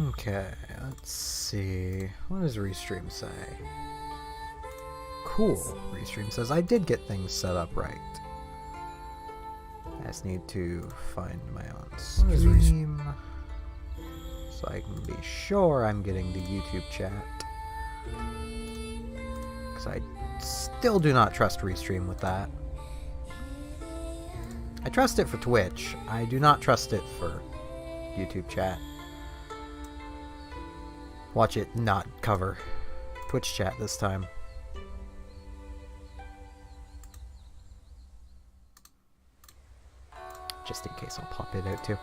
Okay, let's see. What does Restream say? Cool. Restream says I did get things set up right. I just need to find my own stream so I can be sure I'm getting the YouTube chat. Because I still do not trust Restream with that. I trust it for Twitch. I do not trust it for YouTube chat. Watch it not cover Twitch chat this time. Just in case I'll pop it out too.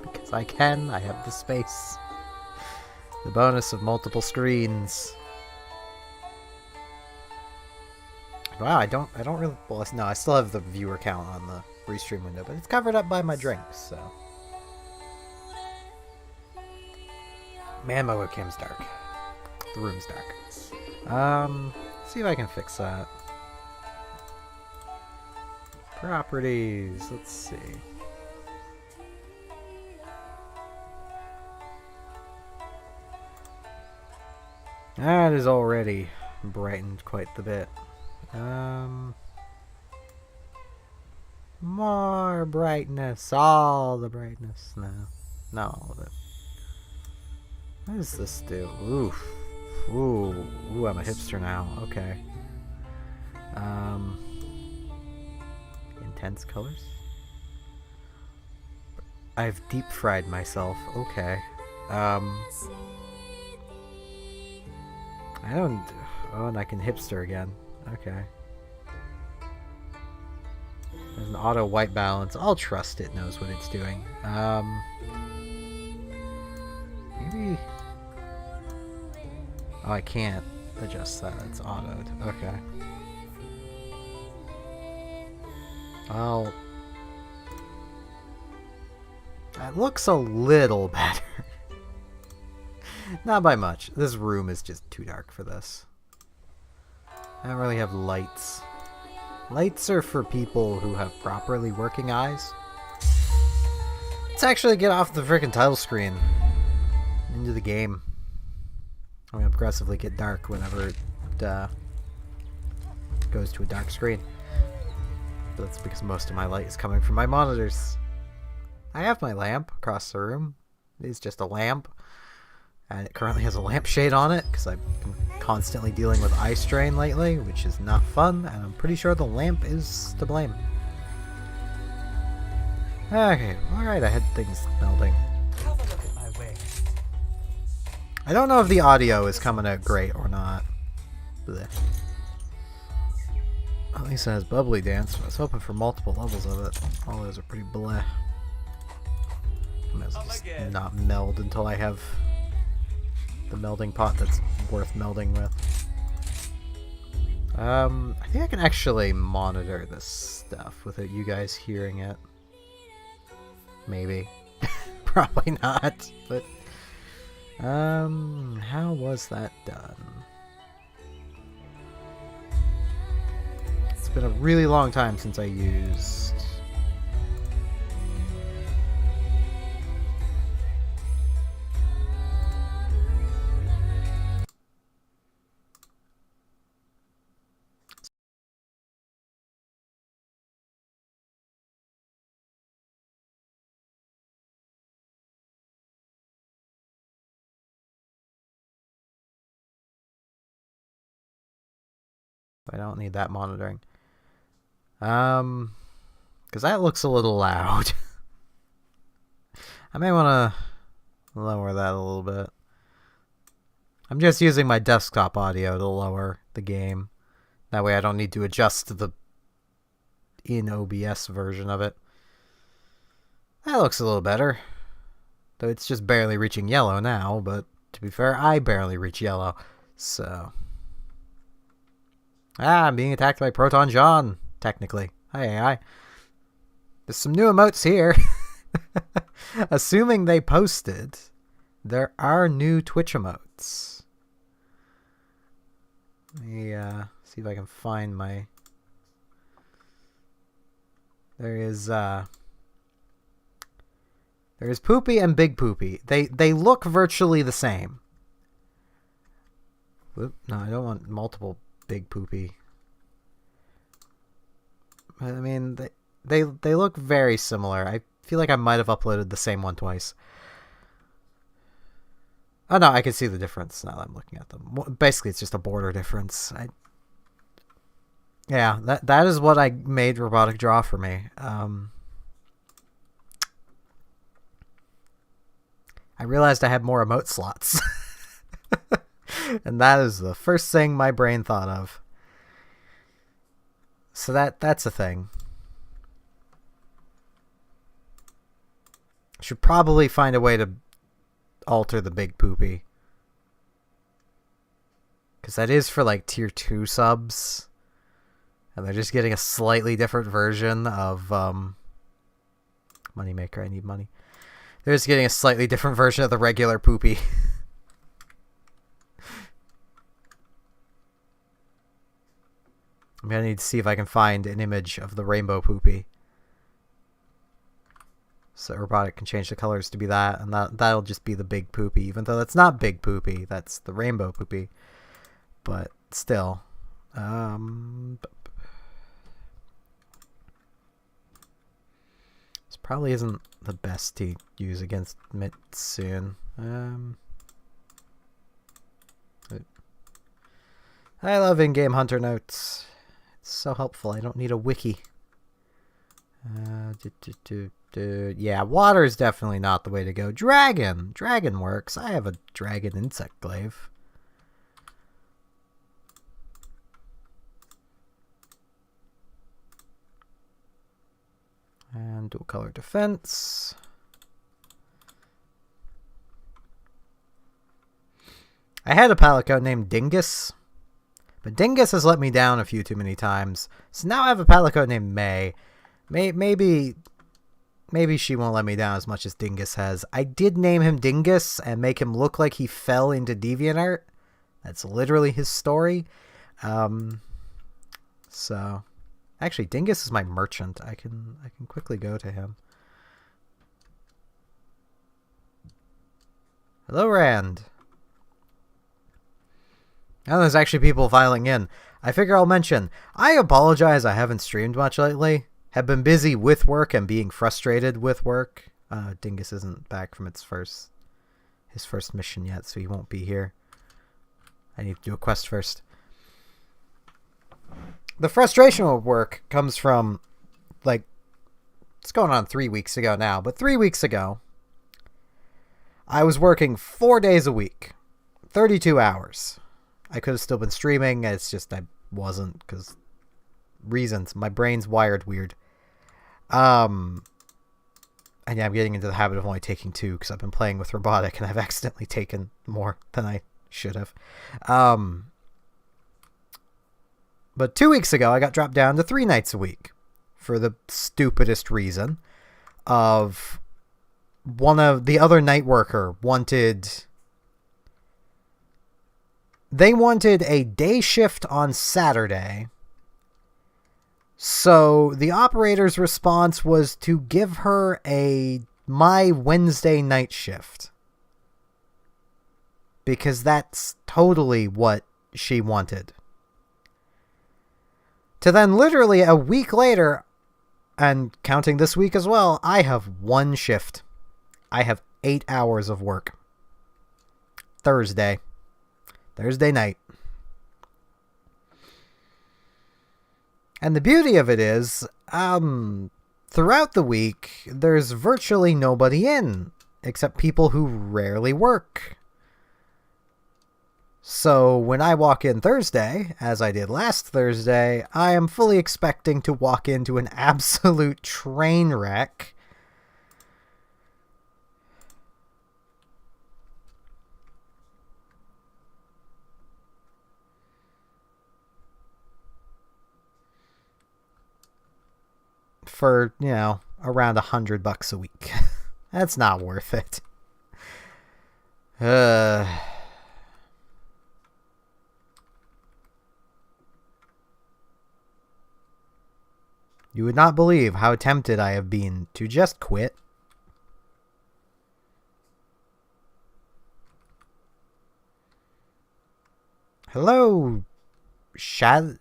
Because I can, I have the space. The bonus of multiple screens. Wow, I don't really, well, no, I still have the viewer count on the Restream window, but it's covered up by my drinks, so. Man, my webcam's dark. The room's dark. See if I can fix that. Properties, let's see. That is already brightened quite the bit. More brightness, all the brightness. No, not all of it. What does this do? Oof. Ooh, I'm a hipster now. Okay. Intense colors? I've deep fried myself. Okay. I don't... Oh, and I can hipster again. Okay. There's an auto white balance. I'll trust it knows what it's doing. Maybe... Oh, I can't adjust that. It's autoed. Okay. Well... That looks a little better. Not by much. This room is just too dark for this. I don't really have lights. Lights are for people who have properly working eyes. Let's actually get off the frickin' title screen. Into the game. I'm gonna progressively get dark whenever it goes to a dark screen. But that's because most of my light is coming from my monitors. I have my lamp across the room. It is just a lamp. And it currently has a lampshade on it, because I've been constantly dealing with eye strain lately, which is not fun, and I'm pretty sure the lamp is to blame. Okay, alright, I had things melding. Have a look at my wing. I don't know if the audio is coming out great or not. Blech. At least it has bubbly dance. I was hoping for multiple levels of it. All those are pretty bleh. I might as well just not meld until I have the melding pot that's worth melding with. I think I can actually monitor this stuff without you guys hearing it. Maybe. Probably not, but how was that done? It's been a really long time since I used I don't need that monitoring. Because that looks a little loud. I may want to lower that a little bit. I'm just using my desktop audio to lower the game. That way I don't need to adjust the in OBS version of it. That looks a little better. Though it's just barely reaching yellow now, but to be fair, I barely reach yellow. So... Ah, I'm being attacked by Proton John, technically. Hi, AI. There's some new emotes here. Assuming they posted, there are new Twitch emotes. Let me see if I can find my... There There's Poopy and Big Poopy. They look virtually the same. Whoop, no, I don't want multiple Big Poopy. I mean, they look very similar. I feel like I might have uploaded the same one twice. Oh no, I can see the difference now that I'm looking at them. Basically, it's just a border difference. Yeah, that is what I made Robotic draw for me. I realized I had more emote slots. And that is the first thing my brain thought of. So that's a thing. Should probably find a way to alter the Big Poopy. Because that is for like tier 2 subs. And they're just getting a slightly different version of Moneymaker, I need money. They're just getting a slightly different version of the regular Poopy. I'm gonna need to see if I can find an image of the rainbow Poopy. So Robotic can change the colors to be that, and that'll just be the Big Poopy, even though that's not Big Poopy, that's the rainbow Poopy. But still. This probably isn't the best to use against Mitsune. I love in-game hunter notes. It's so helpful. I don't need a wiki. Yeah, water is definitely not the way to go. Dragon! Dragon works. I have a dragon insect glaive. And dual color defense. I had a Palico named Dingus. But Dingus has let me down a few too many times. So now I have a Palico named May. Maybe she won't let me down as much as Dingus has. I did name him Dingus and make him look like he fell into DeviantArt. That's literally his story. So actually Dingus is my merchant. I can quickly go to him. Hello, Rand. Now there's actually people filing in. I figure I'll mention, I apologize I haven't streamed much lately. Have been busy with work and being frustrated with work. Dingus isn't back from his first mission yet, so he won't be here. I need to do a quest first. The frustration with work comes from, like, it's going on 3 weeks ago now, but 3 weeks ago, I was working 4 days a week, 32 hours. I could have still been streaming. It's just I wasn't because reasons. My brain's wired weird. And yeah, I'm getting into the habit of only taking 2 because I've been playing with Robotic and I've accidentally taken more than I should have. But 2 weeks ago, I got dropped down to 3 nights a week for the stupidest reason of one of the other night worker wanted a day shift on Saturday. So the operator's response was to give her my Wednesday night shift. Because that's totally what she wanted. To then literally a week later, and counting this week as well, I have 1 shift. I have 8 hours of work. Thursday night. And the beauty of it is, throughout the week, there's virtually nobody in, except people who rarely work. So when I walk in Thursday, as I did last Thursday, I am fully expecting to walk into an absolute train wreck. For, around $100 a week. That's not worth it. You would not believe how tempted I have been to just quit. Hello, Shadha?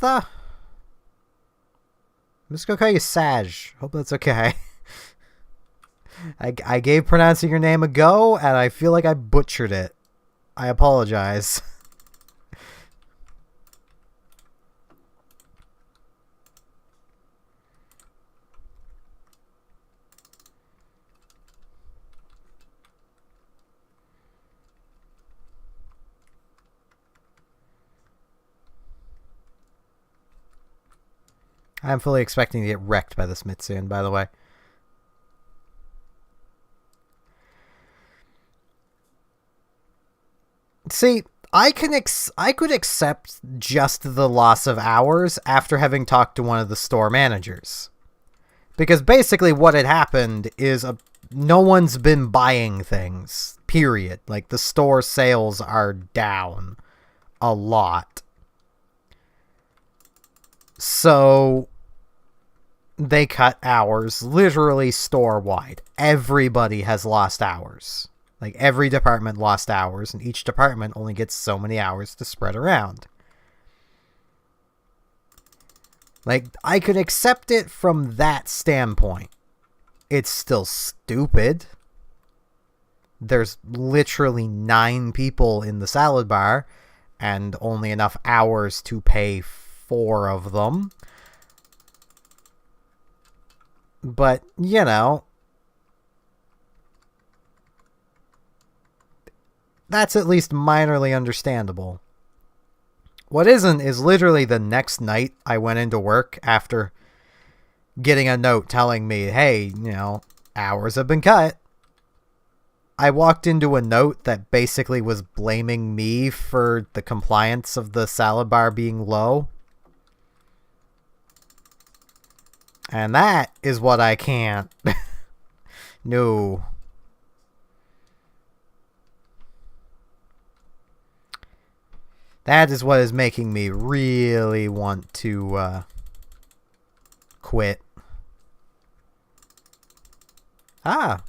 I'm just gonna call you Saj. Hope that's okay. I gave pronouncing your name a go, and I feel like I butchered it. I apologize. I'm fully expecting to get wrecked by this Mitsune, by the way. See, I could accept just the loss of hours after having talked to one of the store managers. Because basically what had happened is no one's been buying things, period. Like, the store sales are down a lot. So they cut hours literally store-wide. Everybody has lost hours. Like, every department lost hours, and each department only gets so many hours to spread around. Like, I could accept it from that standpoint. It's still stupid. There's literally 9 people in the salad bar, and only enough hours to pay 4 of them. But, you know, that's at least minorly understandable. What isn't is literally the next night I went into work after getting a note telling me, hey, you know, hours have been cut. I walked into a note that basically was blaming me for the compliance of the salad bar being low. And that is what I can't. No. That is what is making me really want to quit. Ah.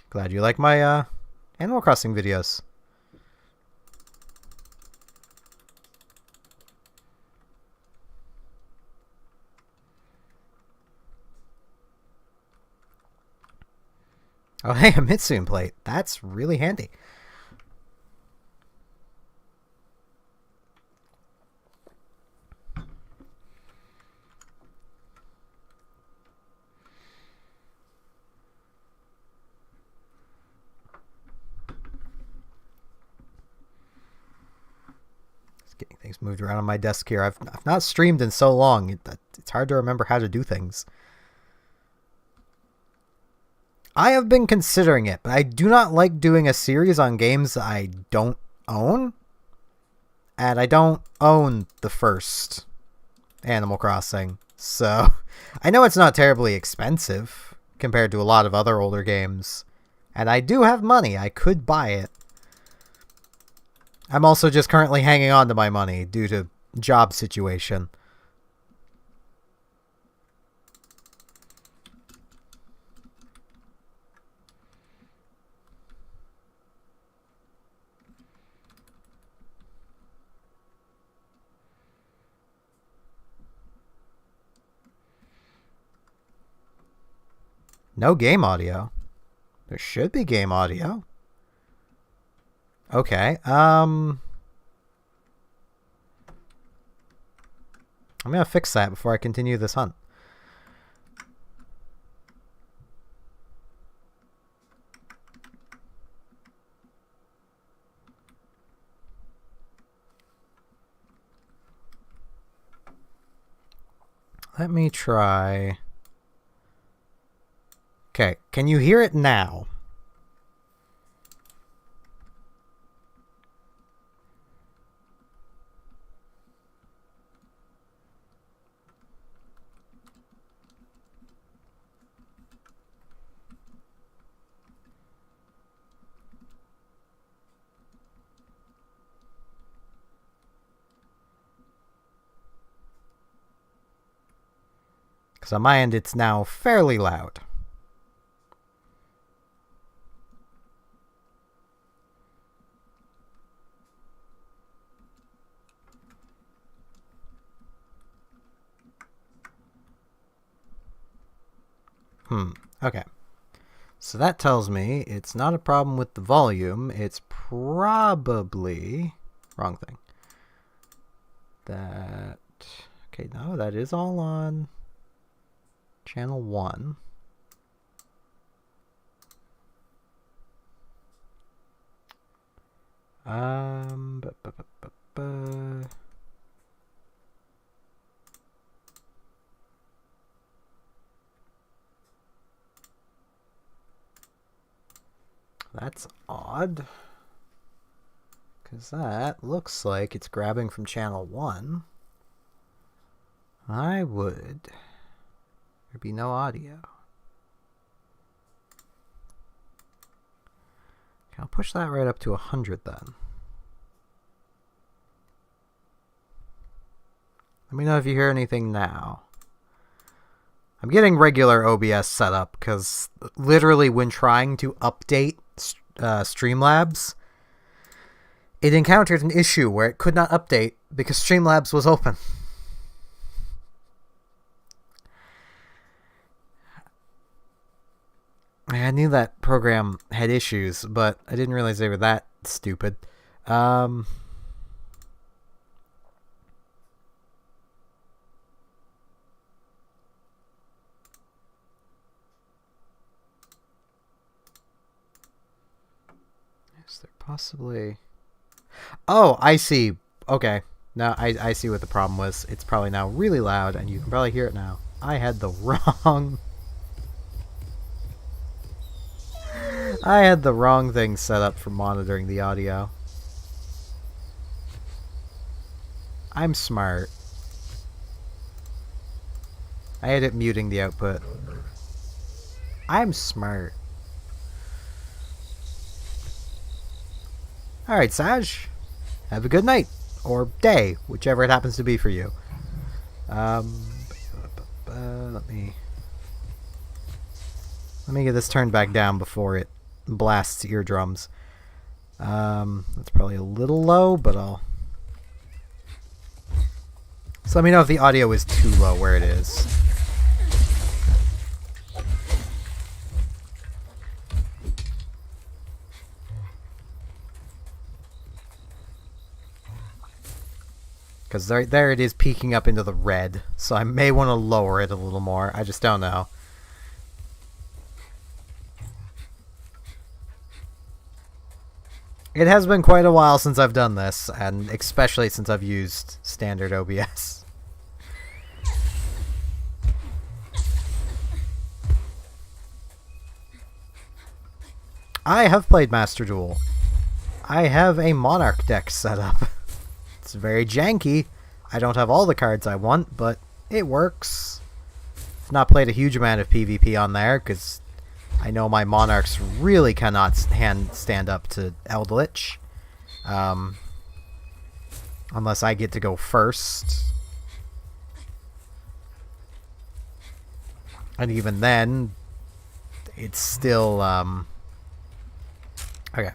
Glad you like my Animal Crossing videos. Oh, hey, a Mitsune plate. That's really handy. Getting things moved around on my desk here. I've not streamed in so long. It's hard to remember how to do things. I have been considering it, but I do not like doing a series on games I don't own. And I don't own the first Animal Crossing. So, I know it's not terribly expensive compared to a lot of other older games. And I do have money. I could buy it. I'm also just currently hanging on to my money due to job situation. No game audio. There should be game audio. Okay, I'm gonna fix that before I continue this hunt. Let me try. Okay, can you hear it now? Because on my end, it's now fairly loud. Okay. So that tells me it's not a problem with the volume. It's probably... Wrong thing. That... Okay, no, that is all on channel 1. That's odd. Because that looks like it's grabbing from channel 1. There'd be no audio. Okay, I'll push that right up to 100 then. Let me know if you hear anything now. I'm getting regular OBS set up because literally when trying to update Streamlabs, it encountered an issue where it could not update because Streamlabs was open. I knew that program had issues, but I didn't realize they were that stupid. Yes, there possibly... Oh, I see. Okay. Now I see what the problem was. It's probably now really loud, and you can probably hear it now. I had the wrong... I had the wrong thing set up for monitoring the audio. I'm smart. I had it muting the output. I'm smart. Alright, Saj. Have a good night. Or day, whichever it happens to be for you. Let me get this turned back down before it blasts eardrums. That's probably a little low, but I'll... So let me know if the audio is too low where it is. Because there it is peeking up into the red, so I may want to lower it a little more. I just don't know. It has been quite a while since I've done this, and especially since I've used standard OBS. I have played Master Duel. I have a Monarch deck set up. It's very janky. I don't have all the cards I want, but it works. I've not played a huge amount of PvP on there, because I know my Monarchs really cannot stand up to Eldritch. Unless I get to go first. And even then, it's still... Okay.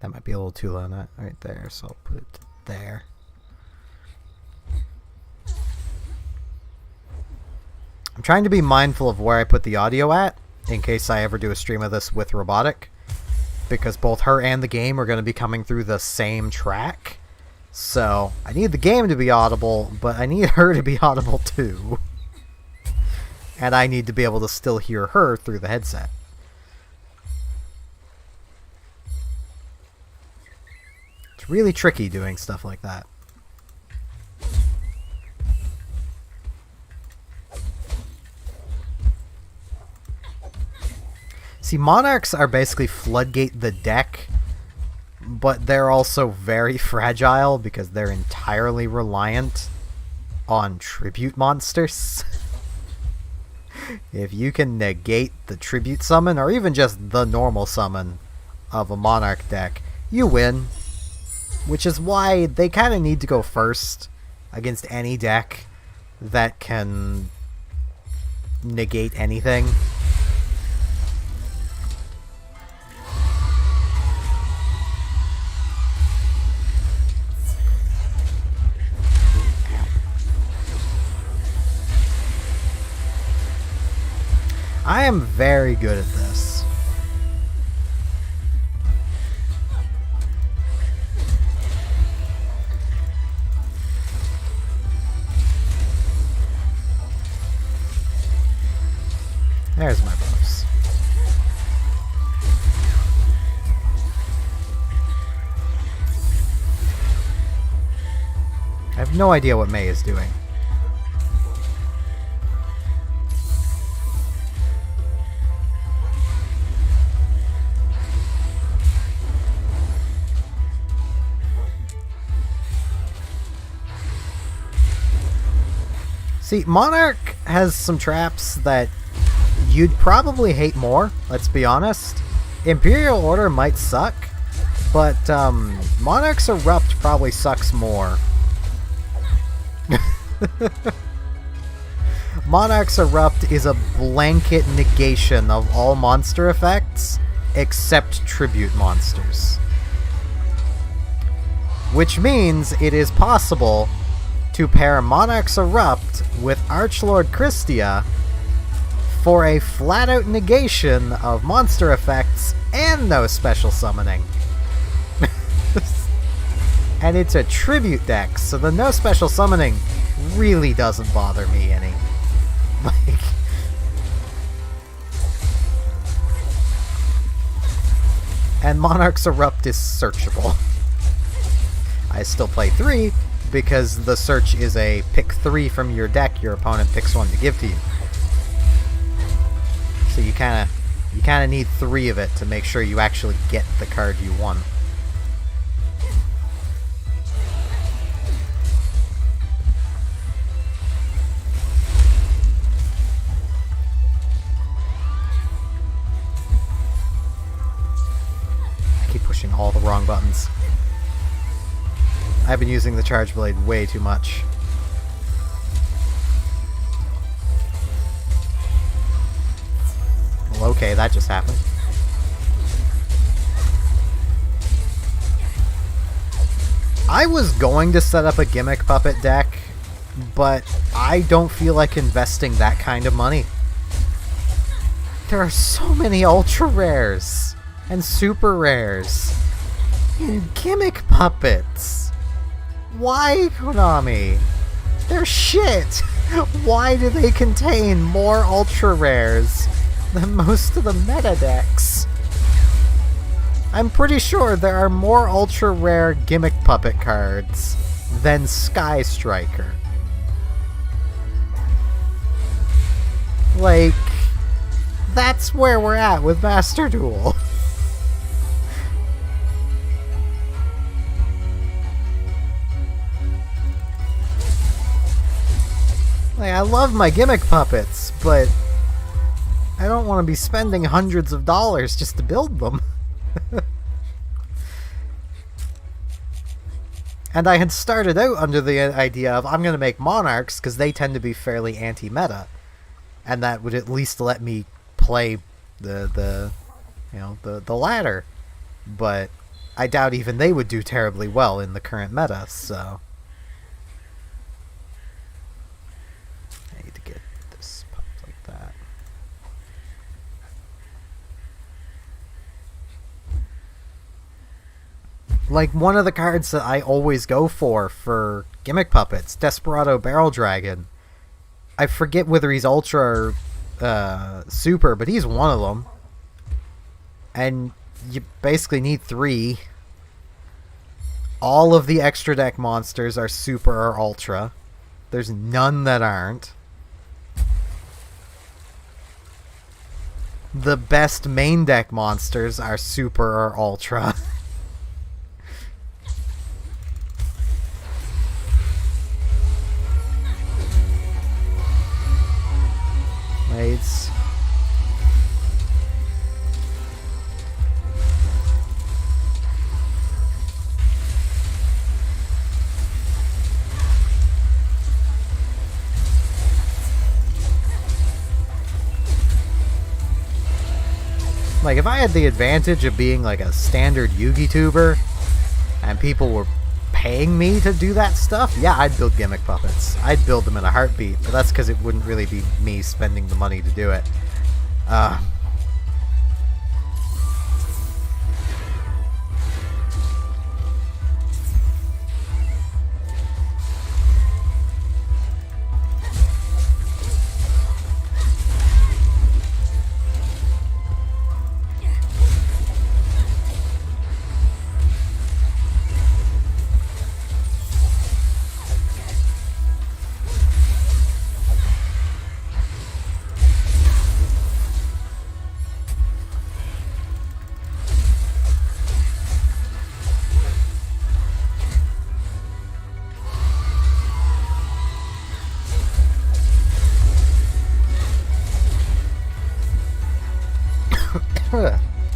That might be a little too low, not right there, so I'll put it there. I'm trying to be mindful of where I put the audio at, in case I ever do a stream of this with Robotic, because both her and the game are going to be coming through the same track. So, I need the game to be audible, but I need her to be audible too. And I need to be able to still hear her through the headset. It's really tricky doing stuff like that. See, Monarchs are basically Floodgate the deck, but they're also very fragile because they're entirely reliant on tribute monsters. If you can negate the tribute summon, or even just the normal summon of a Monarch deck, you win. Which is why they kind of need to go first against any deck that can negate anything. I am very good at this. There's my buffs. I have no idea what May is doing. See, Monarch has some traps that you'd probably hate more, let's be honest. Imperial Order might suck, but Monarch's Erupt probably sucks more. Monarch's Erupt is a blanket negation of all monster effects except tribute monsters. Which means it is possible to pair Monarch's Erupt with Archlord Christia for a flat-out negation of monster effects and no special summoning. And it's a tribute deck, so the no special summoning really doesn't bother me any. Like, and Monarch's Erupt is searchable. I still play 3 because the search is a pick 3 from your deck, your opponent picks 1 to give to you. So you kind of need 3 of it to make sure you actually get the card you want. I keep pushing all the wrong buttons. I've been using the Charge Blade way too much. Well, okay, that just happened. I was going to set up a Gimmick Puppet deck, but I don't feel like investing that kind of money. There are so many ultra rares and super rares in Gimmick Puppets. Why, Konami? They're shit! Why do they contain more ultra rares than most of the meta decks? I'm pretty sure there are more ultra rare Gimmick Puppet cards than Sky Striker. Like, that's where we're at with Master Duel. Like, I love my Gimmick Puppets, but I don't want to be spending hundreds of dollars just to build them. And I had started out under the idea of I'm going to make Monarchs because they tend to be fairly anti-meta, and that would at least let me play the ladder. But I doubt even they would do terribly well in the current meta, so I need to get this popped like that. Like, one of the cards that I always go for Gimmick Puppets, Desperado Barrel Dragon. I forget whether he's Ultra or Super, but he's one of them. And you basically need 3. All of the extra deck monsters are Super or Ultra. There's none that aren't. The best main deck monsters are Super or Ultra. It's like, if I had the advantage of being like a standard Yugi tuber and people were paying me to do that stuff, yeah, I'd build Gimmick Puppets. I'd build them in a heartbeat, but that's because it wouldn't really be me spending the money to do it. Uh,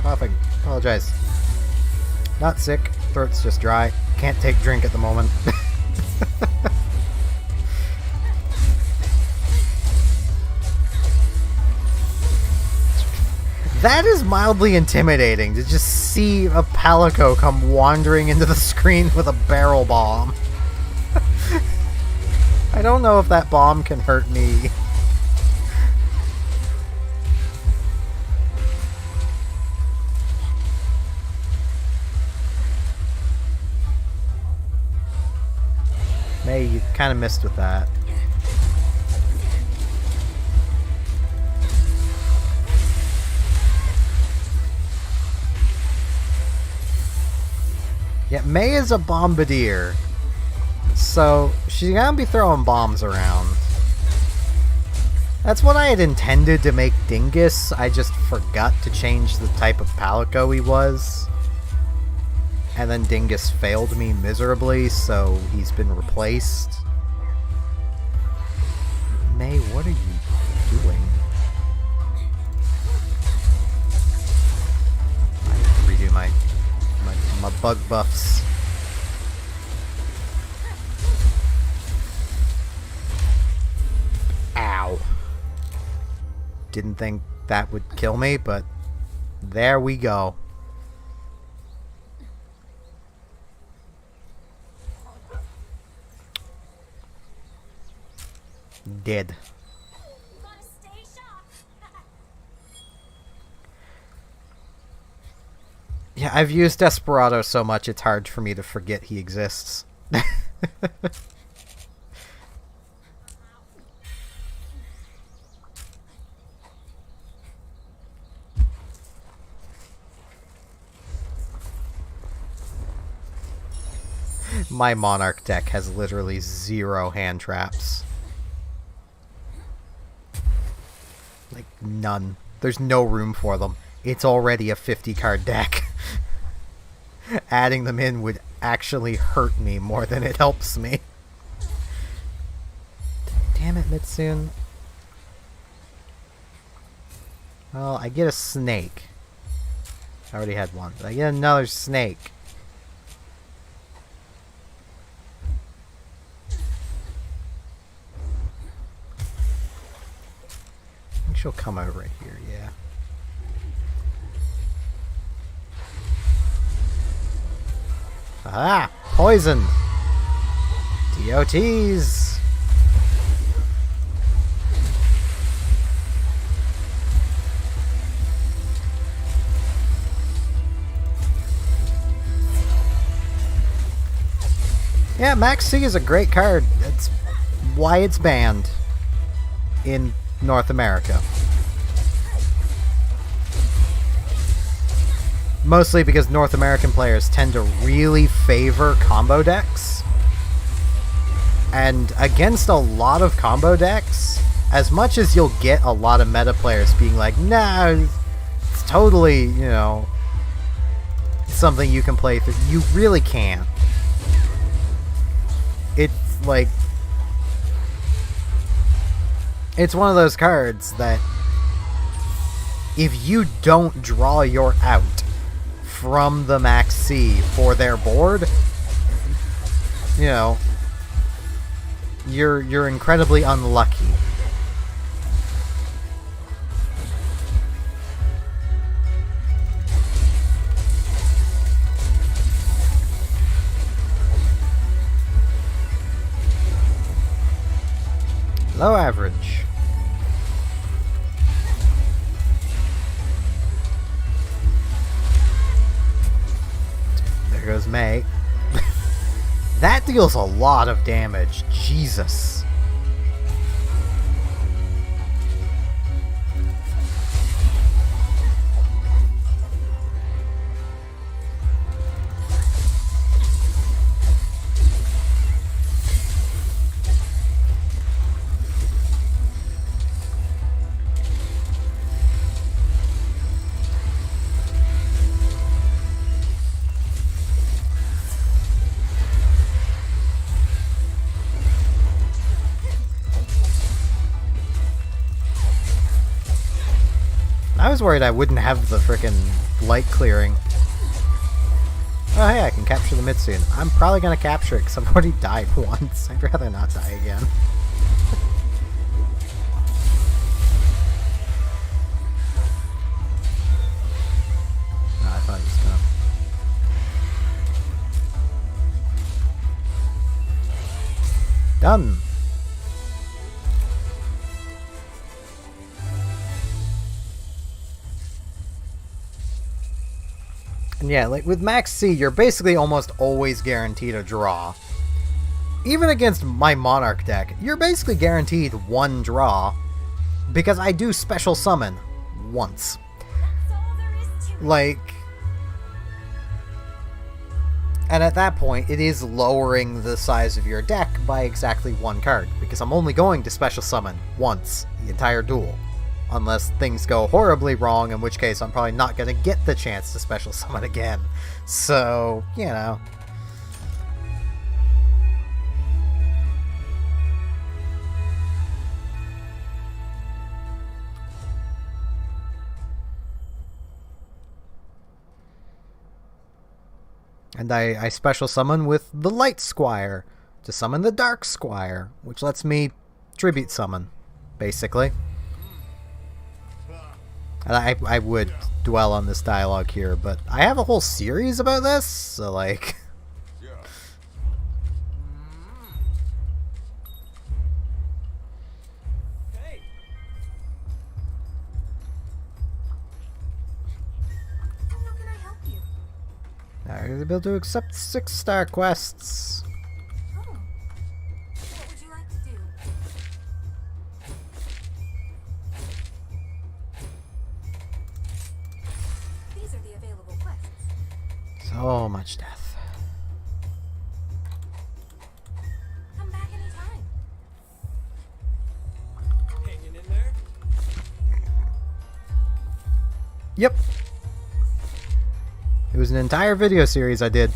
coughing. Apologize. Not sick. Throat's just dry. Can't take drink at the moment. That is mildly intimidating, to just see a Palico come wandering into the screen with a barrel bomb. I don't know if that bomb can hurt me. May, you kind of missed with that. Yeah, May is a bombardier, so she's gonna be throwing bombs around. That's what I had intended to make Dingus, I just forgot to change the type of Palico he was. And then Dingus failed me miserably, so he's been replaced. May, what are you doing? I have to redo my bug buffs. Ow. Didn't think that would kill me, but there we go. Dead. Yeah, I've used Desperado so much it's hard for me to forget he exists. My Monarch deck has literally 0 hand traps. Like, none. There's no room for them. It's already a 50-card deck. Adding them in would actually hurt me more than it helps me. Damn it, Mitsune. Well, I get a snake. I already had one. But I get another snake. I think she'll come over right here, yeah. Ah! Poison! DOTs! Yeah, Max C is a great card. That's why it's banned in North America. Mostly because North American players tend to really favor combo decks. And against a lot of combo decks, as much as you'll get a lot of meta players being like, nah, it's totally, you know, something you can play through, you really can't. It's like, it's one of those cards that if you don't draw your out from the Max C for their board, you know, you're incredibly unlucky. Low average. goes May. That deals a lot of damage. Jesus. I was worried I wouldn't have the frickin' light clearing. Oh hey, I can capture the Mitsune. I'm probably gonna capture it because I've already died once. I'd rather not die again. No, I thought he was gonna... Done! And yeah, like with Max C, you're basically almost always guaranteed a draw. Even against my Monarch deck, you're basically guaranteed one draw, because I do special summon once. Like... And at that point, it is lowering the size of your deck by exactly one card, because I'm only going to special summon once the entire duel. Unless things go horribly wrong, in which case I'm probably not going to get the chance to special summon again. So, you know. And I special summon with the Light Squire to summon the Dark Squire, which lets me tribute summon, basically. And I would dwell on this dialogue here, but I have a whole series about this, so like... Hey. How can I help you? Now you're able to accept 6-star quests. Oh. What would you like to do? These are the available quests. So much death. Come back anytime. Hanging in there? Yep. It was an entire video series I did.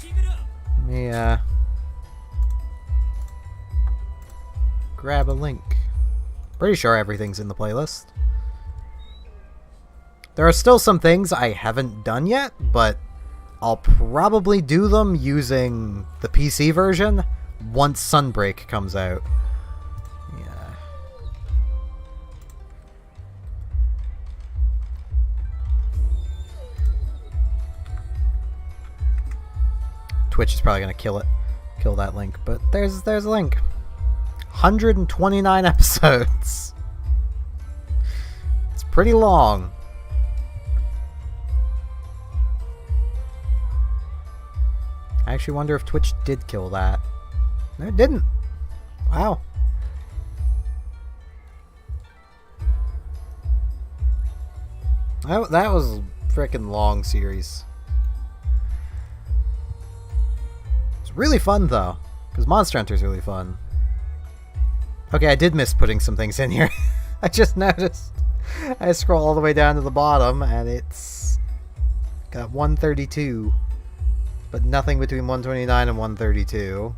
Keep it up. Let me, grab a link. Pretty sure everything's in the playlist. There are still some things I haven't done yet, but I'll probably do them using the PC version once Sunbreak comes out. Yeah. Twitch is probably gonna kill that link, but there's a link. 129 episodes. It's pretty long. I actually wonder if Twitch did kill that. No, it didn't. Wow. That was a freaking long series. It's really fun though, because Monster Hunter is really fun. Okay, I did miss putting some things in here. I just noticed. I scroll all the way down to the bottom and it's got 132. But nothing between 129 and 132.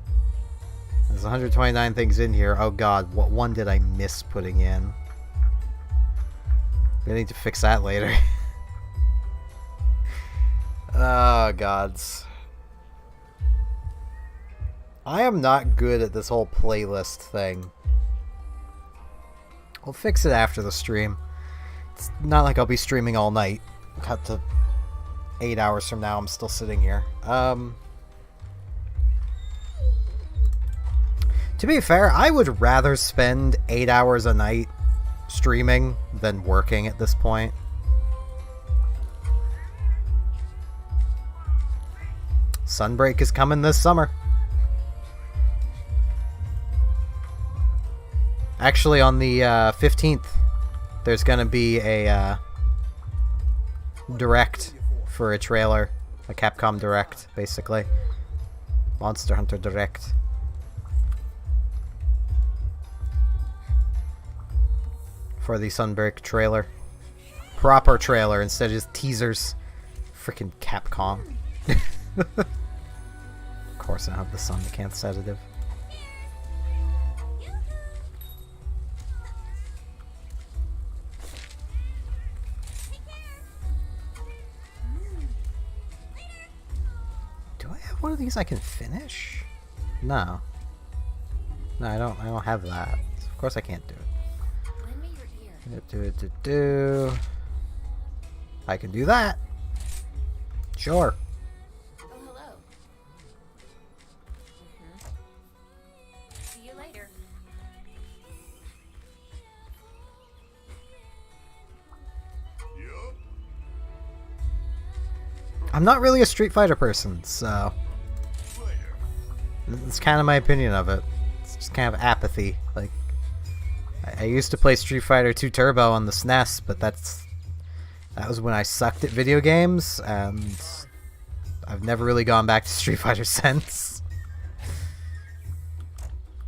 There's 129 things in here. Oh god, what one did I miss putting in? I need to fix that later. Oh gods. I am not good at this whole playlist thing. I'll fix it after the stream. It's not like I'll be streaming all night. Cut to 8 hours from now, I'm still sitting here. To be fair, I would rather spend 8 hours a night streaming than working at this point. Sunbreak is coming this summer. Actually, on the 15th, there's gonna be a direct for a trailer, a Capcom Direct, basically. Monster Hunter Direct. For the Sunbreak trailer. Proper trailer instead of just teasers. Freaking Capcom. Of course I don't have the sun, I can't sedative. Do I have one of these I can finish? No. No, I don't have that. Of course I can't do it. Lend me your ear. I can do that. Sure. Oh, hello. See you later. I'm not really a Street Fighter person, so it's kind of my opinion of it. It's just kind of apathy. Like, I used to play Street Fighter 2 Turbo on the SNES, but that was when I sucked at video games, and I've never really gone back to Street Fighter since.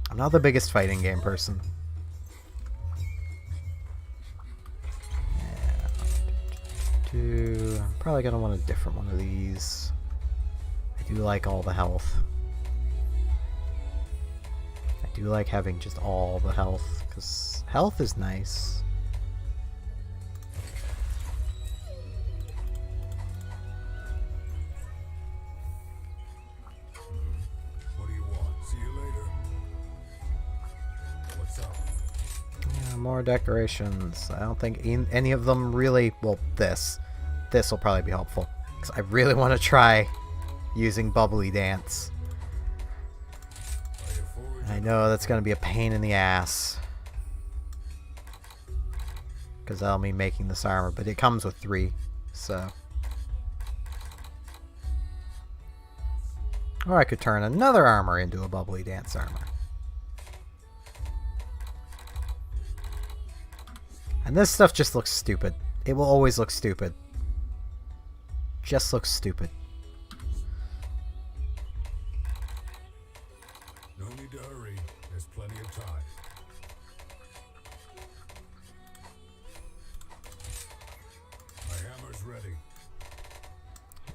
I'm not the biggest fighting game person. I'm probably gonna want a different one of these. I do like all the health. I do like having just all the health, because health is nice. What do you want? See you later. What's up? Yeah, more decorations. I don't think any of them really... Well, this will probably be helpful, because I really want to try using Bubbly Dance. I know that's going to be a pain in the ass, because that'll mean making this armor, but it comes with 3, so... Or I could turn another armor into a Bubbly Dance armor. And this stuff just looks stupid. It will always look stupid. Just looks stupid. No need to hurry. There's plenty of time. My hammer's ready.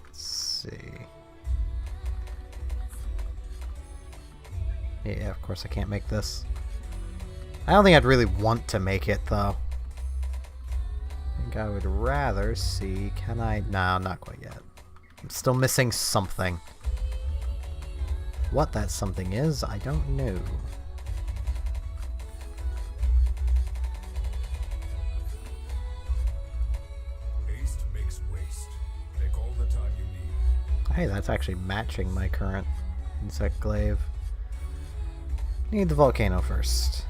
Let's see. Yeah, of course I can't make this. I don't think I'd really want to make it, though. I think I would rather see... Can I... No, not quite yet. I'm still missing something. What that something is, I don't know. Haste makes waste. Take all the time you need. Hey, that's actually matching my current insect glaive. Need the volcano first.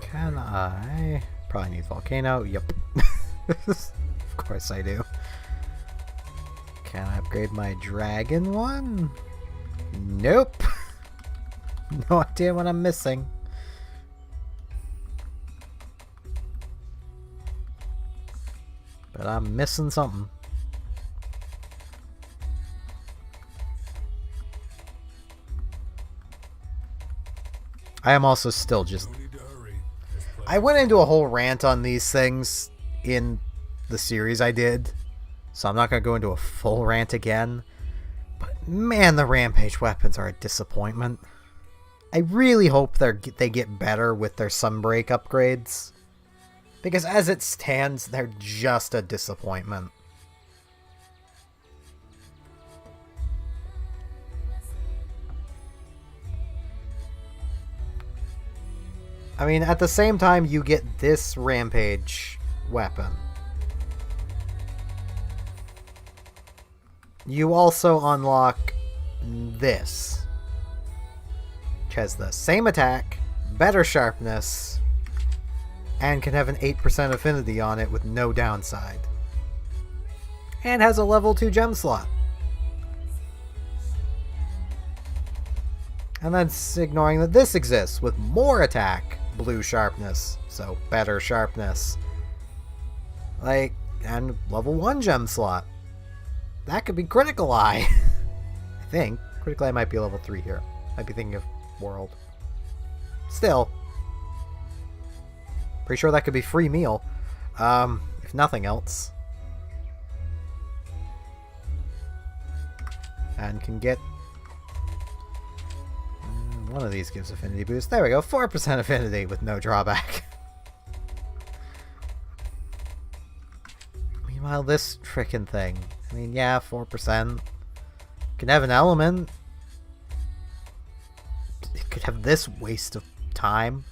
Can I? Probably need volcano. Yep. Of course I do. Can I upgrade my dragon one? Nope. No idea what I'm missing. But I'm missing something. I am also still just... No need to hurry. There's plenty. I went into a whole rant on these things in the series I did, so I'm not going to go into a full rant again. But man, the Rampage weapons are a disappointment. I really hope they get better with their Sunbreak upgrades, because as it stands, they're just a disappointment. I mean, at the same time, you get this Rampage weapon. you also unlock this, which has the same attack, better sharpness, and can have an 8% affinity on it with no downside. And has a level 2 gem slot. And that's ignoring that this exists with more attack, blue sharpness, so better sharpness. Like, and level 1 gem slot. That could be Critical Eye. I think. Critical Eye might be level 3 here. Might be thinking of World. Still. Pretty sure that could be free meal. If nothing else. And can get... one of these gives affinity boost. There we go. 4% affinity with no drawback. Meanwhile, this frickin' thing. I mean, yeah, 4%. Can have an element. It could have this waste of time.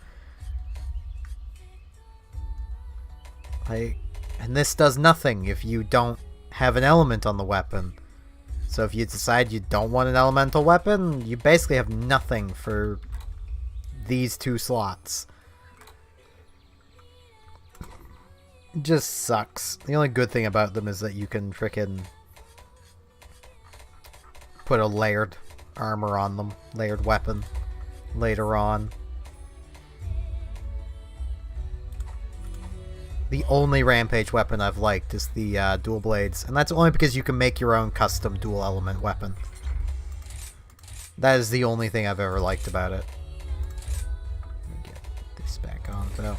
Like, and this does nothing if you don't have an element on the weapon. So if you decide you don't want an elemental weapon, you basically have nothing for these 2 slots. It just sucks. The only good thing about them is that you can frickin' put a layered armor on them, layered weapon later on. The only Rampage weapon I've liked is the dual blades, and that's only because you can make your own custom dual element weapon. That is the only thing I've ever liked about it. Let me get this back on though.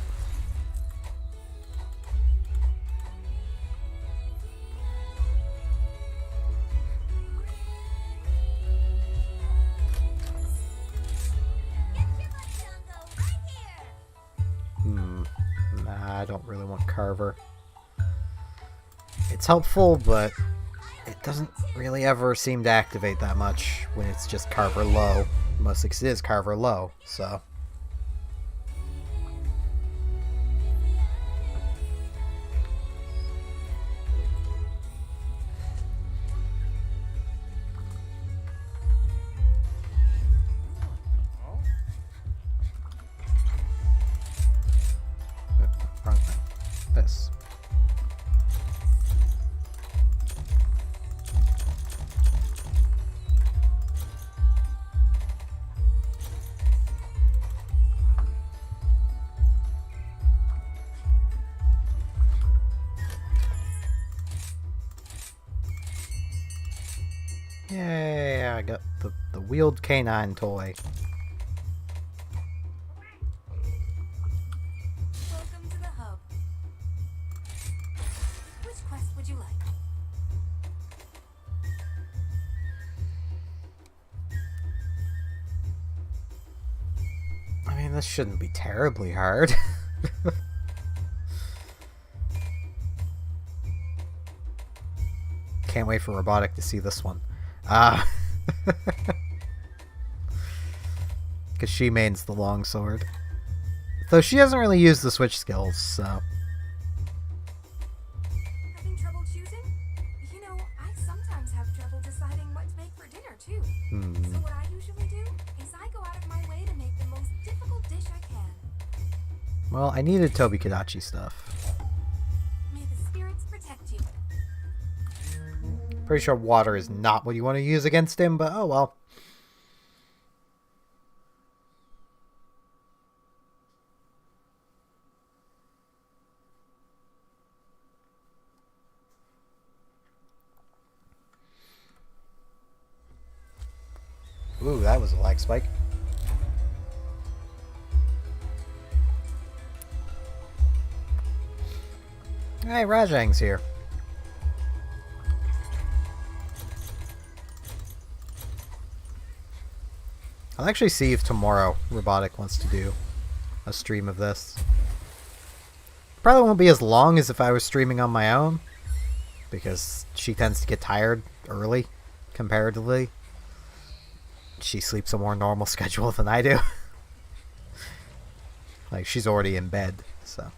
Nah, I don't really want Carver. It's helpful, but it doesn't really ever seem to activate that much when it's just Carver low. Mostly 'cause it is Carver low, so... Wrong thing. This. Yay, I got the wheeled canine toy. Welcome to the hub. Which quest would you like? I mean, this shouldn't be terribly hard. Can't wait for Robotic to see this one. Because she mains the longsword. Though she hasn't really used the switch skills, so... Having trouble choosing? You know, I sometimes have trouble deciding what to make for dinner, too. So what I usually do is I go out of my way to make the most difficult dish I can. Well, I needed Tobi Kadachi stuff. May the spirits protect you. Pretty sure water is not what you want to use against him, but oh well. Ooh, that was a lag spike. Hey, Rajang's here. I'll actually see if tomorrow Robotic wants to do a stream of this. Probably won't be as long as if I was streaming on my own, because she tends to get tired early, comparatively. She sleeps a more normal schedule than I do. Like, she's already in bed, so...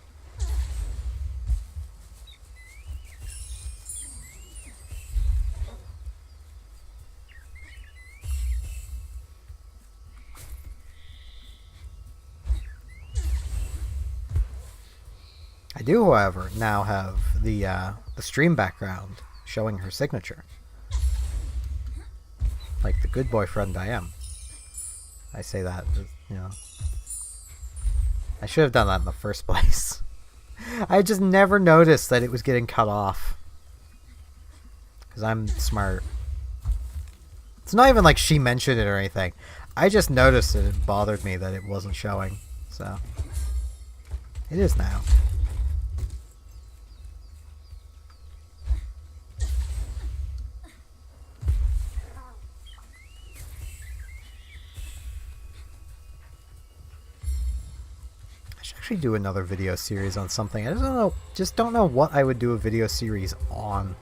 do, however, now have the stream background showing her signature. Like the good boyfriend I am. I say that, you know. I should have done that in the first place. I just never noticed that it was getting cut off. Because I'm smart. It's not even like she mentioned it or anything. I just noticed that it bothered me that it wasn't showing. So, it is now. I should actually do another video series on something. I just don't know what I would do a video series on.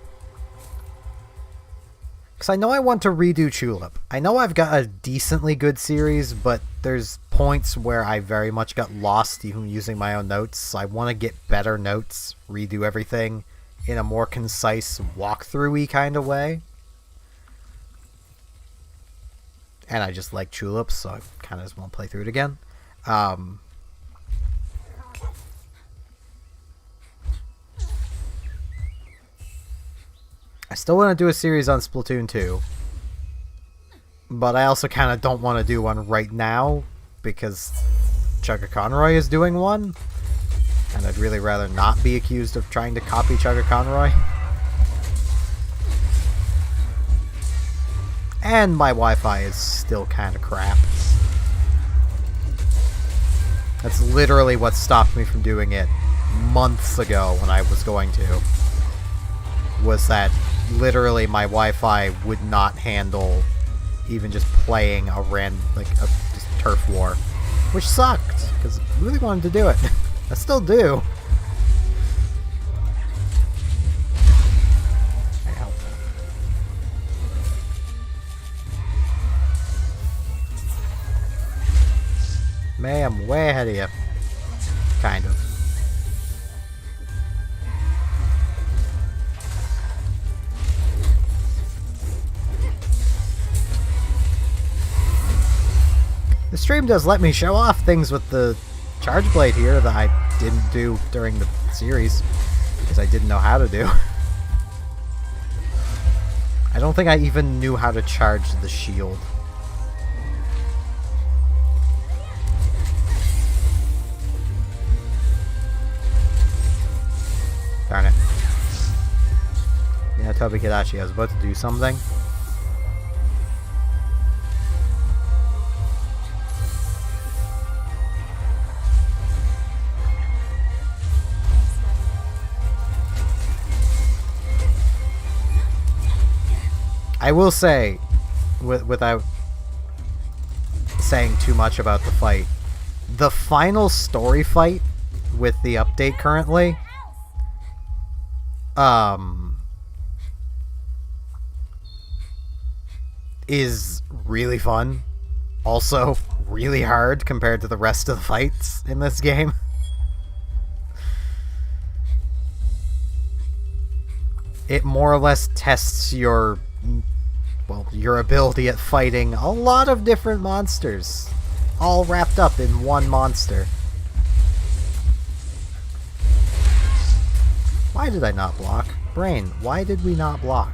Because I know I want to redo Tulip. I know I've got a decently good series, but there's points where I very much got lost even using my own notes. So I want to get better notes, redo everything in a more concise walkthrough-y kind of way. And I just like Tulip, so I kind of just want to play through it again. I still want to do a series on Splatoon 2, but I also kind of don't want to do one right now because Chugga Conroy is doing one, and I'd really rather not be accused of trying to copy Chugga Conroy. And my Wi-Fi is still kind of crap. That's literally what stopped me from doing it months ago when I was going to. Was that literally my Wi-Fi would not handle even just playing a just turf war, which sucked because I really wanted to do it. I still do. Ow. Man, I'm way ahead of you. Kind of. The stream does let me show off things with the Charge Blade here that I didn't do during the series because I didn't know how to do. I don't think I even knew how to charge the shield. Darn it. Yeah, Tobi-Kadachi, I was about to do something. I will say, without saying too much about the fight, the final story fight with the update currently, is really fun. Also, really hard compared to the rest of the fights in this game. It more or less tests your ability at fighting a lot of different monsters, all wrapped up in one monster. Why did I not block? Brain, why did we not block?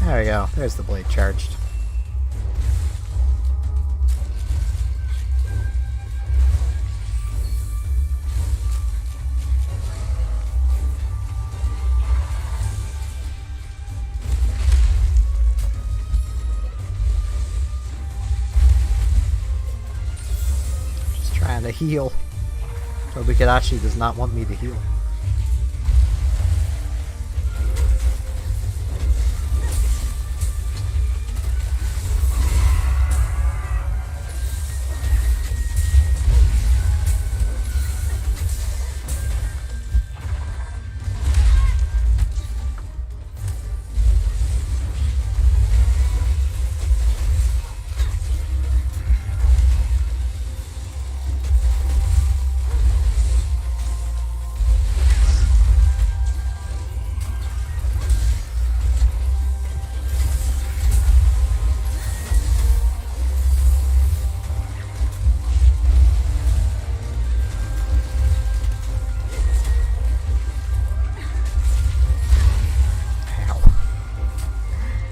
There we go. There's the blade charged. To heal. Tobi-Kadachi does not want me to heal.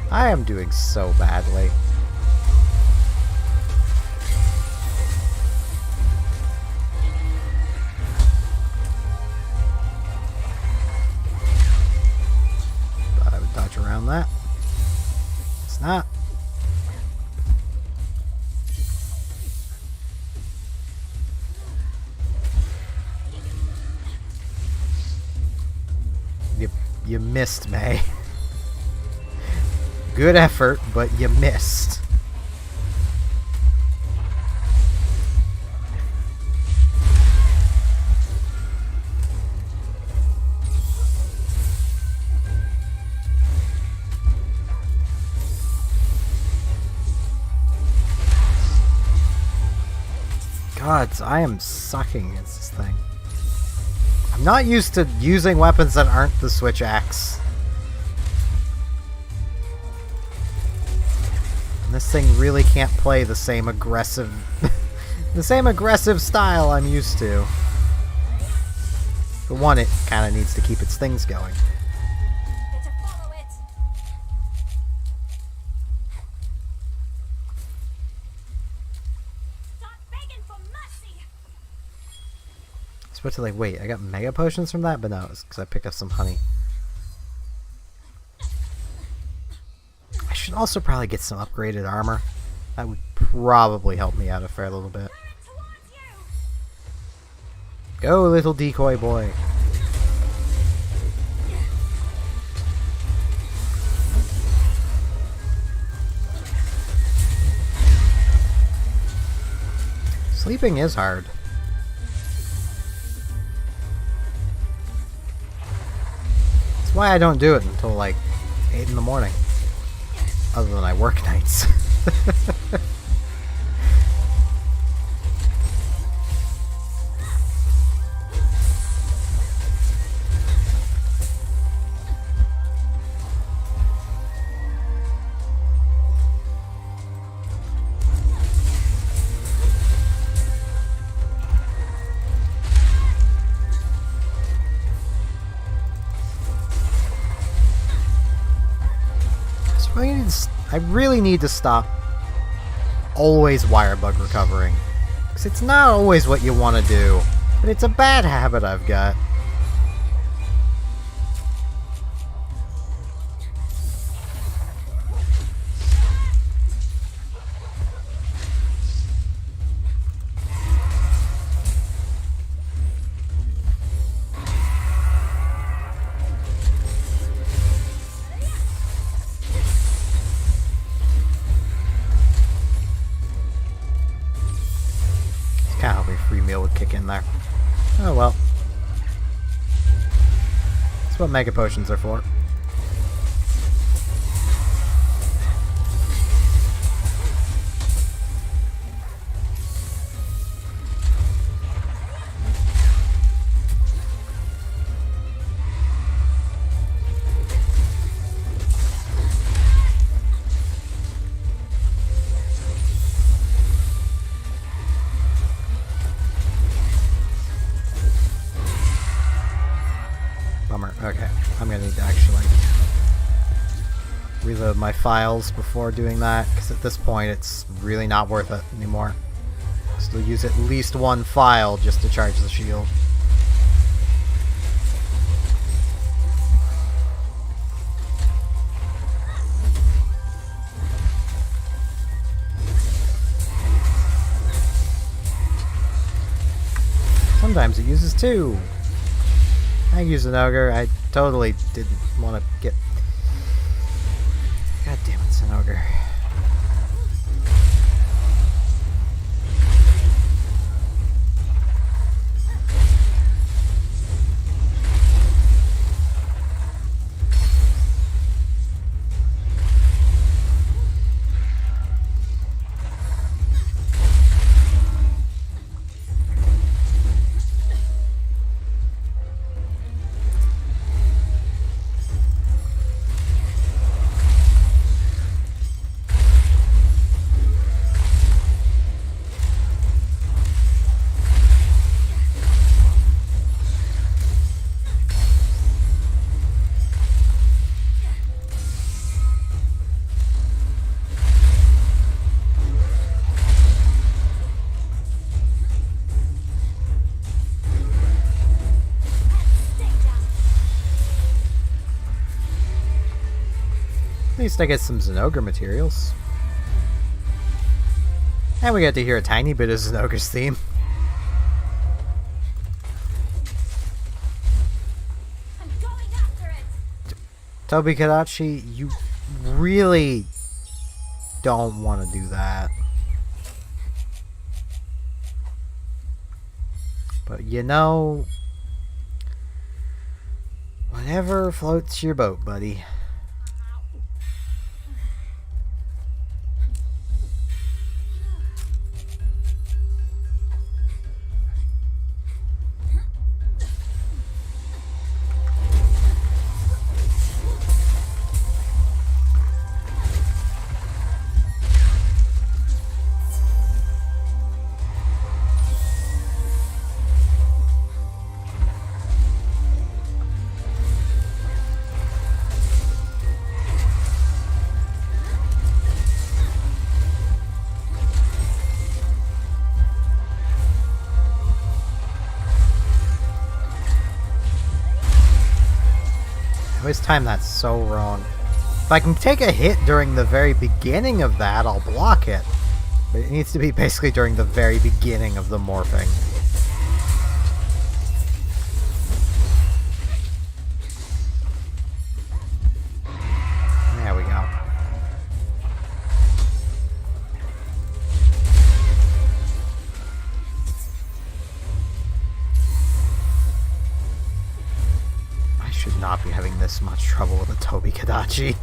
I am doing so badly. Thought I would dodge around that. It's not. You missed, May. Good effort, but you missed. God, I am sucking against this thing. I'm not used to using weapons that aren't the switch axe. And this thing really can't play the same aggressive the same aggressive style I'm used to. For one, it kind of needs to keep its things going. Better follow it. Stop begging for mercy. I was supposed to like, wait, I got mega potions from that? But no, it's because I picked up some honey. I should also probably get some upgraded armor. That would probably help me out a fair little bit. Towards you. Go, little decoy boy. Sleeping is hard. That's why I don't do it until like 8 in the morning. Other than I work nights. I really need to stop always wire bug recovering. Because it's not always what you want to do. But it's a bad habit I've got. Kinda hoping free meal would kick in there. Oh well. That's what mega potions are for. Bummer. Okay, I'm gonna need to actually reload my files before doing that, because at this point it's really not worth it anymore. Still use at least one file just to charge the shield. Sometimes it uses two. I use an ogre. I totally didn't want to get... God damn it, it's an ogre. least I get some Zenogre materials. And we get to hear a tiny bit of Zenogre's theme. I'm going after it. Tobi-Kadachi, you really don't want to do that. But you know, whatever floats your boat, buddy. I always time that so wrong. If I can take a hit during the very beginning of that, I'll block it. But it needs to be basically during the very beginning of the morphing. There we go. I should not be having this much trouble with a Tobi-Kadachi.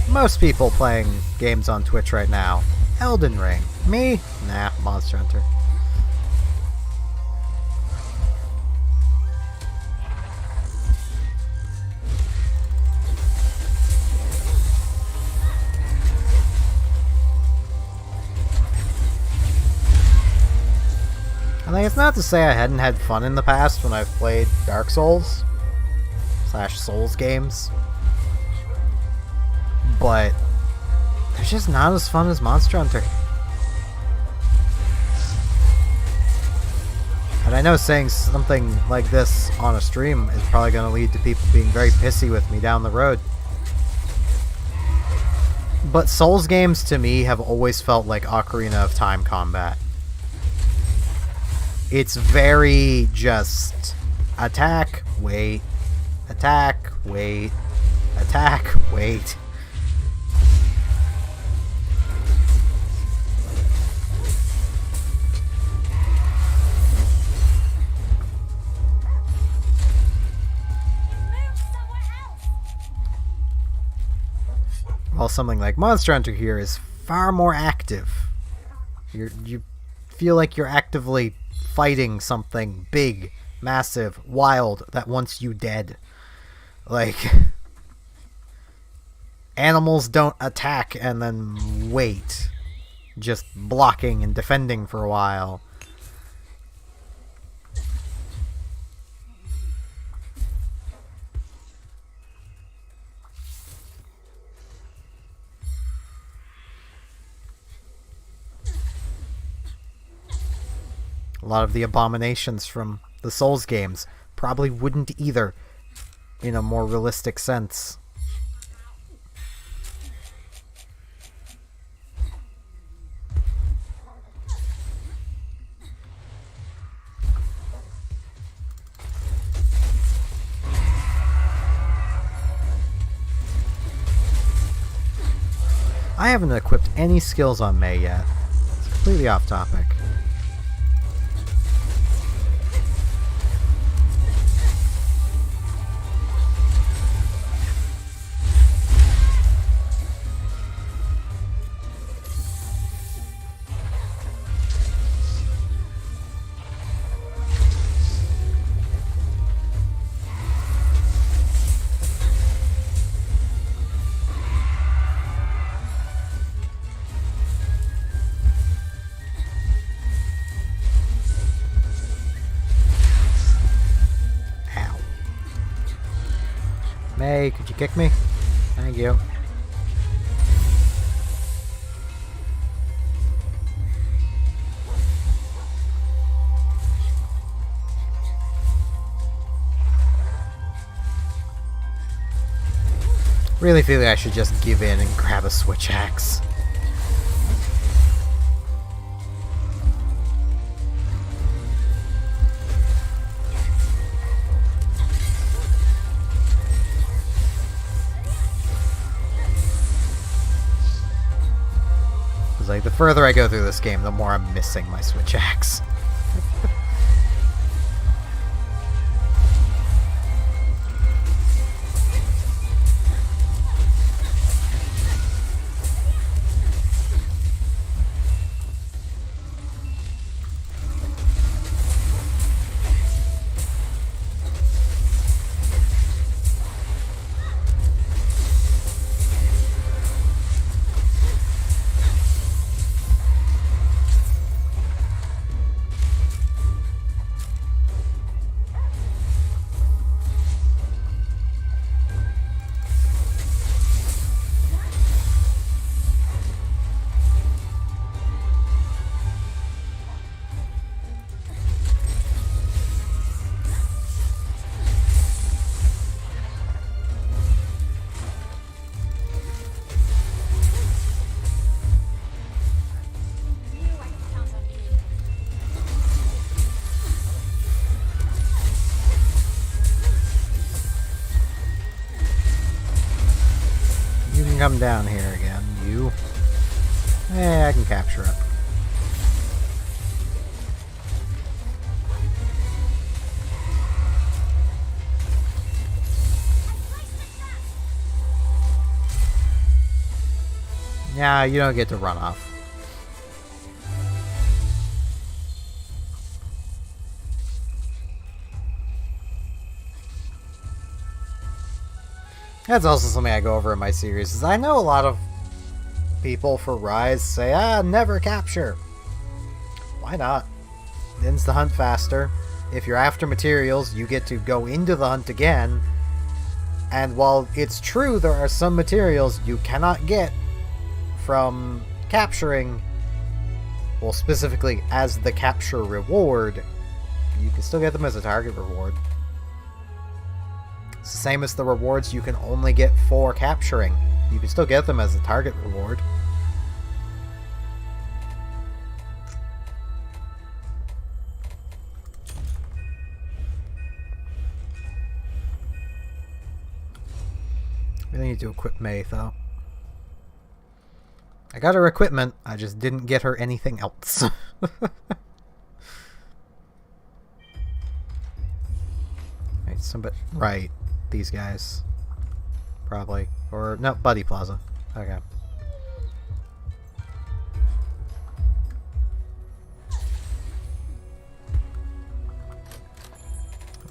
Most people playing games on Twitch right now. Elden Ring. Me? Nah, Monster Hunter. And it's not to say I hadn't had fun in the past when I've played Dark Souls / Souls games. But they're just not as fun as Monster Hunter. And I know saying something like this on a stream is probably going to lead to people being very pissy with me down the road. But Souls games to me have always felt like Ocarina of Time combat. It's very just attack, wait, attack, wait, attack, wait. While something like Monster Hunter here is far more active. You feel like you're actively fighting something big, massive, wild that wants you dead. Like, animals don't attack and then wait. Just blocking and defending for a while. A lot of the abominations from the Souls games probably wouldn't either, in a more realistic sense. I haven't equipped any skills on Mei yet. It's completely off topic. May, could you kick me? Thank you. Really feel like I should just give in and grab a switch axe. It's like the further I go through this game, the more I'm missing my switch axe. Knew I could count on you. You can come down here again, you. I can capture it. Yeah, you don't get to run off. That's also something I go over in my series, is I know a lot of people for Rise say, never capture. Why not? It ends the hunt faster. If you're after materials, you get to go into the hunt again. And while it's true there are some materials you cannot get from capturing, well, specifically as the capture reward, you can still get them as a target reward. It's the same as the rewards you can only get for capturing. You can still get them as a target reward. Really need to equip May, though. I got her equipment, I just didn't get her anything else. Right, these guys. Probably. Or, no, Buddy Plaza. Okay.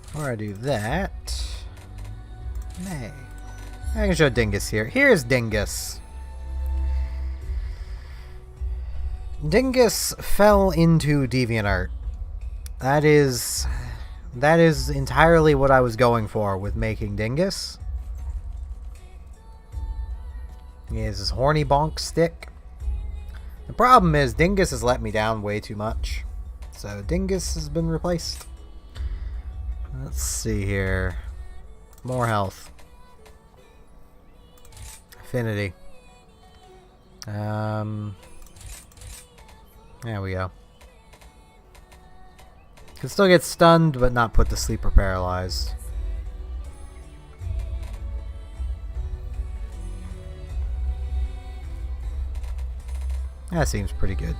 Before I do that... May. I can show Dingus here. Here's Dingus. Dingus fell into DeviantArt. That is entirely what I was going for with making Dingus. He has his horny bonk stick. The problem is Dingus has let me down way too much. So Dingus has been replaced. Let's see here. More health. Affinity. There we go. Can still get stunned, but not put to sleep or paralyzed. That seems pretty good.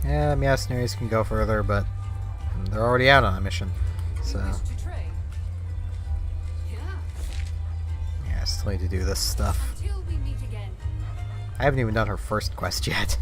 Yeah, Meowsnaries can go further, but they're already out on a mission. So, yeah, I still need to do this stuff. Till we meet again. I haven't even done her first quest yet.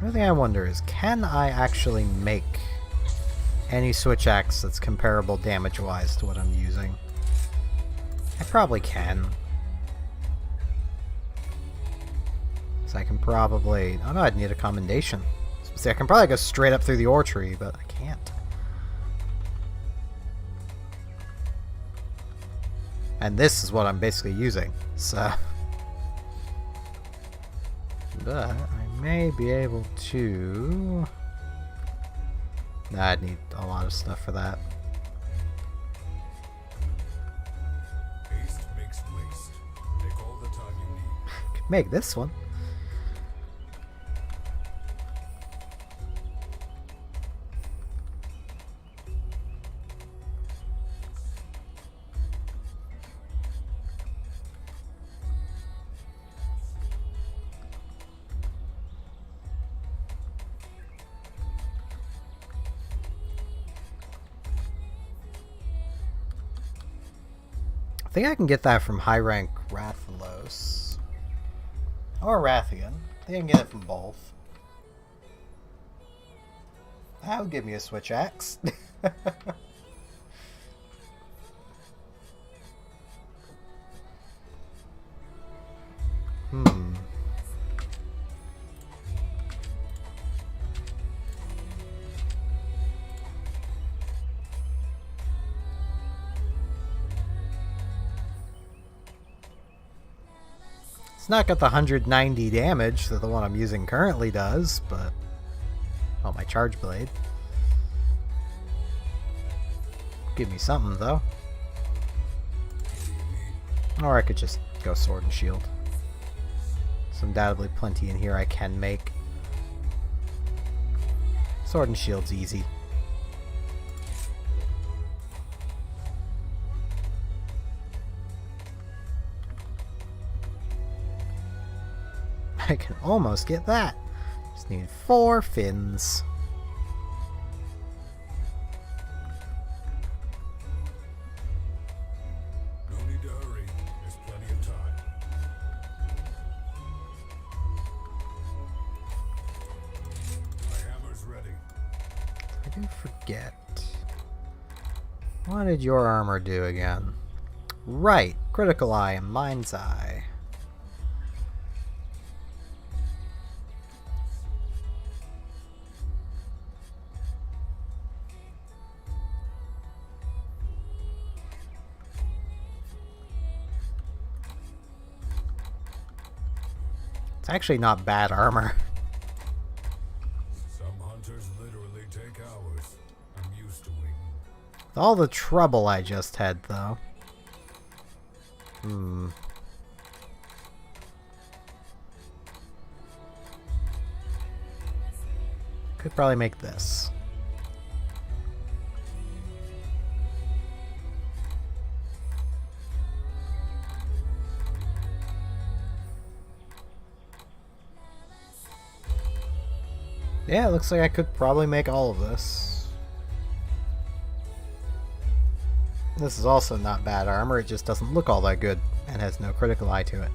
Another thing I wonder is, can I actually make any switch axe that's comparable damage-wise to what I'm using? I probably can. So I can probably... Oh no, I'd need a commendation. See, I can probably go straight up through the ore tree, but I can't. And this is what I'm basically using, so... But I may be able to... Nah, I'd need a lot of stuff for that. Haste makes waste. Take all the time you need. Could make this one. I think I can get that from high rank Rathalos. Or Rathian. I think I can get it from both. That would give me a switch axe. It's not got the 190 damage that the one I'm using currently does, but... Oh, my charge blade. Give me something, though. Or I could just go sword and shield. There's undoubtedly plenty in here I can make. Sword and shield's easy. I can almost get that. Just need 4 fins. No need to hurry. There's plenty of time. My hammer's ready. I do forget. What did your armor do again? Right, critical eye and mind's eye. It's actually not bad armor. Some hunters literally take hours. I'm used to waiting. All the trouble I just had, though. Could probably make this. Yeah, it looks like I could probably make all of this. This is also not bad armor, it just doesn't look all that good and has no critical eye to it.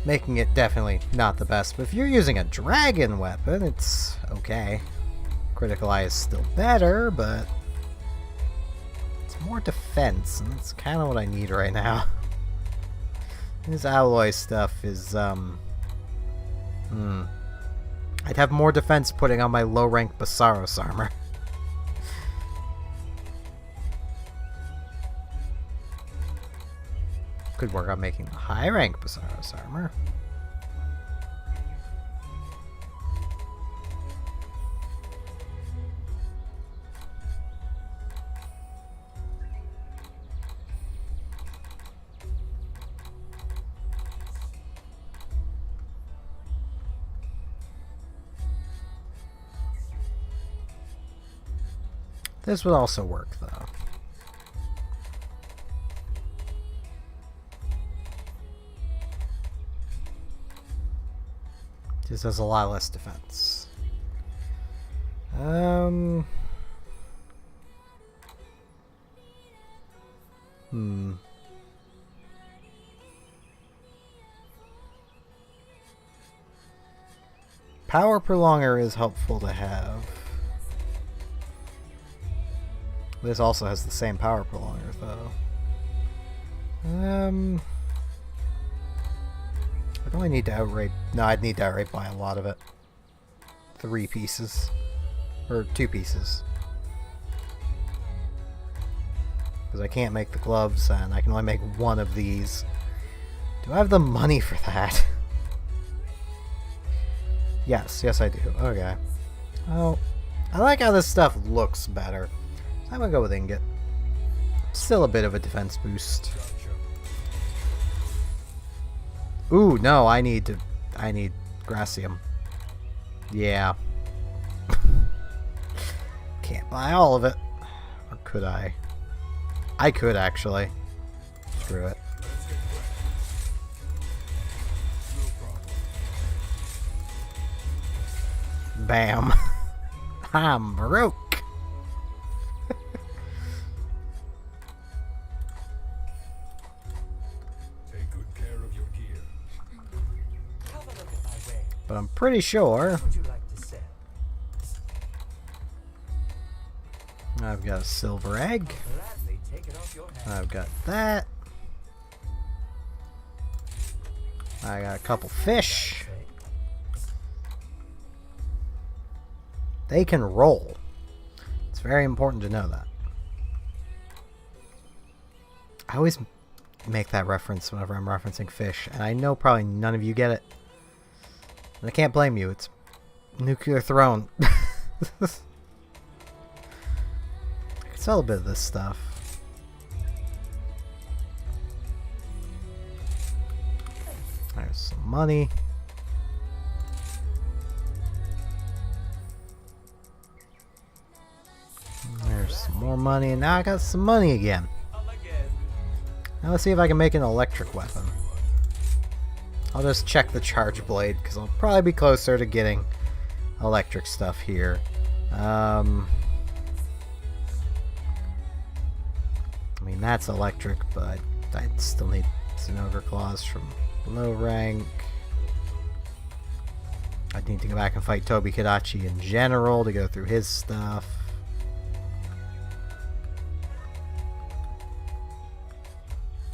Making it definitely not the best, but if you're using a dragon weapon, it's okay. Critical eye is still better, but it's more defense, and that's kind of what I need right now. This alloy stuff is, I'd have more defense putting on my low-rank Basaros armor. Could work on making the high-rank Basaros armor. This would also work, though. Just has a lot less defense. Power prolonger is helpful to have. This also has the same power prolonger, though. I don't need to outrate. No, I'd need to outrate by a lot of it. 3 pieces. Or 2 pieces. Because I can't make the gloves, and I can only make 1 of these. Do I have the money for that? Yes, I do. Okay. Oh, I like how this stuff looks better. So I'm gonna go with ingot. Still a bit of a defense boost. Ooh, no, I need Gracium. Yeah. Can't buy all of it. Or could I? I could, actually. Screw it. Bam. I'm broke. Take good care of your gear. Have a look at my way. But I'm pretty sure What would you like to sell? I've got a silver egg. Gladly take it off your hands. I've got that. I got a couple fish. They can roll. It's very important to know that. I always make that reference whenever I'm referencing fish, and I know probably none of you get it. And I can't blame you. It's Nuclear Throne. I can sell a bit of this stuff. There's some money. There's some more money, and now I got some money again. Now let's see if I can make an electric weapon. I'll just check the charge blade, because I'll probably be closer to getting electric stuff here. I mean, that's electric, but I still need Zinogre Claws from low rank. I need to go back and fight Tobi Kadachi in general to go through his stuff.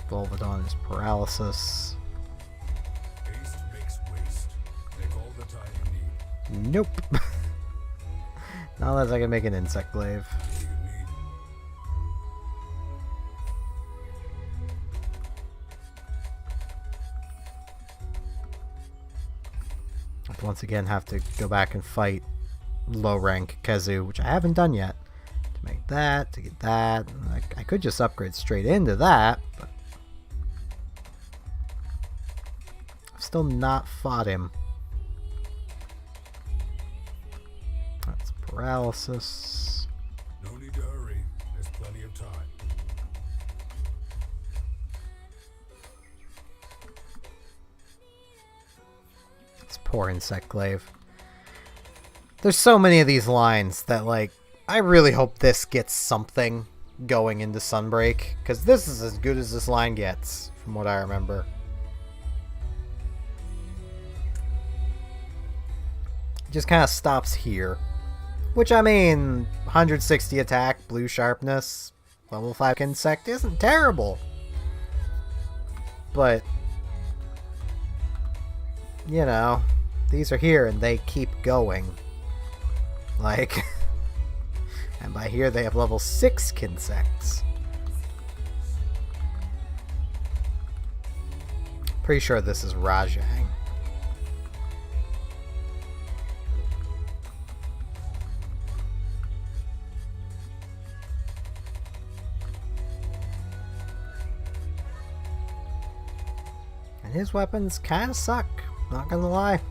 Volvidon is paralysis. Haste makes waste. Take all the time you need. Nope. Not unless I can make an insect glaive. What do you need? I'd once again have to go back and fight low rank Kezu, which I haven't done yet. To make that, to get that. I could just upgrade straight into that, but I've still not fought him. That's paralysis. No need to hurry. There's plenty of time. This poor insect glaive. There's so many of these lines that, like, I really hope this gets something going into Sunbreak, because this is as good as this line gets, from what I remember. It just kind of stops here. Which, I mean, 160 attack, blue sharpness, level 5 insect isn't terrible. But, you know, these are here and they keep going. Like, and by here they have level 6 Kinsects. Pretty sure this is Rajang. And his weapons kind of suck, not gonna lie.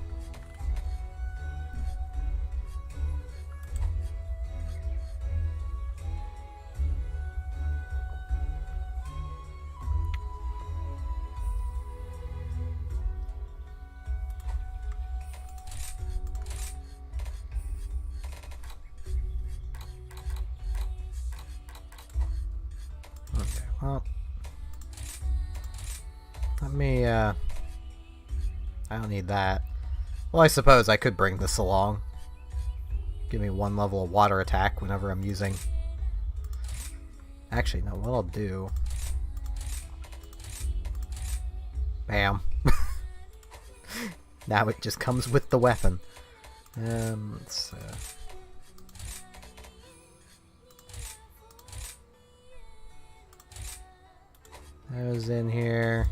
Okay, well, let me, I don't need that. Well, I suppose I could bring this along. Give me 1 level of water attack whenever I'm using... Actually, no, what I'll do... Bam. Now it just comes with the weapon. Let's... Those in here.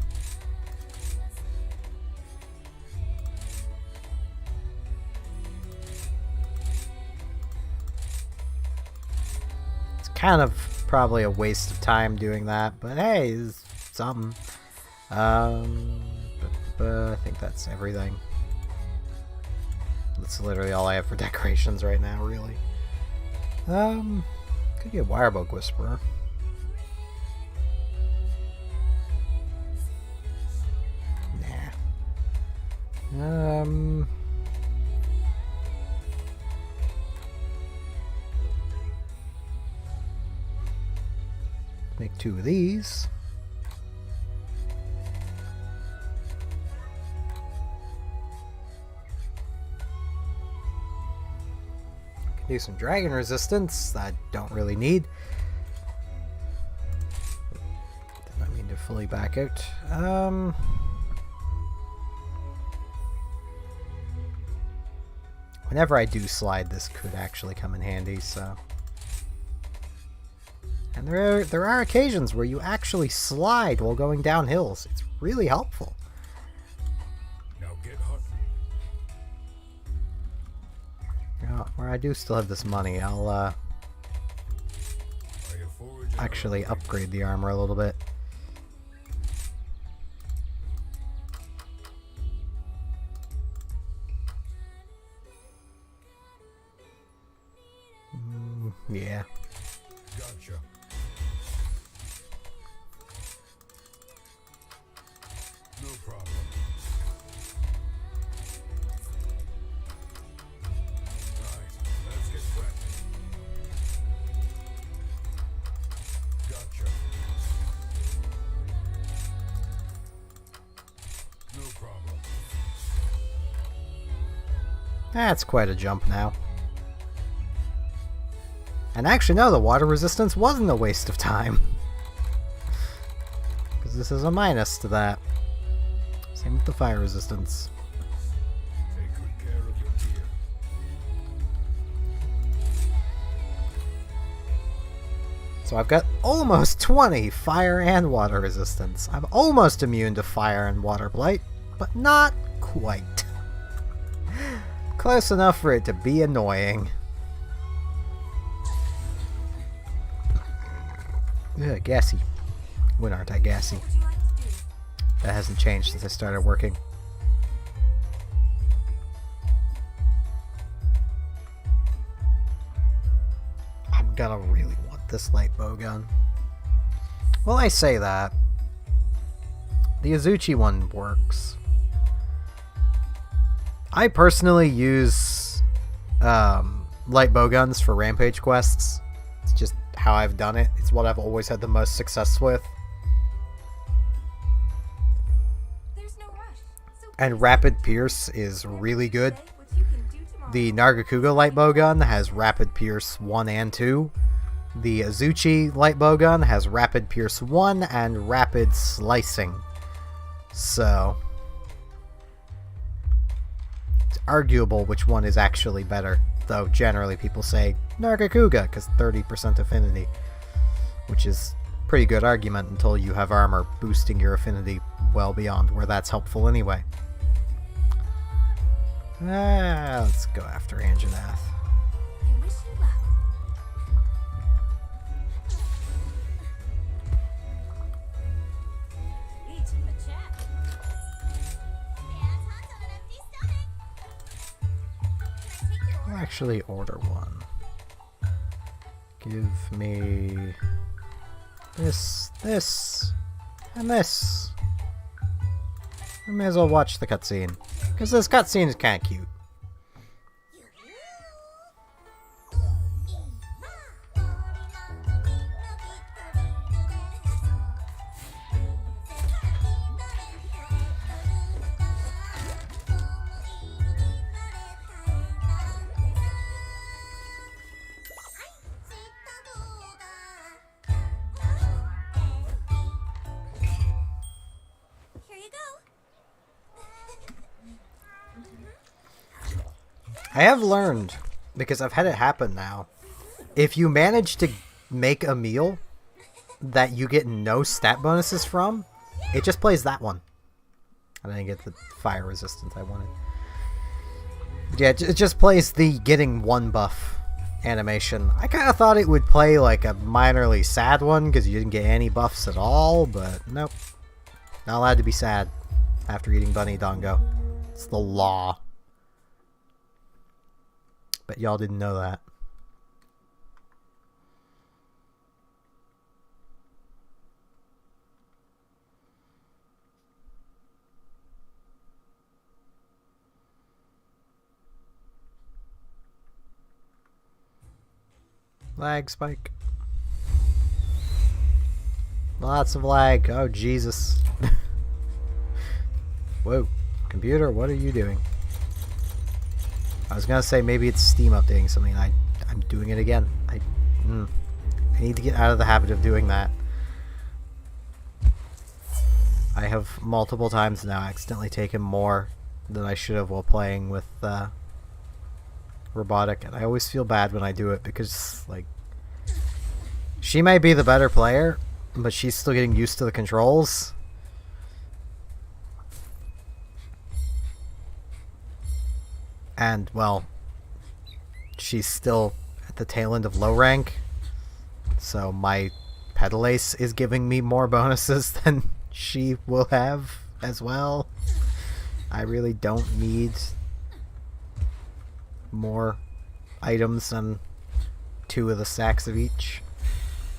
It's kind of probably a waste of time doing that, but hey, it's something. I think that's everything. That's literally all I have for decorations right now, really. Could get Wirebug Whisperer. Nah. Make 2 of these. Can do some dragon resistance that I don't really need. Did not mean to fully back out. Whenever I do slide, this could actually come in handy, so... And there are occasions where you actually slide while going down hills. It's really helpful. Now get hunting. Where I do still have this money, I'll Are you foraging actually around? upgrade the armor a little bit. Yeah. Gotcha. No problem. Right, let's get cracking. Gotcha. No problem. That's quite a jump now. And actually, no, the water resistance wasn't a waste of time. Because this is a minus to that. Same with the fire resistance. Take good care of your gear. So I've got almost 20 fire and water resistance. I'm almost immune to fire and water blight, but not quite. Close enough for it to be annoying. Yeah, gassy. When aren't I gassy? What would you like to do? That hasn't changed since I started working. I'm gonna really want this light bow gun. Well, I say that. The Azuchi one works. I personally use light bow guns for rampage quests. It's just how I've done it. It's what I've always had the most success with. There's no rush. So And please Rapid Pierce is really good. say what you can do tomorrow. The Nargacuga light bow gun has Rapid Pierce 1 and 2. The Azuchi light bow gun has Rapid Pierce 1 and Rapid Slicing. So, it's arguable which one is actually better. Though generally people say Nargacuga because 30% affinity. Which is a pretty good argument until you have armor boosting your affinity well beyond where that's helpful anyway. Let's go after Anjanath. I wish you luck. Eat a chat. I'll actually order one. Give me this, and this. I may as well watch the cutscene. Because this cutscene is kinda cute. I have learned, because I've had it happen now, if you manage to make a meal that you get no stat bonuses from, it just plays that one. I didn't get the fire resistance I wanted. Yeah, it just plays the getting one buff animation. I kind of thought it would play like a minorly sad one because you didn't get any buffs at all, but nope. Not allowed to be sad after eating Bunny Dongo. It's the law. But y'all didn't know that. Lag spike. Lots of lag. Oh, Jesus. Whoa. Computer, what are you doing? I was gonna say maybe it's Steam updating something. I'm doing it again. I need to get out of the habit of doing that. I have multiple times now accidentally taken more than I should have while playing with Robotic, and I always feel bad when I do it because, like, she might be the better player, but she's still getting used to the controls. And, well, she's still at the tail end of low rank, so my Pedal Ace is giving me more bonuses than she will have as well. I really don't need more items than 2 of the stacks of each.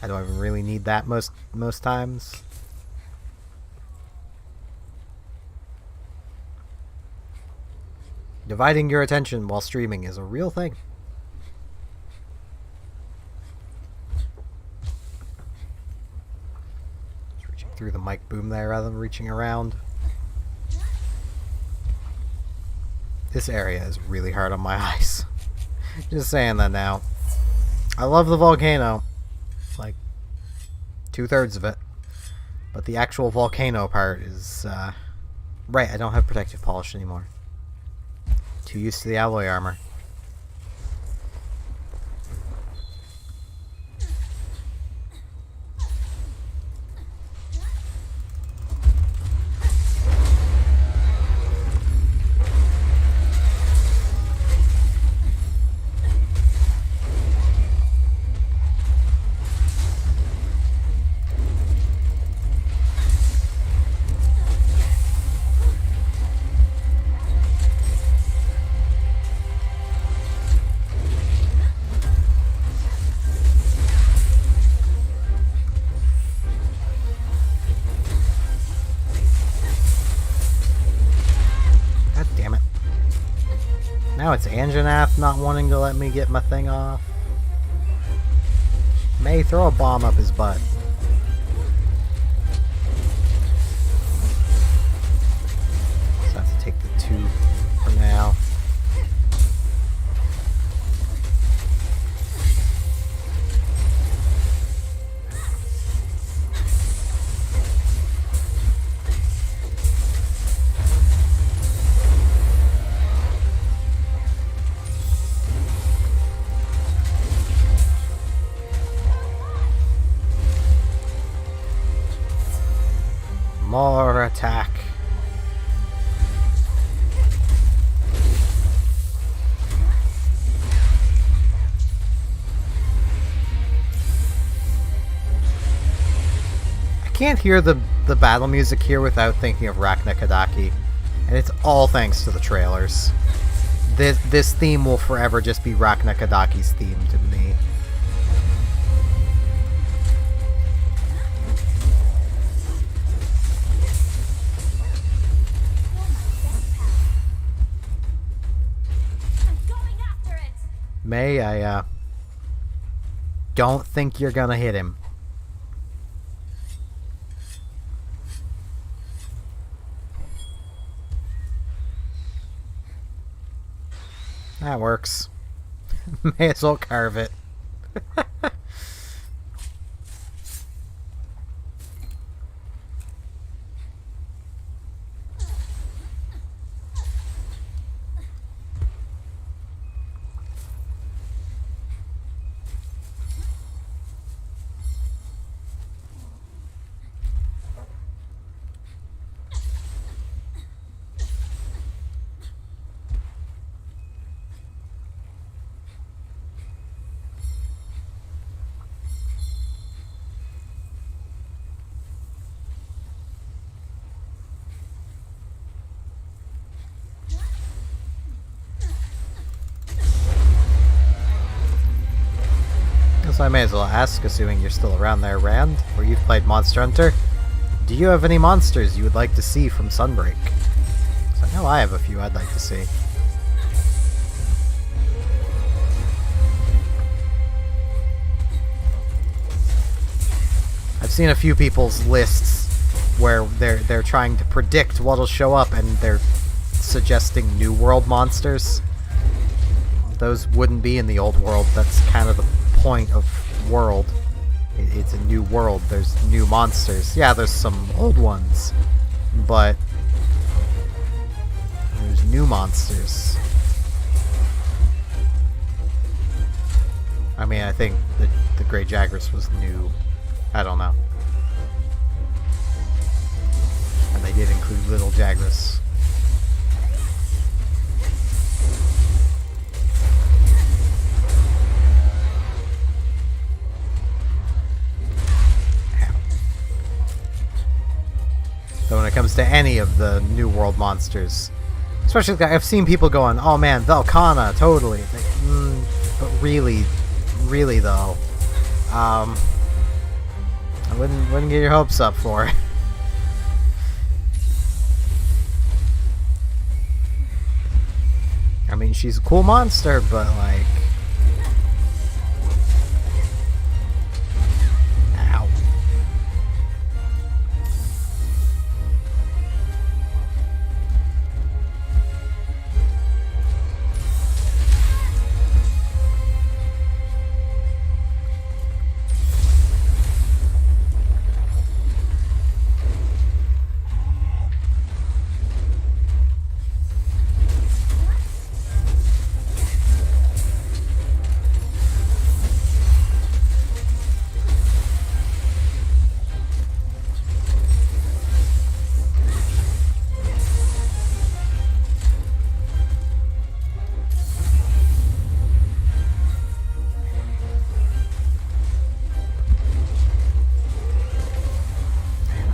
I don't even really need that most times. Dividing your attention while streaming is a real thing. Just reaching through the mic boom there rather than reaching around. This area is really hard on my eyes. Just saying that now. I love the volcano. Like, 2/3 of it. But the actual volcano part is, right, I don't have protective polish anymore. Too used to the alloy armor. Now it's Anjanath not wanting to let me get my thing off. May, throw a bomb up his butt. So I have to take the 2 for now. More attack. I can't hear the battle music here without thinking of Rachna Kadaki, and it's all thanks to the trailers. This theme will forever just be Rachna Kadaki's theme to me. May, I don't think you're gonna hit him. That works. May as well carve it. So I may as well ask, assuming you're still around there, Rand, where you've played Monster Hunter. Do you have any monsters you would like to see from Sunbreak? So I know I have a few I'd like to see. I've seen a few people's lists where they're trying to predict what'll show up, and they're suggesting New World monsters. Those wouldn't be in the old world. That's kind of the point of world. It's a new world. There's new monsters. Yeah, there's some old ones, but there's new monsters. I mean, I think the Grey Jagras was new. I don't know. And they did include Little Jagras. So when it comes to any of the New World monsters, especially I've seen people going, "Oh man, Velkhana, totally." Like, but really though, I wouldn't get your hopes up for it. I mean, she's a cool monster, but like, ow.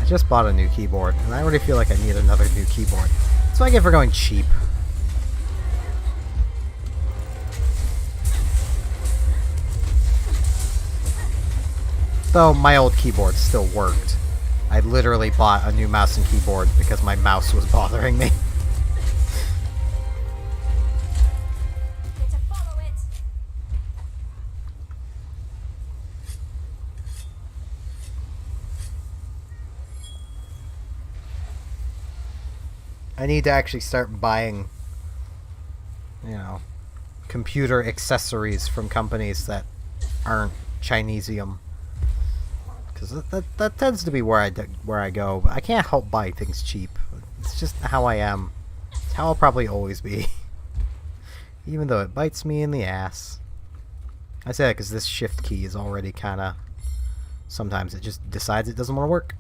I just bought a new keyboard, and I already feel like I need another new keyboard. That's what I get for going cheap. Though my old keyboard still worked. I literally bought a new mouse and keyboard because my mouse was bothering me. Get to follow it. I need to actually start buying, you know, computer accessories from companies that aren't Chinesium. Because that tends to be where I go. I can't help buy things cheap. It's just how I am. It's how I'll probably always be. Even though it bites me in the ass. I say that because this shift key is already kind of... Sometimes it just decides it doesn't want to work.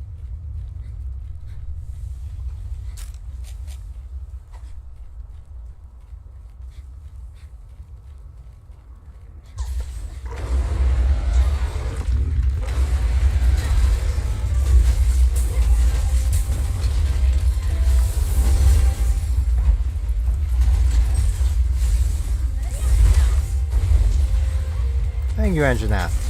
Thank you, Anjanath.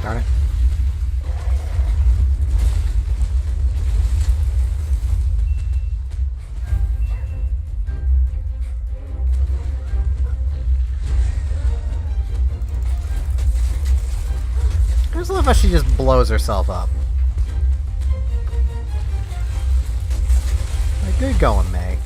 Darn it. I just love how she just blows herself up. Like, good going, May.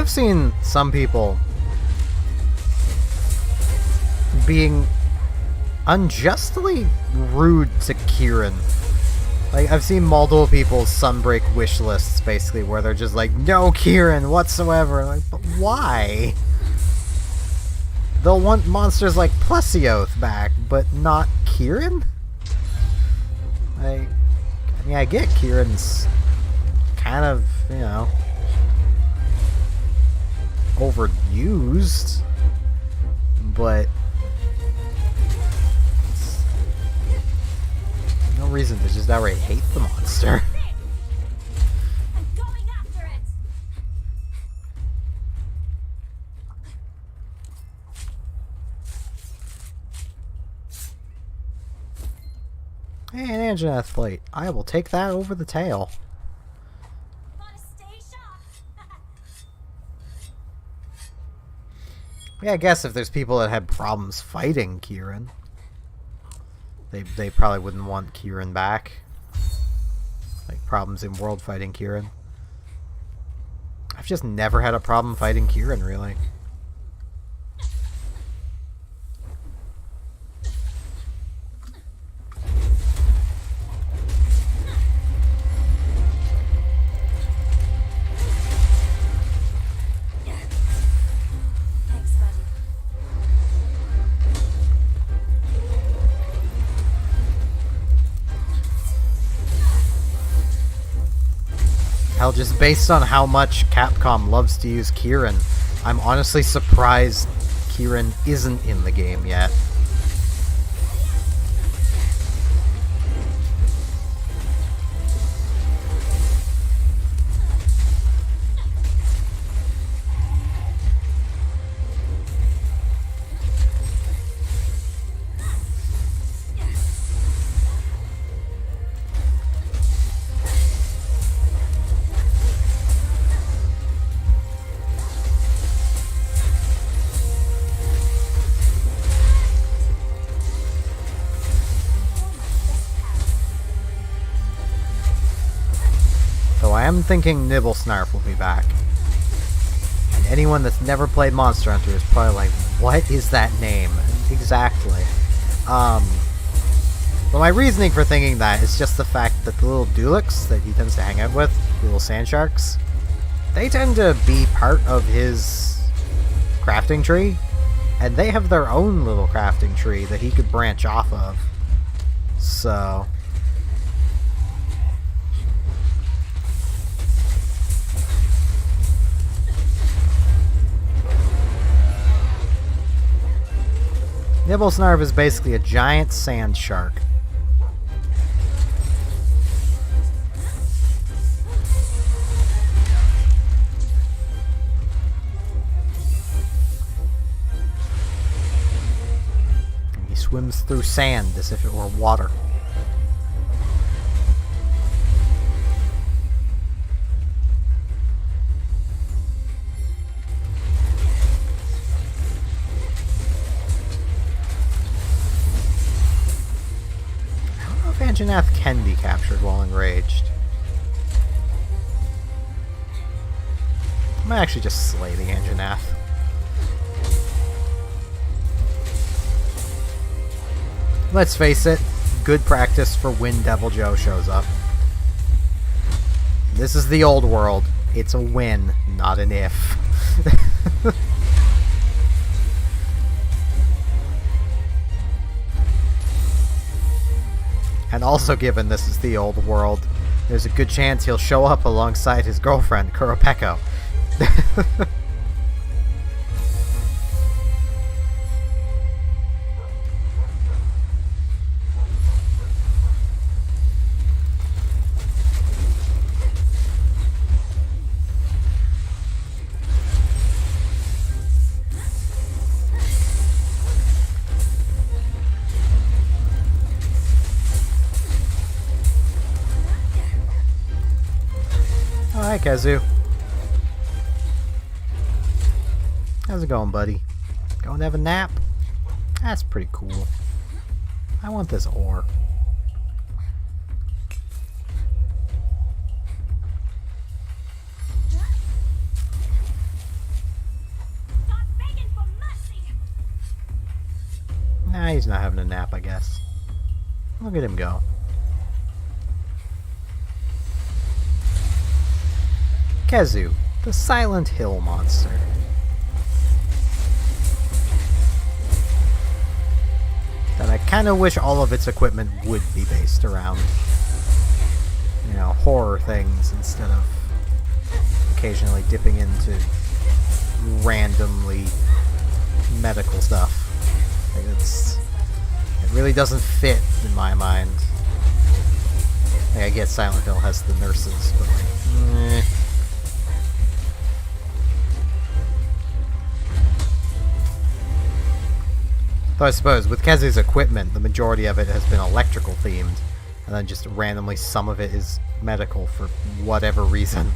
have seen some people being unjustly rude to Kieran. Like, I've seen multiple people's Sunbreak wish lists, basically, where they're just like, no Kieran whatsoever. Like, but why? They'll want monsters like Plesioth back, but not Kieran? I mean, I get Kieran's kind of, you know, overused, but no reason to just outright hate the monster. I'm going after it. Hey, an Anjanath plate. I will take that over the tail. Gotta stay sharp. Yeah, I guess if there's people that had problems fighting Kieran, they probably wouldn't want Kieran back. Like, problems in world fighting Kieran. I've just never had a problem fighting Kieran, really. Thanks, buddy. Hell, just based on how much Capcom loves to use Kieran, I'm honestly surprised Kieran isn't in the game yet. Though I am thinking Nibblesnarf will be back. And anyone that's never played Monster Hunter is probably like, what is that name? Exactly. But my reasoning for thinking that is just the fact that the little Dulix that he tends to hang out with, the little sand sharks, they tend to be part of his crafting tree, and they have their own little crafting tree that he could branch off of. So... Nibblesnarf is basically a giant sand shark. He swims through sand as if it were water. Anjanath can be captured while enraged. I might actually just slay the Anjanath. Let's face it, good practice for when Devil Joe shows up. This is the old world. It's a win, not an if. And also, given this is the old world, there's a good chance he'll show up alongside his girlfriend, Kuropeko. Hi, Kazu. How's it going, buddy? Going to have a nap? That's pretty cool. I want this ore. He's not having a nap, I guess. Look at him go. Kezu, the Silent Hill monster. That I kind of wish all of its equipment would be based around, you know, horror things instead of occasionally dipping into randomly medical stuff. Like it really doesn't fit in my mind. Like, I guess Silent Hill has the nurses, but like, Though I suppose with Kezu's equipment, the majority of it has been electrical themed, and then just randomly some of it is medical for whatever reason.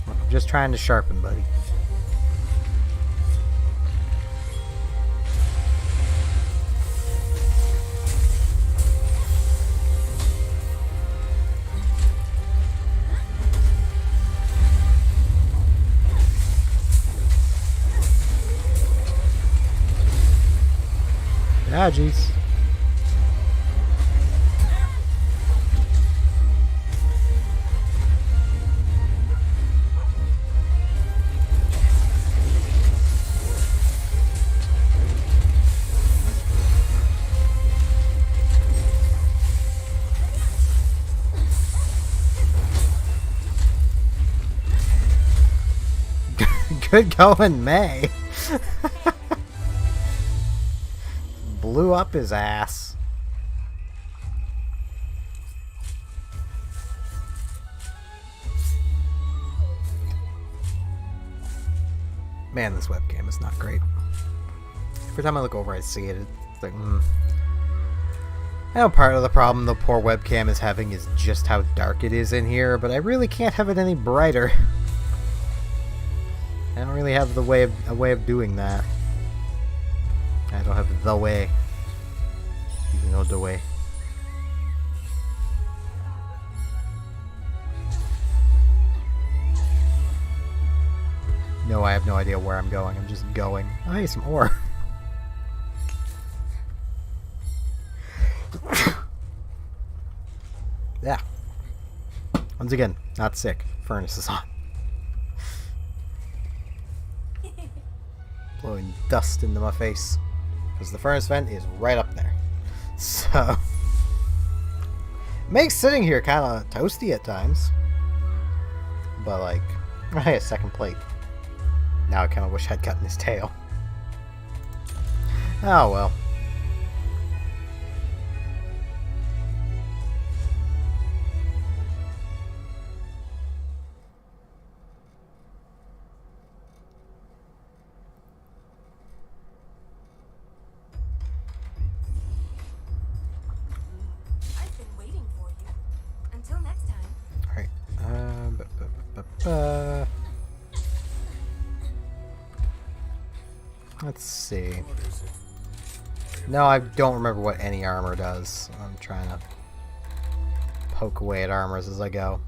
I'm just trying to sharpen, buddy. Ah, jeez. Good going, May. Blew up his ass. Man, this webcam is not great. Every time I look over, I see it. It's like, I know part of the problem the poor webcam is having is just how dark it is in here, but I really can't have it any brighter. I don't really have a way of doing that. I don't have the way. You know the way. No, I have no idea where I'm going. I'm just going. Oh, hey, some ore. Yeah. Once again, not sick. Furnace is on. Blowing dust into my face. Because the furnace vent is right up there. So makes sitting here kind of toasty at times. But like, hey, a second plate. Now I kind of wish I'd gotten his tail. Oh well. Let's see. No, I don't remember what any armor does. I'm trying to poke away at armors as I go.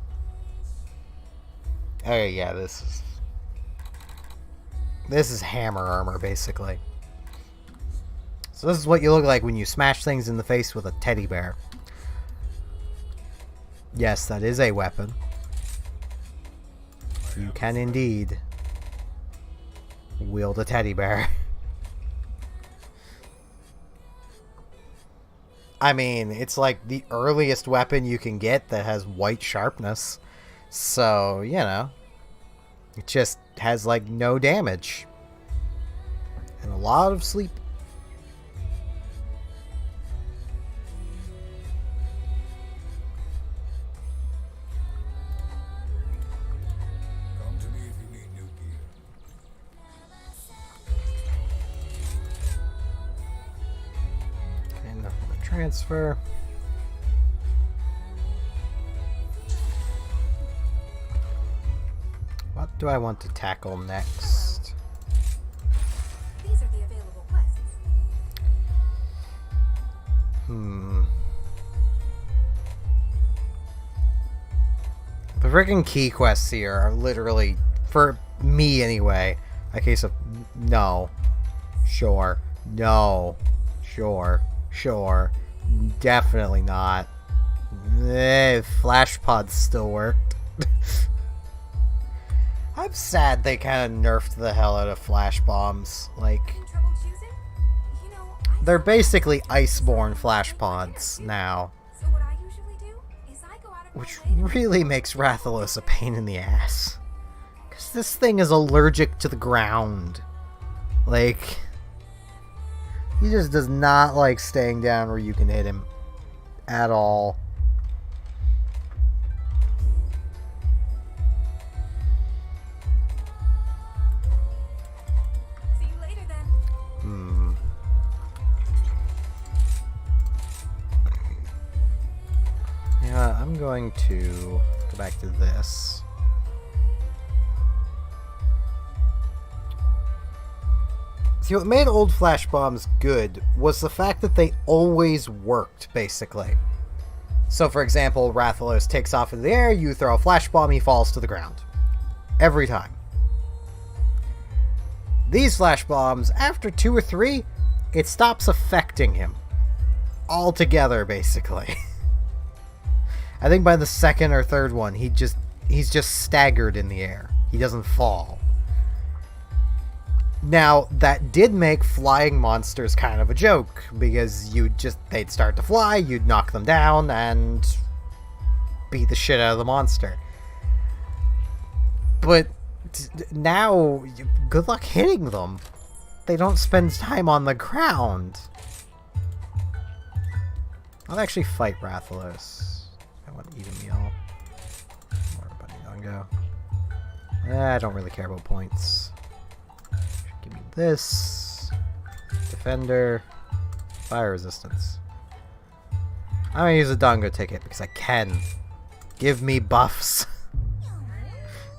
Oh yeah, this is hammer armor, basically. So this is what you look like when you smash things in the face with a teddy bear. Yes, that is a weapon. You can indeed wield a teddy bear. I mean, it's like the earliest weapon you can get that has white sharpness. So, you know, it just has like no damage. And a lot of sleep. Come to me if you need new gear. Okay, nothing to transfer. What do I want to tackle next? These are the available quests. The freaking key quests here are literally, for me anyway, A case of no. Sure. No. Sure. Sure. Definitely not. Flash pods still worked. I'm sad they kind of nerfed the hell out of flash bombs. Like, Having trouble choosing? You know, they're basically iceborne flash pods now, So what I usually do is I go out of which my way to really makes Rathalos a pain in the ass. Because this thing is allergic to the ground. Like, he just does not like staying down where you can hit him at all. See you later then. Yeah, I'm going to go back to this. See, what made old flash bombs good was the fact that they always worked, basically. So, for example, Rathalos takes off in the air, you throw a flash bomb, he falls to the ground. Every time. These flash bombs, after 2 or 3, it stops affecting him. Altogether, basically. I think by the 2nd or 3rd one, he's just staggered in the air. He doesn't fall. Now, that did make flying monsters kind of a joke, because they'd start to fly, you'd knock them down, and beat the shit out of the monster. But now, good luck hitting them. They don't spend time on the ground. I'll actually fight Rathalos. I want to eat a meal. More Bunny Dongo. I don't really care about points. Give me this. Defender. Fire resistance. I'm gonna use a Dongo ticket because I can. Give me buffs.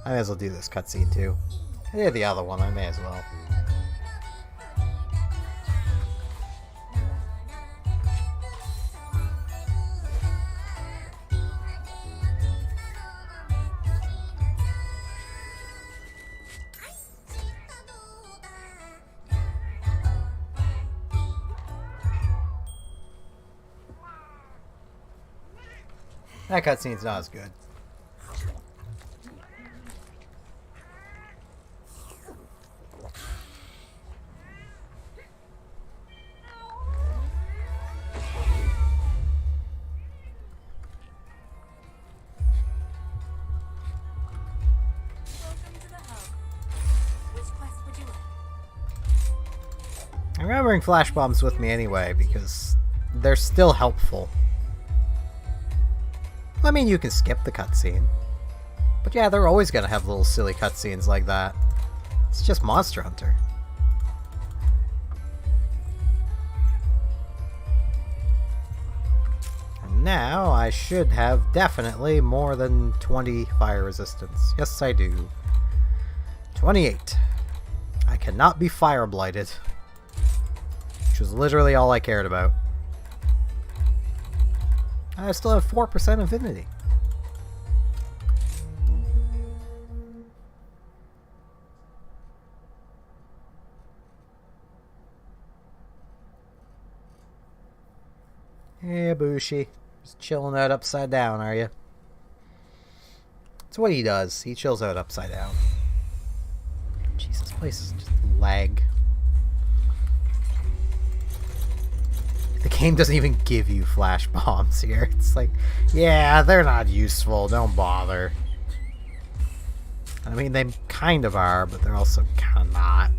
I may as well do this cutscene too. I did the other one, I may as well. That cutscene's not as good. Welcome to the hub. Which quest would you like? I'm remembering flash bombs with me anyway because they're still helpful. I mean, you can skip the cutscene. But yeah, they're always gonna have little silly cutscenes like that. It's just Monster Hunter. And now I should have definitely more than 20 fire resistance. Yes, I do. 28. I cannot be fire blighted. Which was literally all I cared about. I still have 4% affinity. Hey, Bushi. Just chilling out upside down, are you? That's what he does. He chills out upside down. Jesus, this place is just lag. The game doesn't even give you flash bombs here. It's like, yeah, they're not useful. Don't bother. I mean, they kind of are, but they're also kind of not.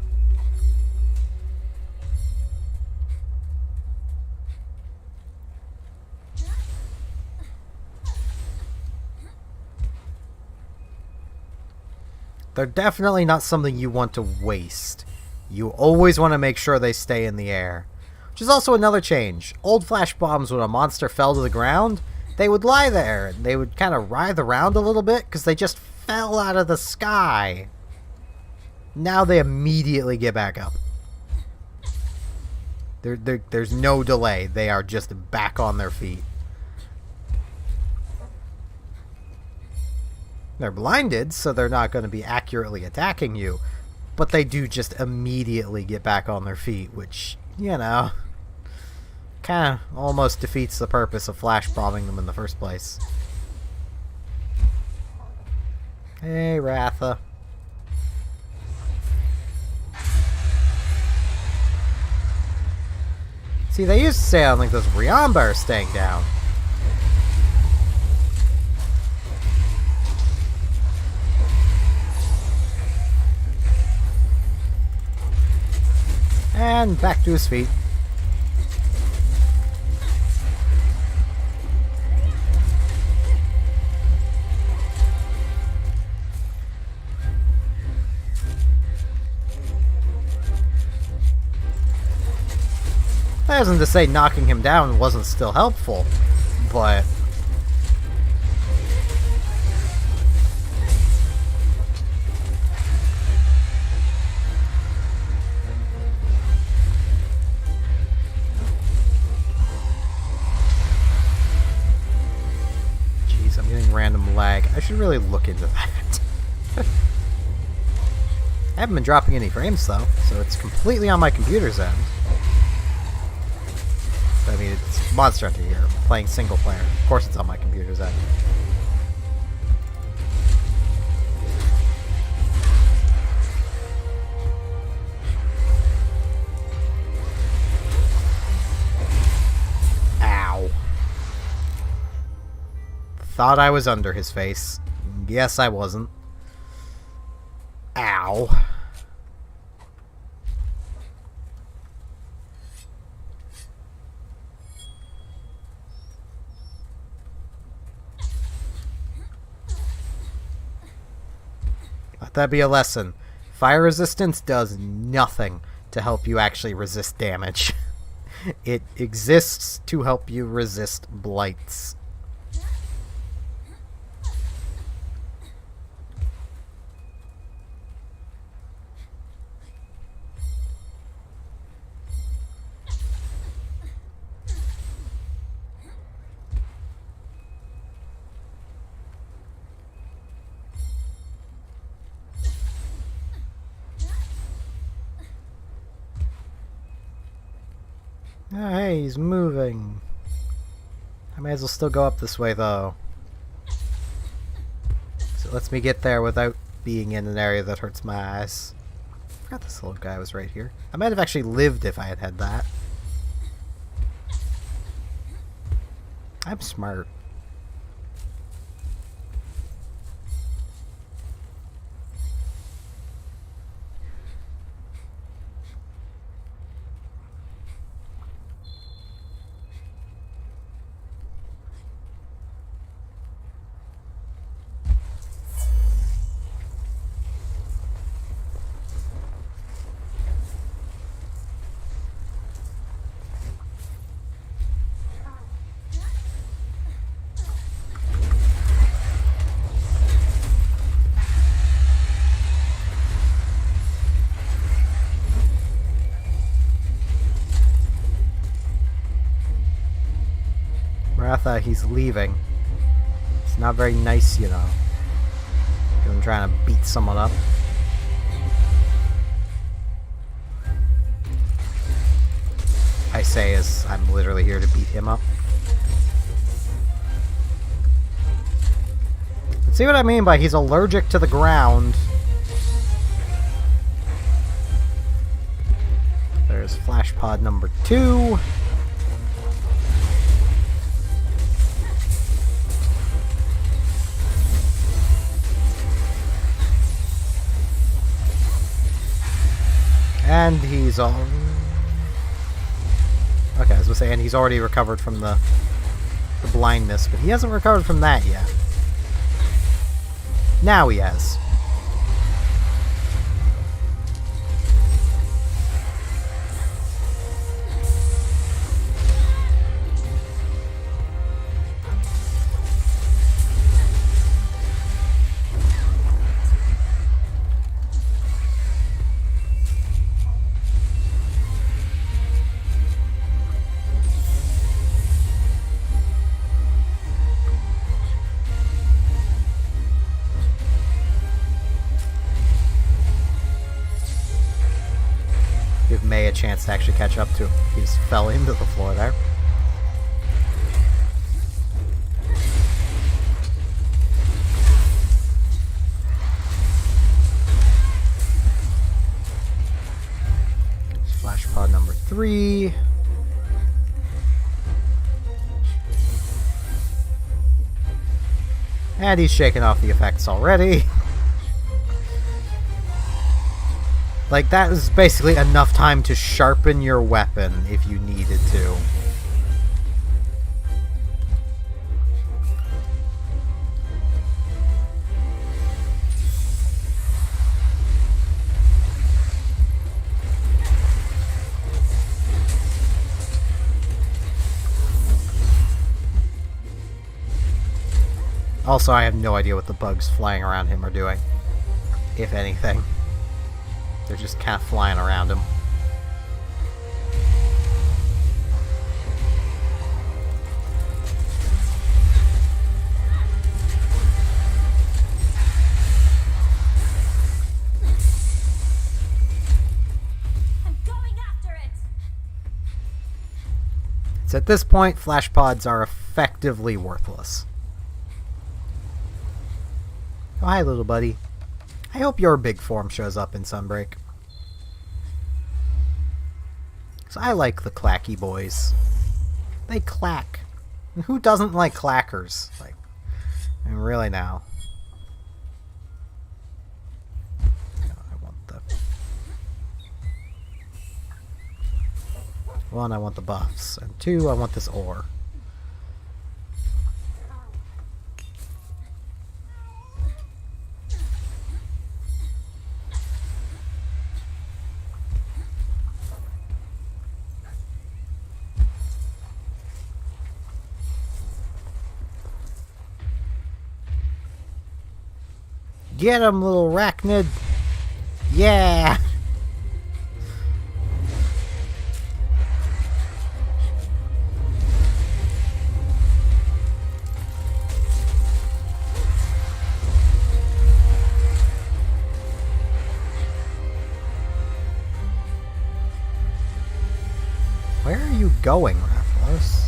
They're definitely not something you want to waste. You always want to make sure they stay in the air. Which is also another change. Old flash bombs, when a monster fell to the ground, they would lie there. They would kind of writhe around a little bit because they just fell out of the sky. Now they immediately get back up. There's no delay. They are just back on their feet. They're blinded, so they're not going to be accurately attacking you. but they do just immediately get back on their feet, which, you know, kind of almost defeats the purpose of flash bombing them in the first place. Hey, Ratha. See, they used to say on like those Riamba are staying down. And back to his feet. That isn't to say knocking him down wasn't still helpful, but... Jeez, I'm getting random lag. I should really look into that. I haven't been dropping any frames though, so it's completely on my computer's end. I mean, it's Monster Hunter here, playing single player. Of course it's on my computer's end. Ow. Thought I was under his face. Yes, I wasn't. Ow. Let that be a lesson. Fire resistance does nothing to help you actually resist damage. It exists to help you resist blights. Oh, hey, he's moving. I may as well still go up this way, though. So it lets me get there without being in an area that hurts my eyes. I forgot this little guy was right here. I might have actually lived if I had had that. I'm smart. Ratha, he's leaving. It's not very nice, you know. I'm trying to beat someone up. I say as I'm literally here to beat him up. But see what I mean by he's allergic to the ground. There's flash pod number 2. And he's all... Okay, I was gonna say, and he's already recovered from the blindness, but he hasn't recovered from that yet. Now he has. May a chance to actually catch up to him. He just fell into the floor there. Flash pod number 3. And he's shaking off the effects already. Like, that is basically enough time to sharpen your weapon if you needed to. Also, I have no idea what the bugs flying around him are doing, if anything. They're just kind of flying around him. I'm going after it. So at this point, flash pods are effectively worthless. Oh, hi, little buddy. I hope your big form shows up in Sunbreak. So I like the clacky boys. They clack. And who doesn't like clackers? Like, I mean, really now. I want the... One, I want the buffs. And two, I want this ore. Get him, little arachnid! Yeah! Where are you going, Rathalos?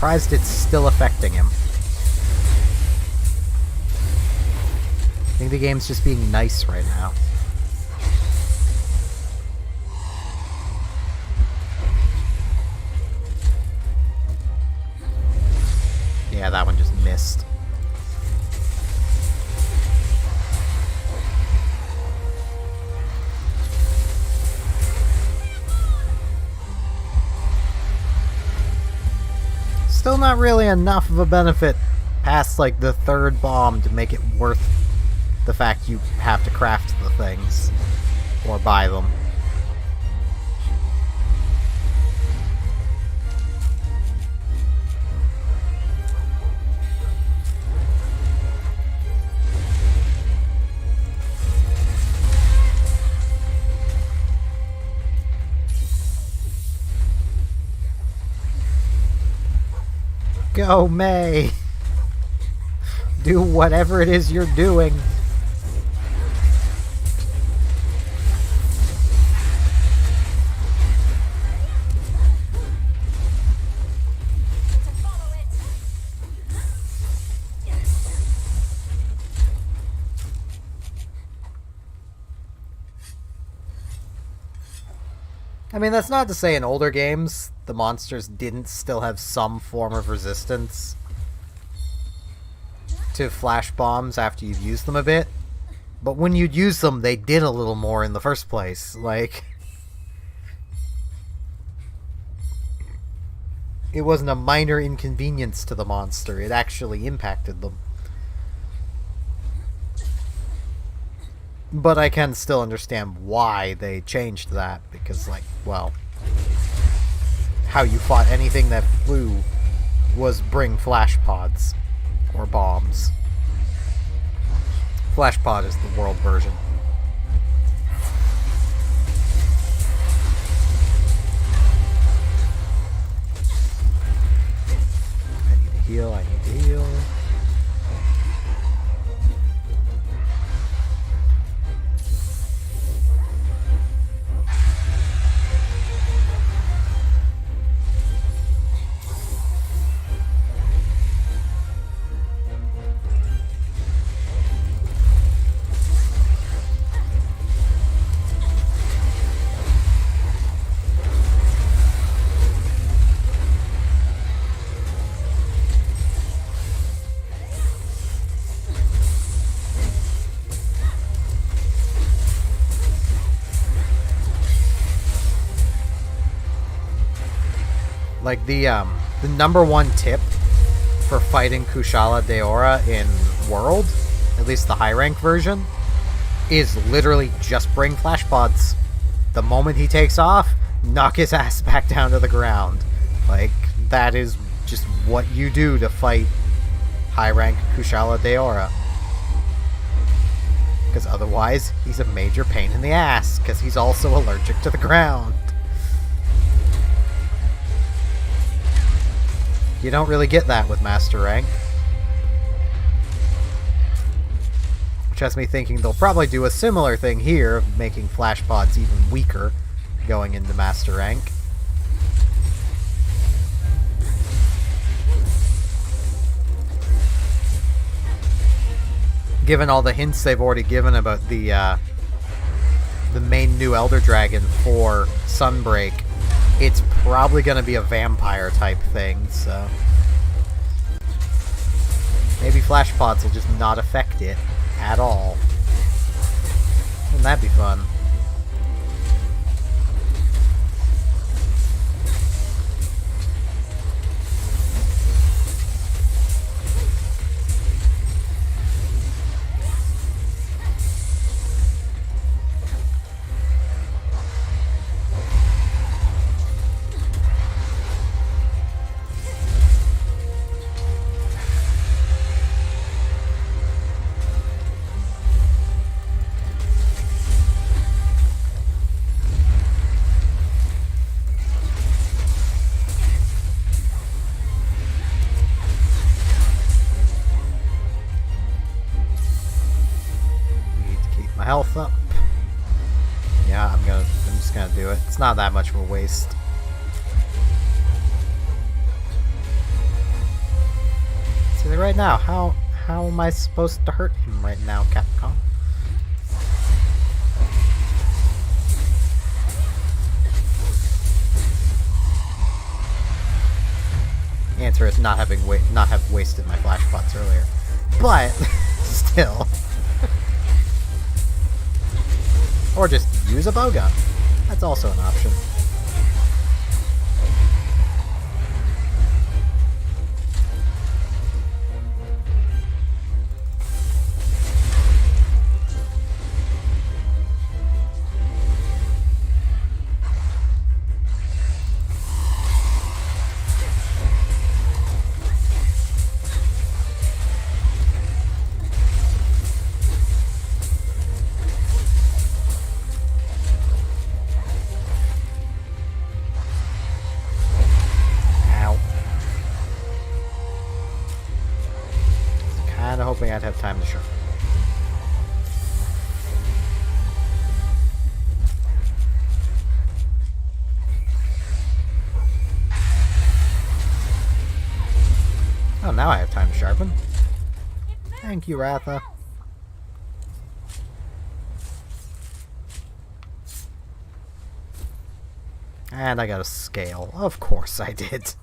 Surprised it's still affecting him. I think the game's just being nice right now. Yeah, that one just missed. Still not really enough of a benefit past like the third bomb to make it worth the fact you have to craft the things or buy them. Go, May! Do whatever it is you're doing. Follow it. I mean, that's not to say in older games the monsters didn't still have some form of resistance to flash bombs after you've used them a bit. But when you'd use them, they did a little more in the first place. Like, it wasn't a minor inconvenience to the monster, it actually impacted them. But I can still understand why they changed that, because, like, well, how you fought anything that flew was bring flash pods or bombs. Flash pod is the world version. I need to heal, I need to heal. Like, the number one tip for fighting Kushala Daora in World, at least the high rank version, is literally just bring flash pods. The moment he takes off, knock his ass back down to the ground. Like, that is just what you do to fight high rank Kushala Daora. Because otherwise, he's a major pain in the ass, because he's also allergic to the ground. You don't really get that with Master Rank. Which has me thinking they'll probably do a similar thing here, of making flash pods even weaker going into Master Rank. Given all the hints they've already given about the main new Elder Dragon for Sunbreak, it's probably going to be a vampire type thing, so maybe flash pods will just not affect it at all. Wouldn't that be fun? Health up. Yeah, I'm just gonna do it. It's not that much of a waste. See, right now, how am I supposed to hurt him right now, Capcom? The answer is not have wasted my flash pots earlier, but still. Or just use a bowgun. That's also an option. Hoping I'd have time to sharpen. Oh, now I have time to sharpen. Thank you, Ratha. And I got a scale. Of course I did.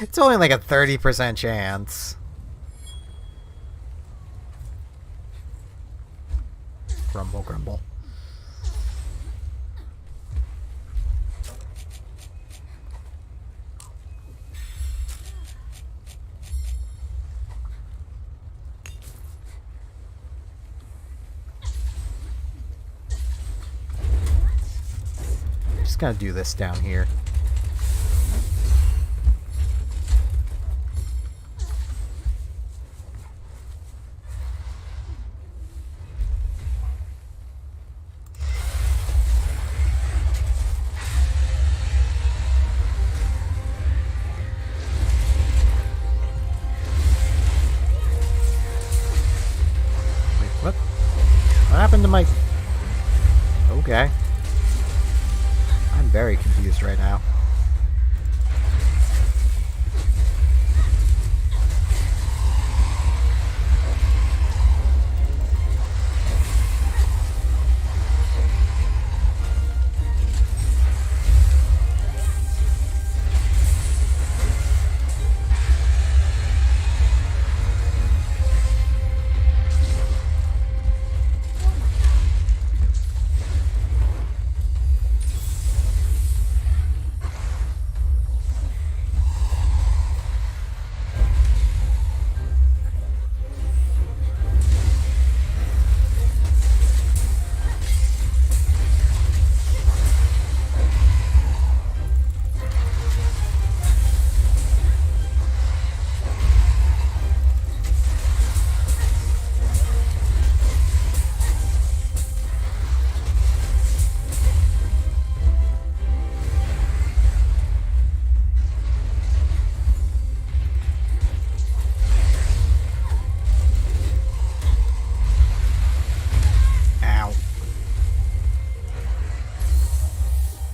It's only like a 30% chance. Grumble, grumble. Just gotta do this down here. Wait, what? What happened to my... Okay. I'm very confused right now.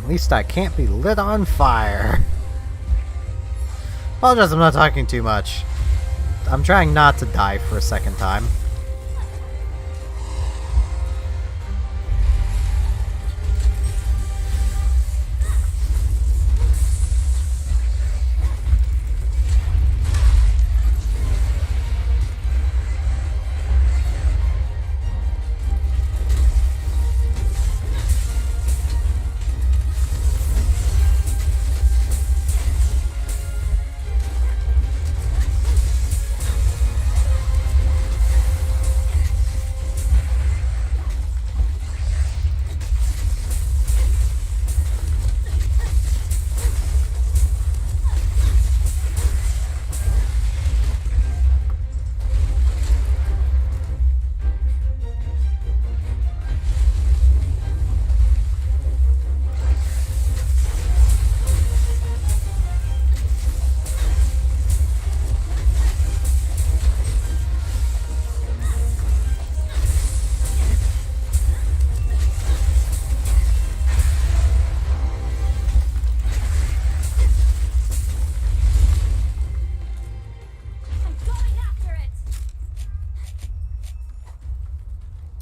At least I can't be lit on fire. Apologize, I'm not talking too much. I'm trying not to die for a second time.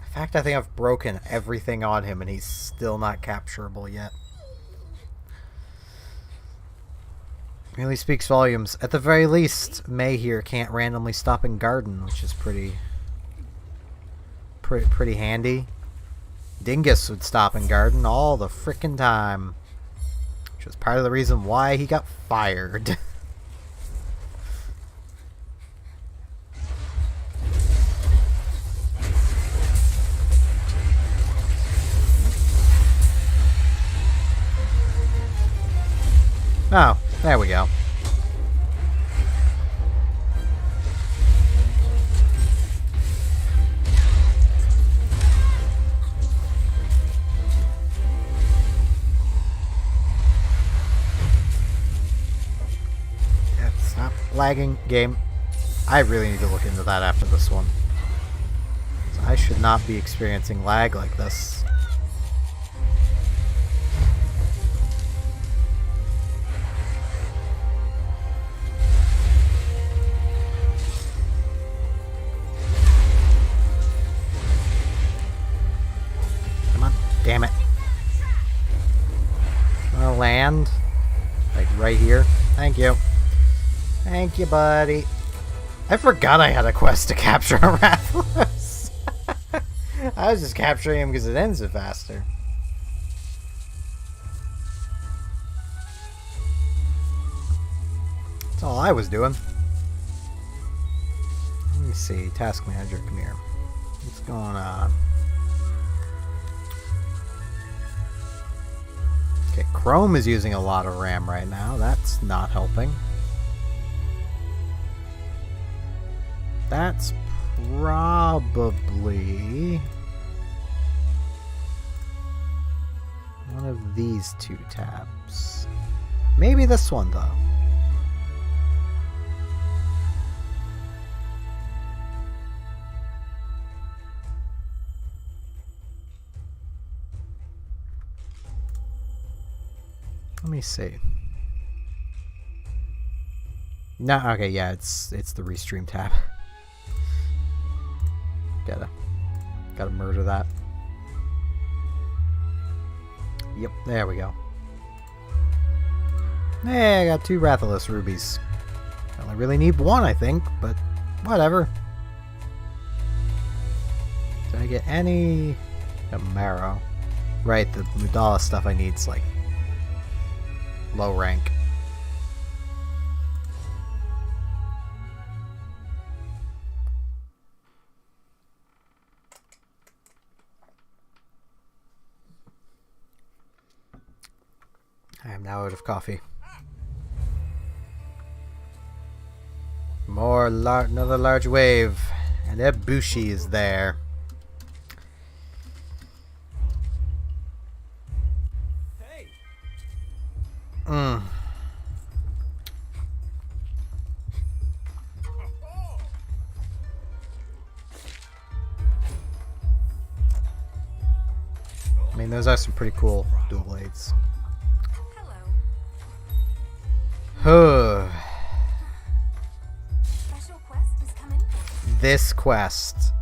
In fact, I think I've broken everything on him and he's still not capturable yet. Really speaks volumes. At the very least, May here can't randomly stop in garden, which is pretty handy. Dingus would stop in garden all the frickin' time, which was part of the reason why he got fired. Oh, there we go. Yeah, stop lagging, game. I really need to look into that after this one. I should not be experiencing lag like this. Damn it. Well, land. Like right here. Thank you. Thank you, buddy. I forgot I had a quest to capture a Rathalos. I was just capturing him because it ends it faster. That's all I was doing. Let me see. Task manager, come here. What's going on? Okay, Chrome is using a lot of RAM right now. That's not helping. That's probably one of these two tabs. Maybe this one, though. Let me see. No, okay, yeah, it's the restream tab. Gotta murder that. Yep, there we go. Hey, I got 2 Rathalos rubies. I only really need 1, I think, but whatever. Did I get any Marrow? Right, the Mudala stuff I need's like low rank. I am now out of coffee. Another large wave, and Ebushi is there. Hey, Mm. I mean, those are some pretty cool dual blades. Hello. Huh. Special quest is coming. This quest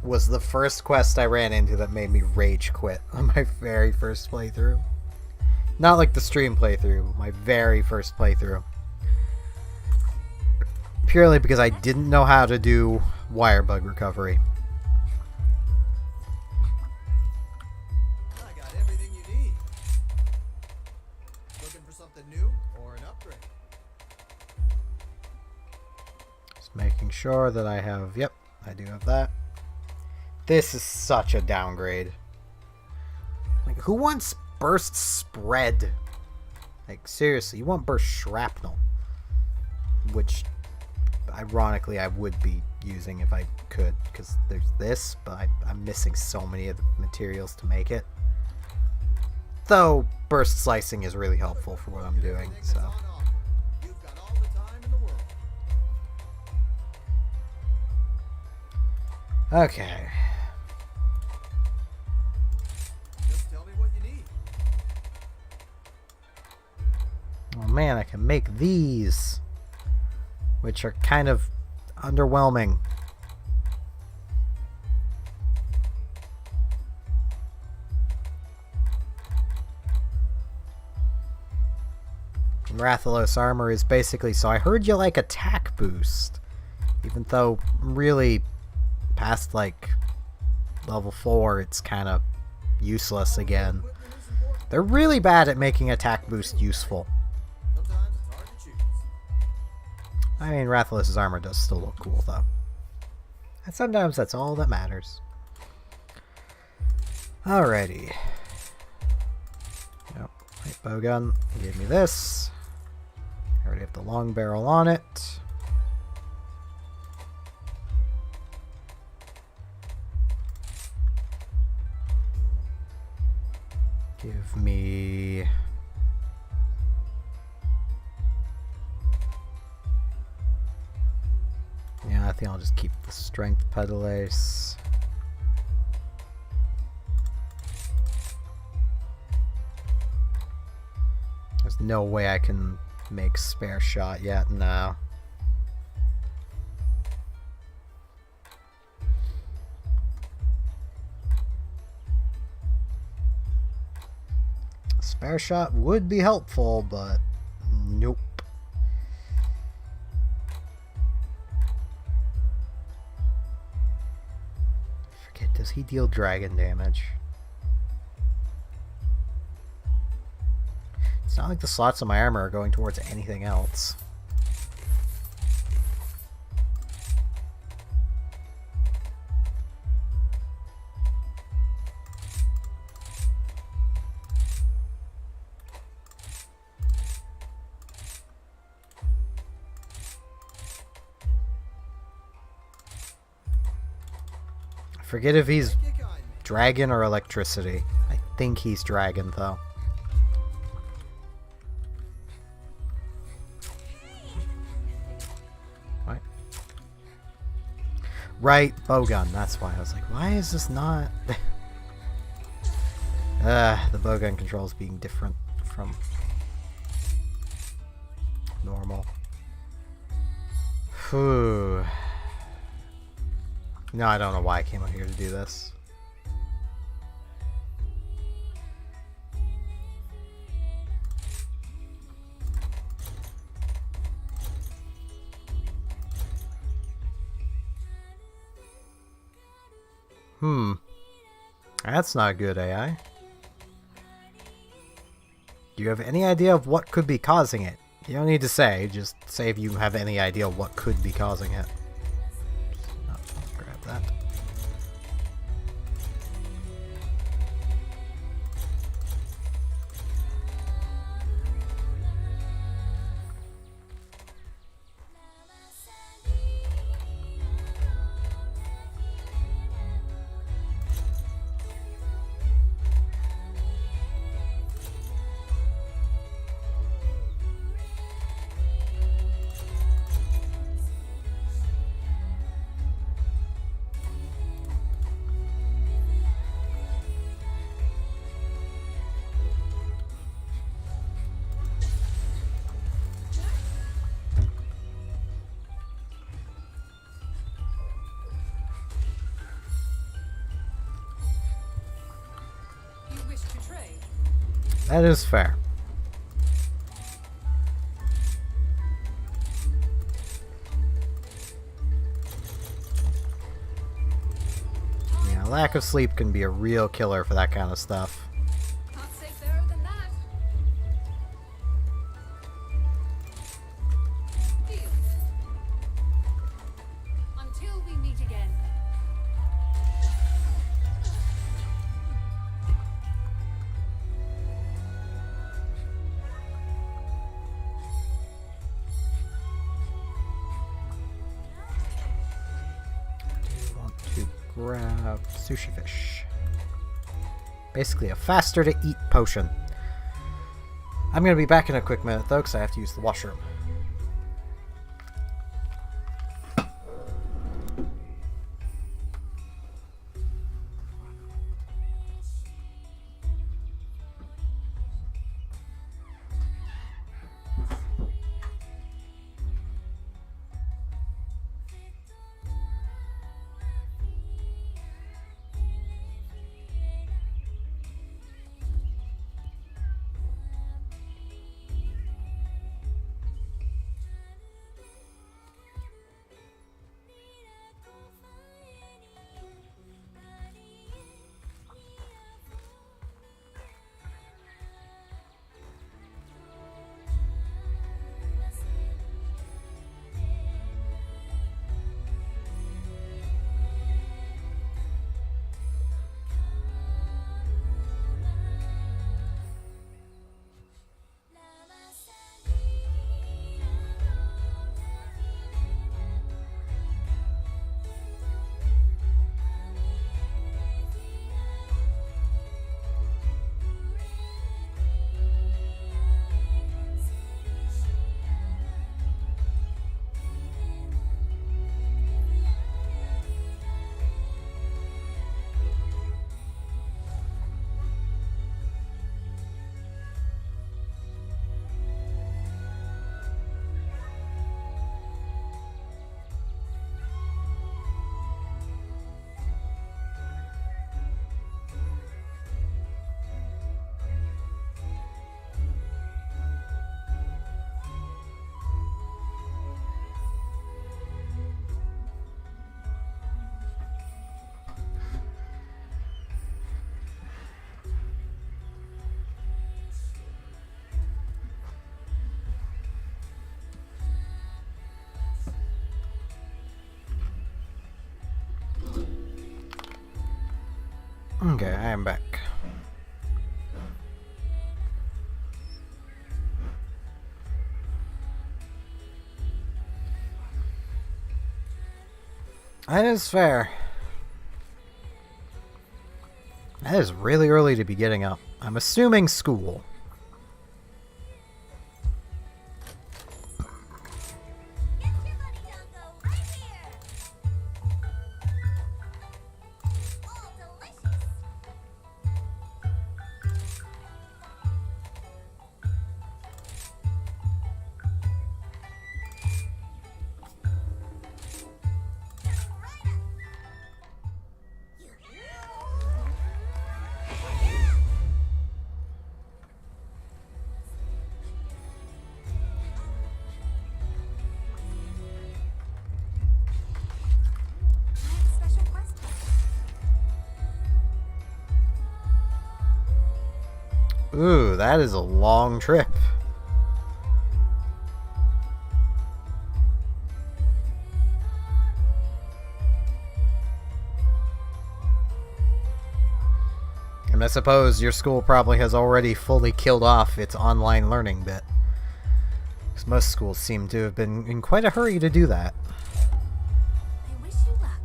was the first quest I ran into that made me rage quit on my very first playthrough. Not like the stream playthrough, my very first playthrough. Purely because I didn't know how to do wire bug recovery. I got everything you need. Looking for something new or an upgrade? Just making sure that I have, yep, I do have that. This is such a downgrade. Like, who wants burst spread? Like, seriously, you want burst shrapnel. Which, ironically, I would be using if I could, because there's this, but I'm missing so many of the materials to make it. Though, burst slicing is really helpful for what I'm doing, Everything that's so. on offer. You've got all the time in the world. Okay. Just tell me what you need. Oh man, I can make these, which are kind of underwhelming. And Rathalos armor is basically, so I heard you like attack boost, even though really past like level 4 it's kind of useless again. Equipment is important. They're really bad at making attack boost useful. Sometimes it's hard to choose. I mean, Rathalos' armor does still look cool, though. And sometimes that's all that matters. Alrighty. Yep. Light bowgun gave me this. I already have the long barrel on it. Give me... Yeah, I think I'll just keep the strength pedalace. There's no way I can make spare shot yet, no. Spare shot would be helpful, but nope. Forget, does he deal dragon damage? It's not like the slots of my armor are going towards anything else. Forget if he's Take it kindly. dragon or electricity. I think he's dragon, though. What? Right, bowgun. That's why I was like, why is this not... the bowgun controls being different from normal. Whew. No, I don't know why I came out here to do this. That's not good, AI. Do you have any idea of what could be causing it? You don't need to say, just say if you have any idea what could be causing it. Oh, grab that. You wish to trade? That is fair. Yeah, lack of sleep can be a real killer for that kind of stuff. Can't say fairer than that. Deal. Until we meet again. I want to grab sushi fish. Basically, a faster to eat potion. I'm gonna be back in a quick minute though, because I have to use the washroom. Okay, I am back. That is fair. That is really early to be getting up. I'm assuming school. Get your money, Dongo, right here. All delicious. I have a special question. Ooh, that is a long trip. And I suppose your school probably has already fully killed off its online learning bit. Because most schools seem to have been in quite a hurry to do that. I wish you luck.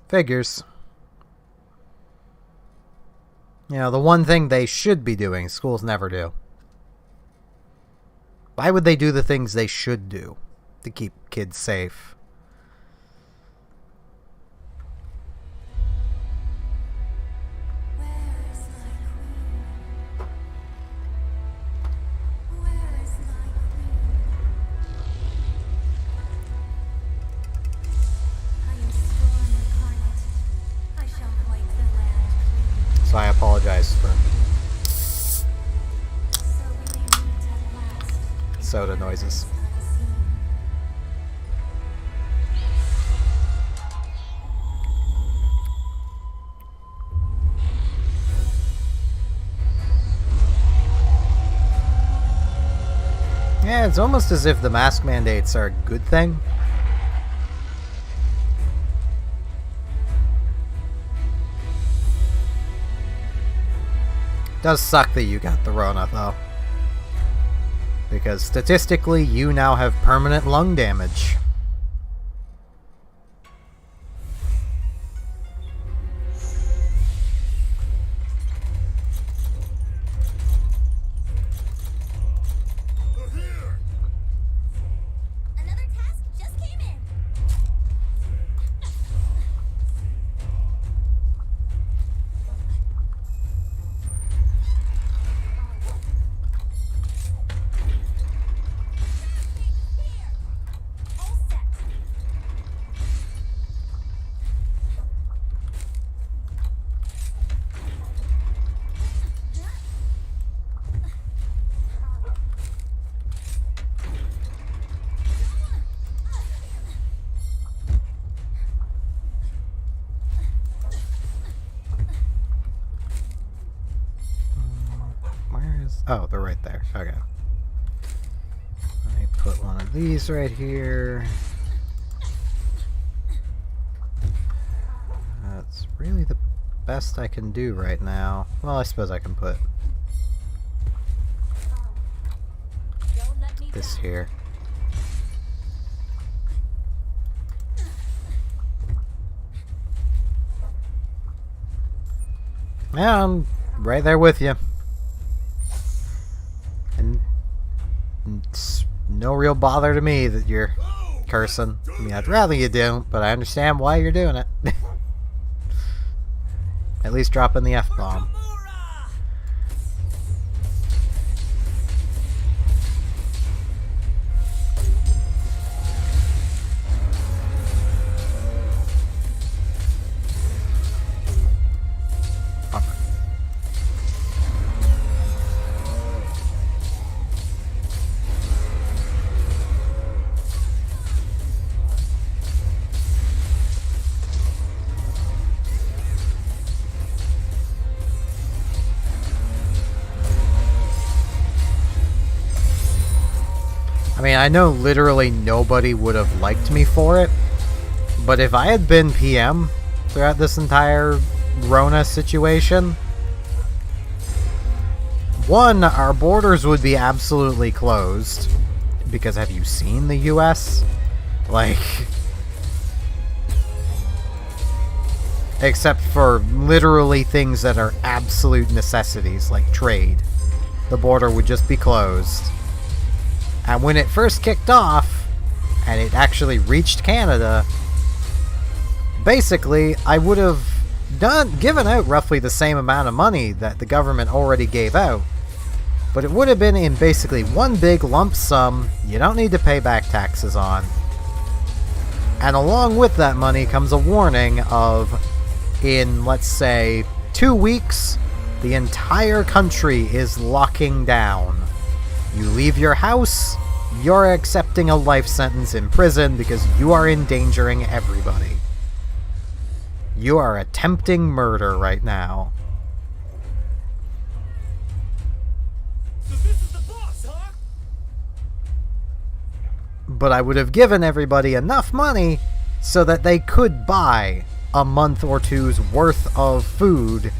Figures. You know, the one thing they should be doing, schools never do. Why would they do the things they should do to keep kids safe? Where is my queen? Where is my queen? I am storm incarnate. I shall wipe the land clean. So I apologize for So we may meet at last. soda noises. Unseen. Yeah, it's almost as if the mask mandates are a good thing. Does suck that you got the Rona, though. Because statistically, you now have permanent lung damage. Another task just came in. Here. All set. Where is... Oh, they're right there. Okay. Let me put one of these right here. That's really the best I can do right now. Well, I suppose I can put Don't let me this down. here. Yeah, I'm right there with you. And it's no real bother to me that you're cursing. I mean, I'd rather you don't, but I understand why you're doing it. At least dropping the F-bomb. Bummer. mean, I know literally nobody would have liked me for it, but if I had been PM throughout this entire Rona situation, one, our borders would be absolutely closed, because have you seen the US? Like, except for literally things that are absolute necessities, like trade. The border would just be closed. And when it first kicked off, and it actually reached Canada, basically, I would have given out roughly the same amount of money that the government already gave out. But it would have been in basically one big lump sum you don't need to pay back taxes on. And along with that money comes a warning of, in, let's say, 2 weeks, the entire country is locking down. You leave your house, you're accepting a life sentence in prison because you are endangering everybody. You are attempting murder right now. So this is the boss, huh? But I would have given everybody enough money so that they could buy a month or two's worth of food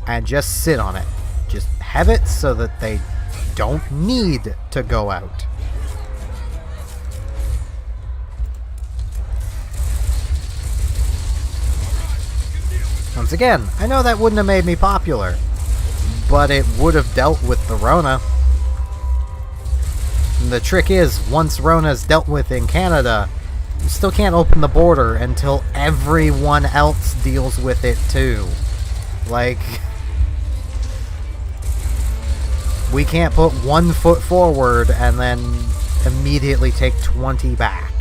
and just sit on it. Just have it so that they don't need to go out. Once again, I know that wouldn't have made me popular, but it would have dealt with the Rona. And the trick is, once Rona's dealt with in Canada, you still can't open the border until everyone else deals with it too. Like, we can't put 1 foot forward and then immediately take 20 back.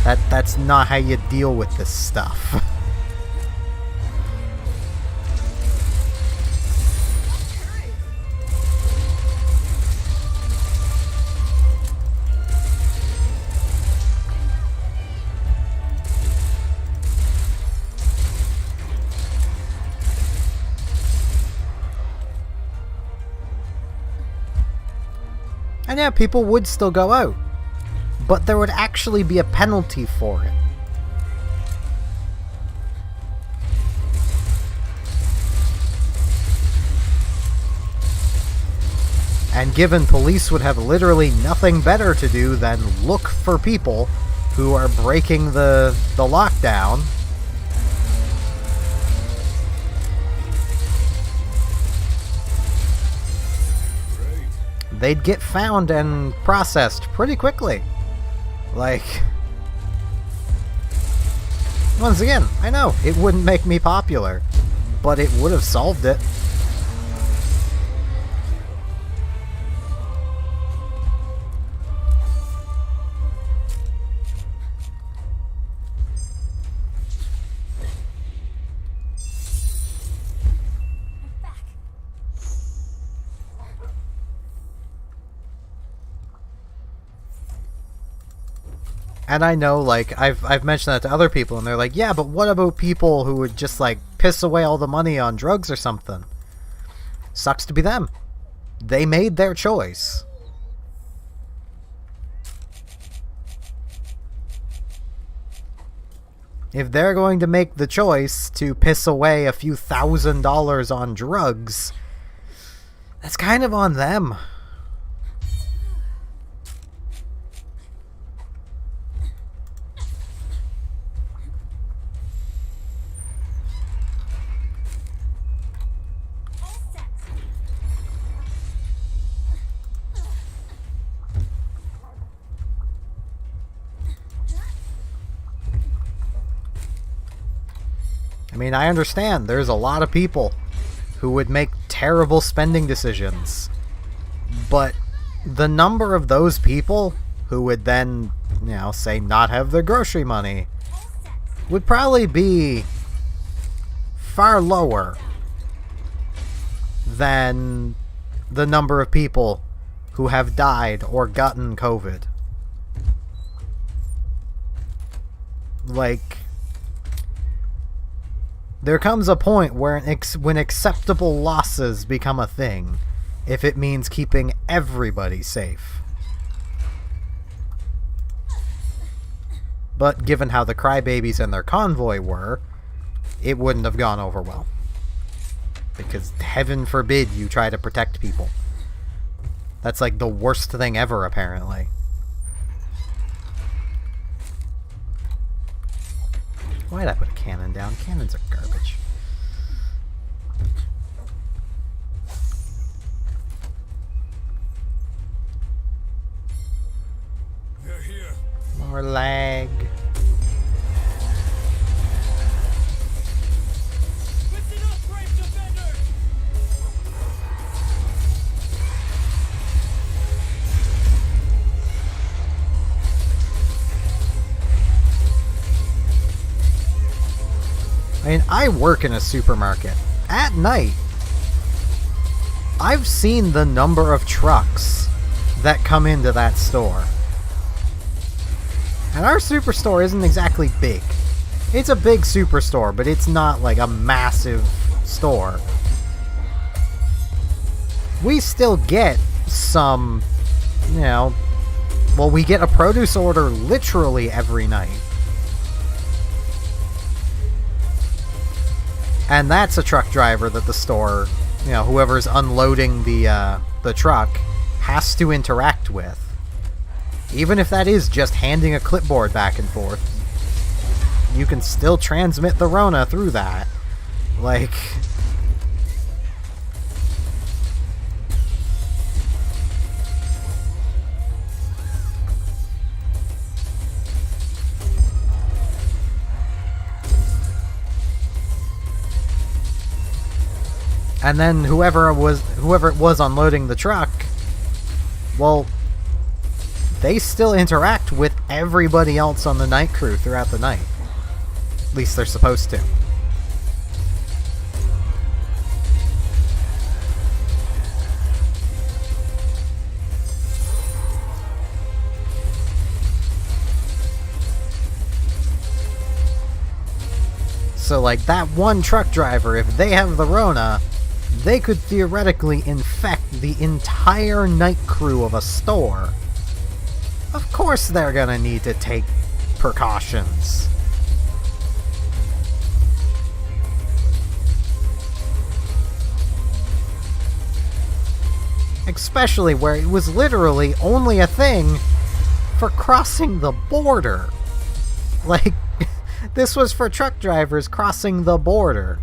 That's not how you deal with this stuff. And yeah, people would still go out, but there would actually be a penalty for it. And given police would have literally nothing better to do than look for people who are breaking the lockdown, they'd get found and processed pretty quickly. Like, once again, I know, it wouldn't make me popular, but it would have solved it. And I know, like, I've mentioned that to other people, and they're like, yeah, but what about people who would just, like, piss away all the money on drugs or something? Sucks to be them. They made their choice. If they're going to make the choice to piss away a few $1,000s on drugs, that's kind of on them. I mean, I understand there's a lot of people who would make terrible spending decisions, but the number of those people who would then, you know, say not have their grocery money would probably be far lower than the number of people who have died or gotten COVID. Like, there comes a point where when acceptable losses become a thing, if it means keeping everybody safe. But given how the Crybabies and their convoy were, it wouldn't have gone over well. Because heaven forbid you try to protect people. That's like the worst thing ever, apparently. Why'd I put a cannon down? Cannons are garbage. They're here. More lag. Listen up, brave defenders! I mean, I work in a supermarket. At night, I've seen the number of trucks that come into that store. And our superstore isn't exactly big. It's a big superstore, but it's not like a massive store. We still get some, you know, well, we get a produce order literally every night. And that's a truck driver that the store, you know, whoever's unloading the truck has to interact with. Even if that is just handing a clipboard back and forth, you can still transmit the Rona through that. Like... And then whoever it was unloading the truck, well, they still interact with everybody else on the night crew throughout the night. At least they're supposed to. So, like, that one truck driver, if they have the Rona, they could theoretically infect the entire night crew of a store. Of course they're gonna need to take precautions. Especially where it was literally only a thing for crossing the border. Like, this was for truck drivers crossing the border.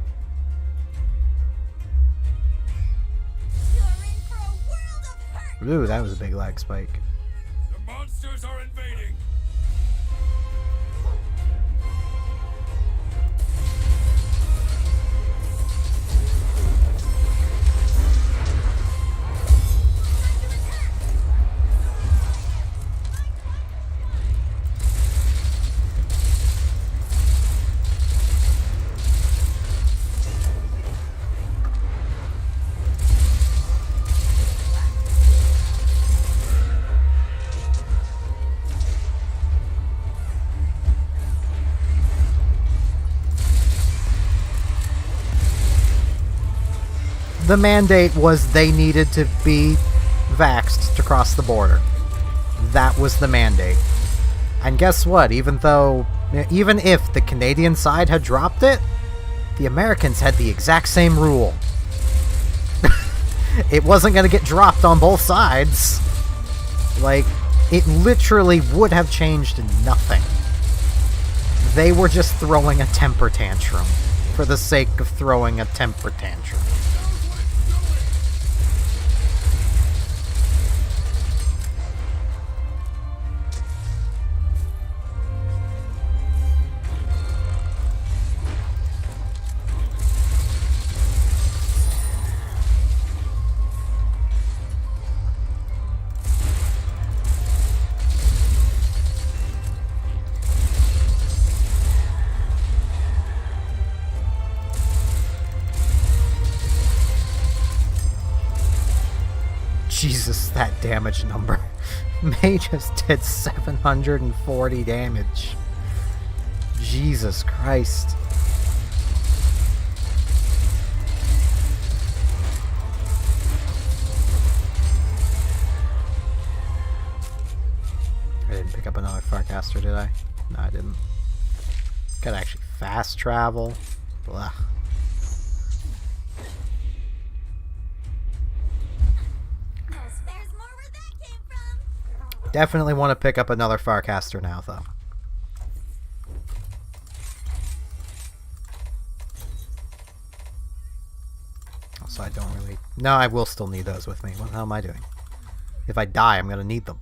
You're in for a world of hurt. Ooh, that was a big lag spike. The monsters are invading. The mandate was they needed to be vaxxed to cross the border. That was the mandate. And guess what? Even if the Canadian side had dropped it, the Americans had the exact same rule. It wasn't going to get dropped on both sides. Like, it literally would have changed nothing. They were just throwing a temper tantrum for the sake of throwing a temper tantrum. Jesus, that damage number. May just did 740 damage. Jesus Christ. I didn't pick up another Farcaster, did I? No, I didn't. Gotta actually fast travel. Blah. There's more where that came from. Definitely want to pick up another Farcaster now, though. Also, I don't really... No, I will still need those with me. What the hell am I doing? If I die, I'm gonna need them.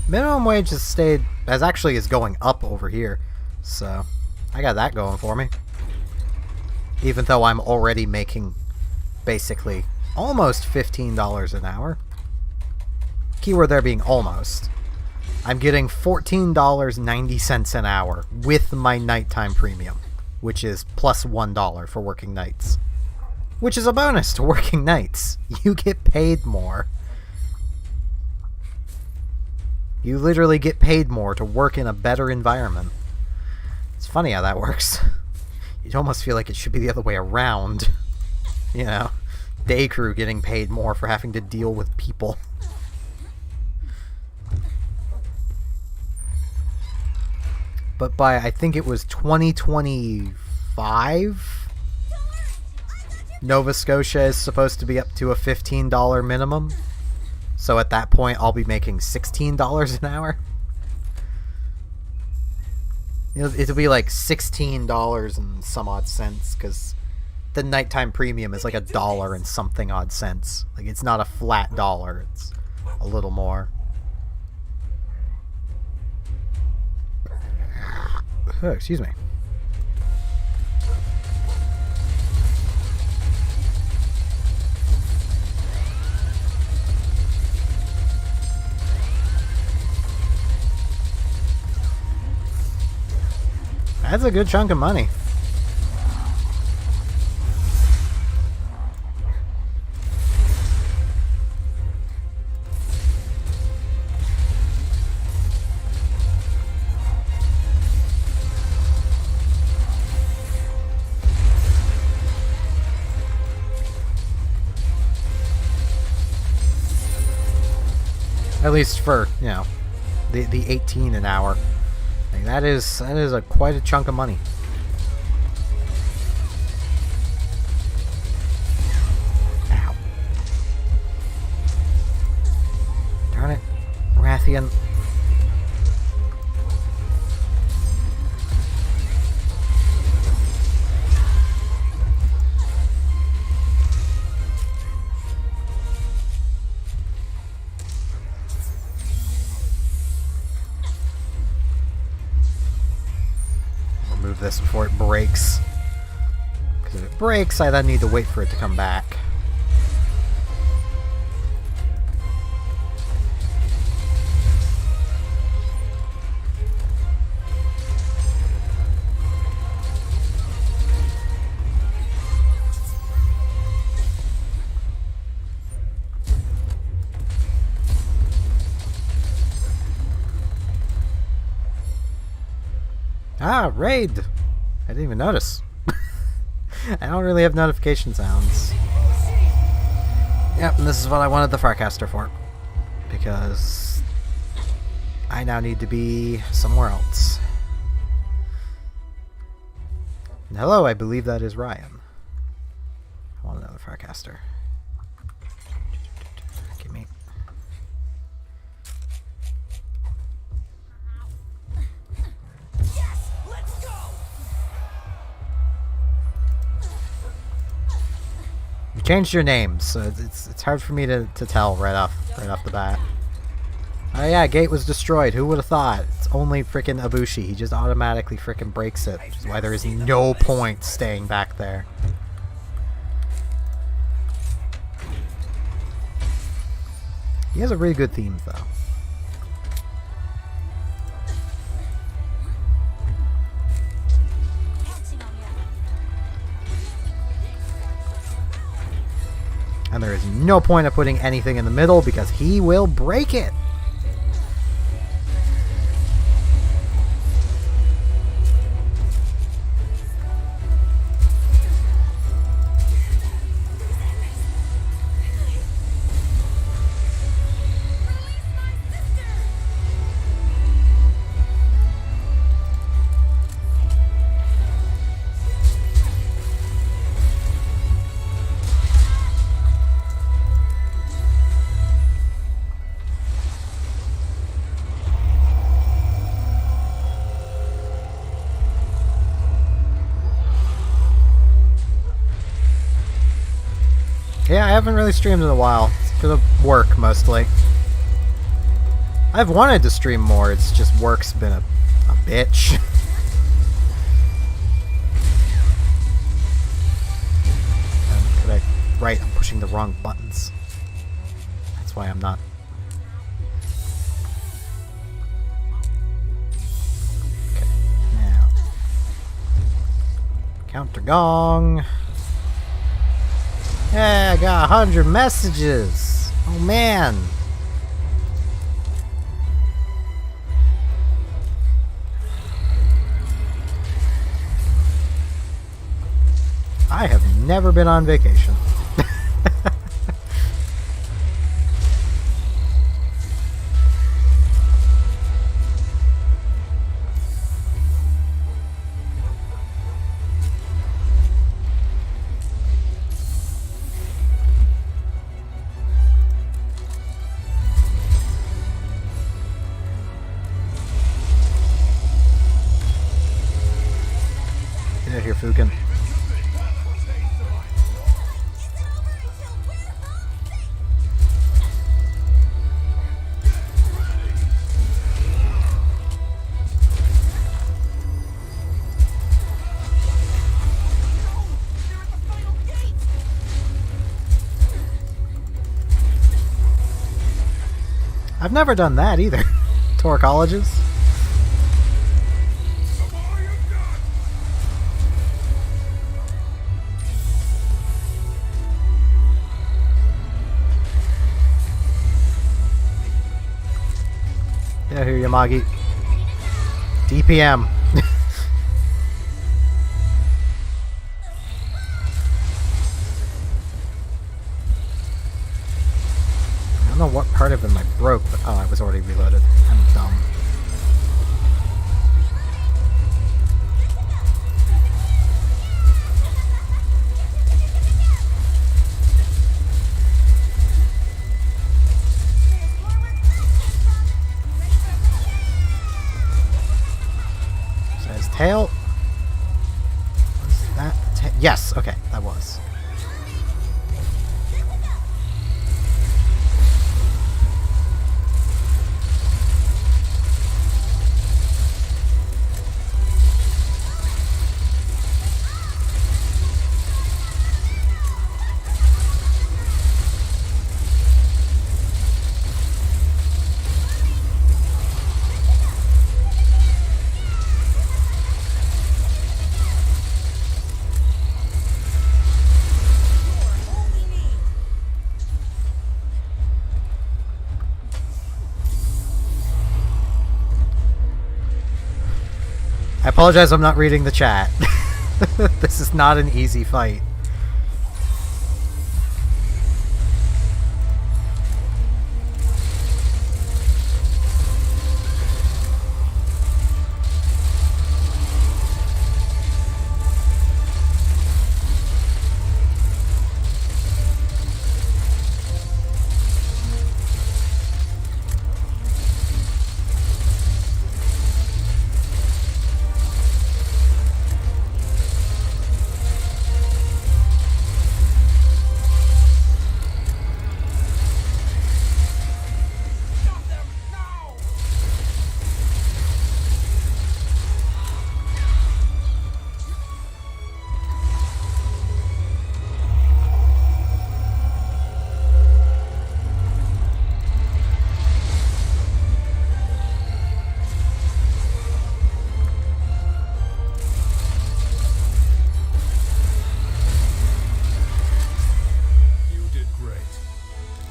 Minimum wage is going up over here, so I got that going for me. Even though I'm already making basically almost $15 an hour. Keyword there being almost. I'm getting $14.90 an hour with my nighttime premium, which is plus $1 for working nights. Which is a bonus to working nights. You get paid more. You literally get paid more to work in a better environment. It's funny how that works. You'd almost feel like it should be the other way around. You know, day crew getting paid more for having to deal with people. But by, I think it was 2025, Nova Scotia is supposed to be up to a $15 minimum. So at that point, I'll be making $16 an hour. It'll be like $16 and some odd cents, because the nighttime premium is like $1 and something odd cents. Like, it's not a flat dollar, it's a little more. Oh, excuse me. That's a good chunk of money. At least for, you know, the 18 an hour. Like, that is quite a chunk of money. Ow. Darn it. Rathian. This before it breaks, because if it breaks, I then need to wait for it to come back. Ah, raid! I didn't even notice. I don't really have notification sounds. Yep, and this is what I wanted the Farcaster for. Because I now need to be somewhere else. And hello, I believe that is Ryan. I want another Farcaster. Give me... You changed your names, so it's hard for me to tell right off the bat. Oh yeah, gate was destroyed. Who would have thought? It's only frickin' Ibushi. He just automatically frickin' breaks it, which is why there is no point staying back there. He has a really good theme, though. And there is no point of putting anything in the middle because he will break it. Yeah, I haven't really streamed in a while. It's because of work, mostly. I've wanted to stream more, it's just work's been a bitch. Right, I'm pushing the wrong buttons. That's why I'm not. Okay, now. Counter gong. Yeah, I got 100 messages. Oh man. I have never been on vacation. Get out here, Fukin. I've never done that either. Tour colleges. Yeah, here, Yamagi. DPM. I don't know what part of him I broke, but oh, I was already reloaded. I'm dumb. Is that his tail? Was that the yes, okay, that was. I apologize, I'm not reading the chat. This is not an easy fight.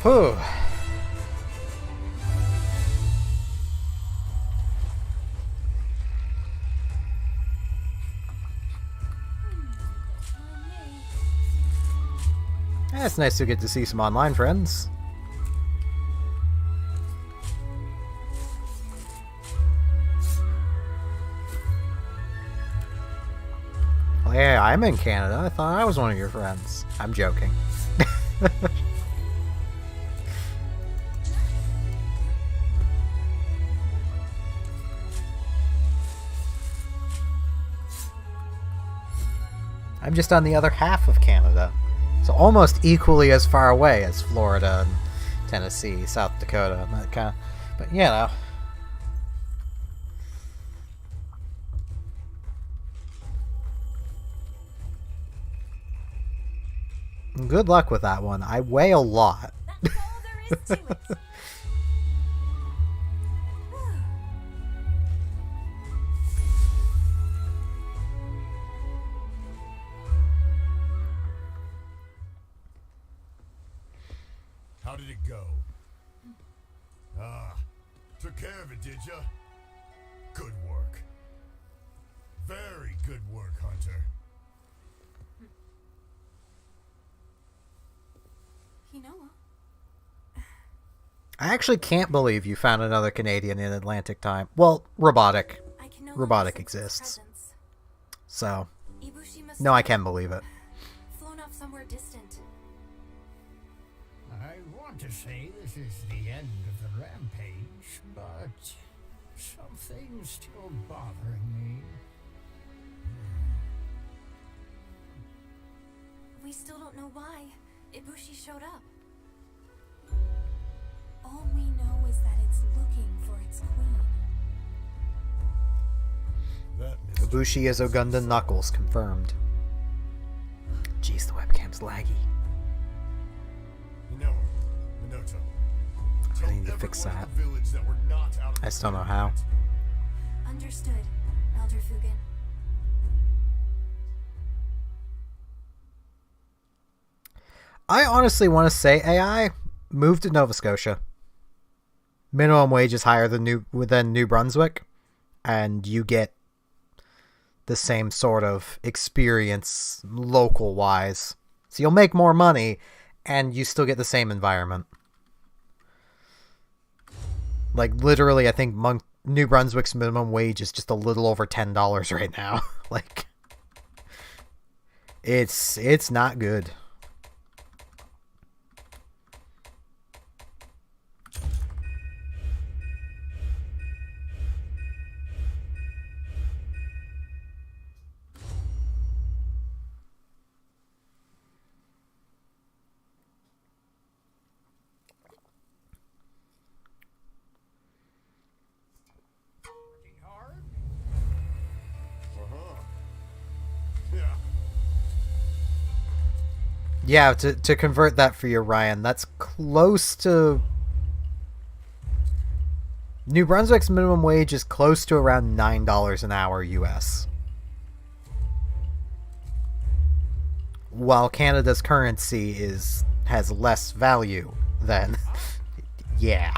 Whew. Yeah, it's nice to get to see some online friends. Well, yeah, I'm in Canada. I thought I was one of your friends. I'm joking. I'm just on the other half of Canada. So almost equally as far away as Florida and Tennessee, South Dakota, and that kind of. But you know. Good luck with that one. I weigh a lot. That's all there is to it. How did it go? Ah, took care of it, did ya? Good work. Very good work, Hunter. You know, I actually can't believe you found another Canadian in Atlantic time. Well, Robotic. I can no Robotic longer sense his exists. presence. So, Ibushi must no, I have can believe it. flown off somewhere distant. I want to say this is the end of the rampage, but something's still bothering me. We still don't know why Ibushi showed up. All we know is that it's looking for its queen. That mystery Ibushi is Ogundan Knuckles, confirmed. Jeez, the webcam's laggy. You know, Minoto. Tell need to fix everyone in that. the village that we're not out of I the still know clear how. yet. Understood, Elder Fugen. I honestly want to say AI move to Nova Scotia. Minimum wage is higher than New Brunswick, and you get the same sort of experience local wise. So you'll make more money, and you still get the same environment. Like literally, I think New Brunswick's minimum wage is just a little over $10 right now. Like, it's not good. Working hard? Yeah. Yeah, to convert that for you, Ryan, that's close to... New Brunswick's minimum wage is close to around $9 an hour US. While Canada's currency has less value than... Yeah.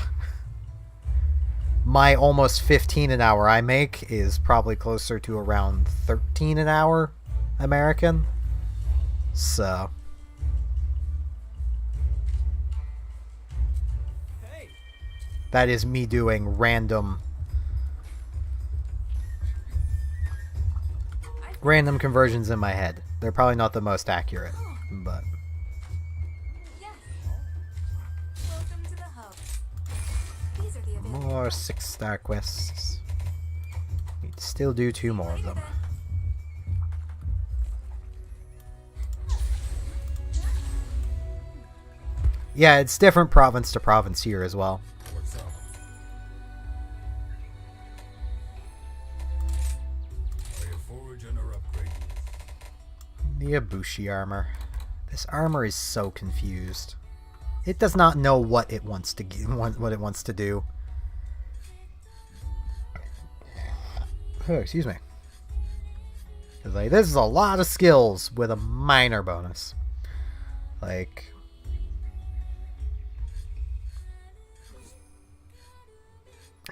My almost 15 an hour I make is probably closer to around 13 an hour American. So... Hey, That is me doing random conversions in my head. They're probably not the most accurate, but Yes. Welcome to the hub. These are the available. more 6-star quests. Need to still do 2 more of them. Yeah, it's different province to province here as well. What's up? Are you foraging or upgrading? The Ibushi armor. This armor is so confused. It does not know what it wants to what it wants to do. Oh, excuse me. 'Cause, like, this is a lot of skills with a minor bonus. Like,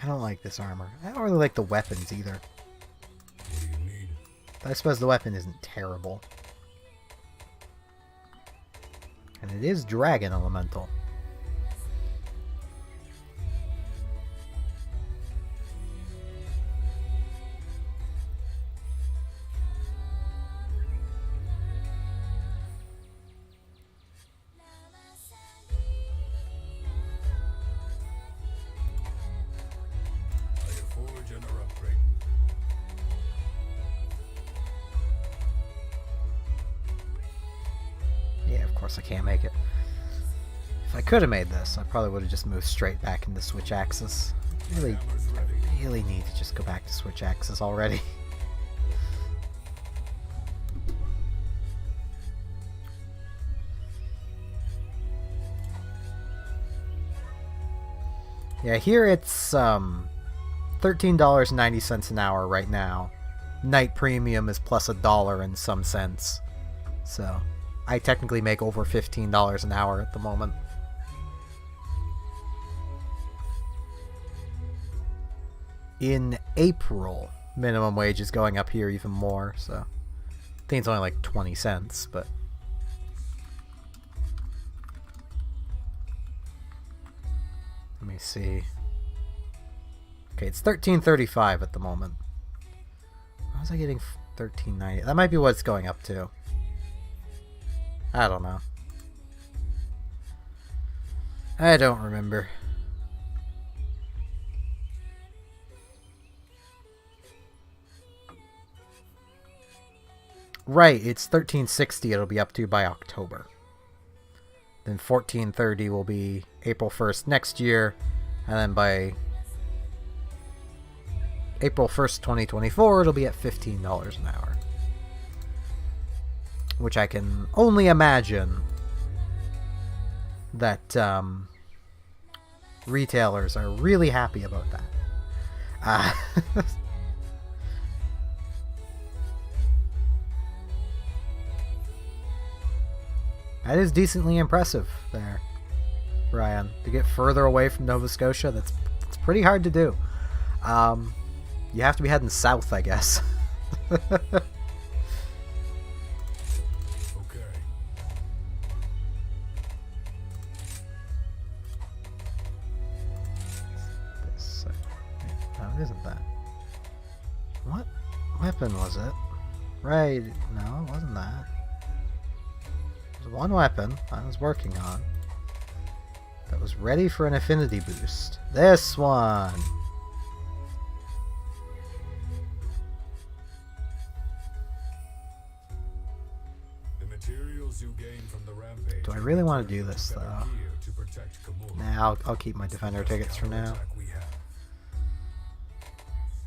I don't like this armor. I don't really like the weapons either. What do you need? But I suppose the weapon isn't terrible. And it is Dragon Elemental. Are you foraging or upgrading? Yeah, of course I can't make it. If I could have made this, I probably would have just moved straight back into Switch Axis. I really need to just go back to Switch Axis already. Yeah, here it's $13.90 an hour right now. Night Premium is plus $1 and some cents. So, I technically make over $15 an hour at the moment. In April, minimum wage is going up here even more, so I think it's only like 20 cents, but let me see. Okay, it's $13.35 at the moment. Why was I getting $13.90? That might be what it's going up to. I don't know. I don't remember. Right, it's $13.60 it'll be up to by October. Then $14.30 will be April 1st next year, and then by April 1st, 2024, it'll be at $15 an hour. Which I can only imagine that retailers are really happy about that. That is decently impressive there, Ryan. To get further away from Nova Scotia, it's pretty hard to do. You have to be heading south, I guess. Okay. No, it isn't that. What weapon was it? Right, no, it wasn't that. There's one weapon I was working on that was ready for an affinity boost. This one! The materials you gain from the rampage. Do I really want to do this, better though? gear to protect Kamura. Nah, I'll keep my Defender tickets for now. Counterattack we have.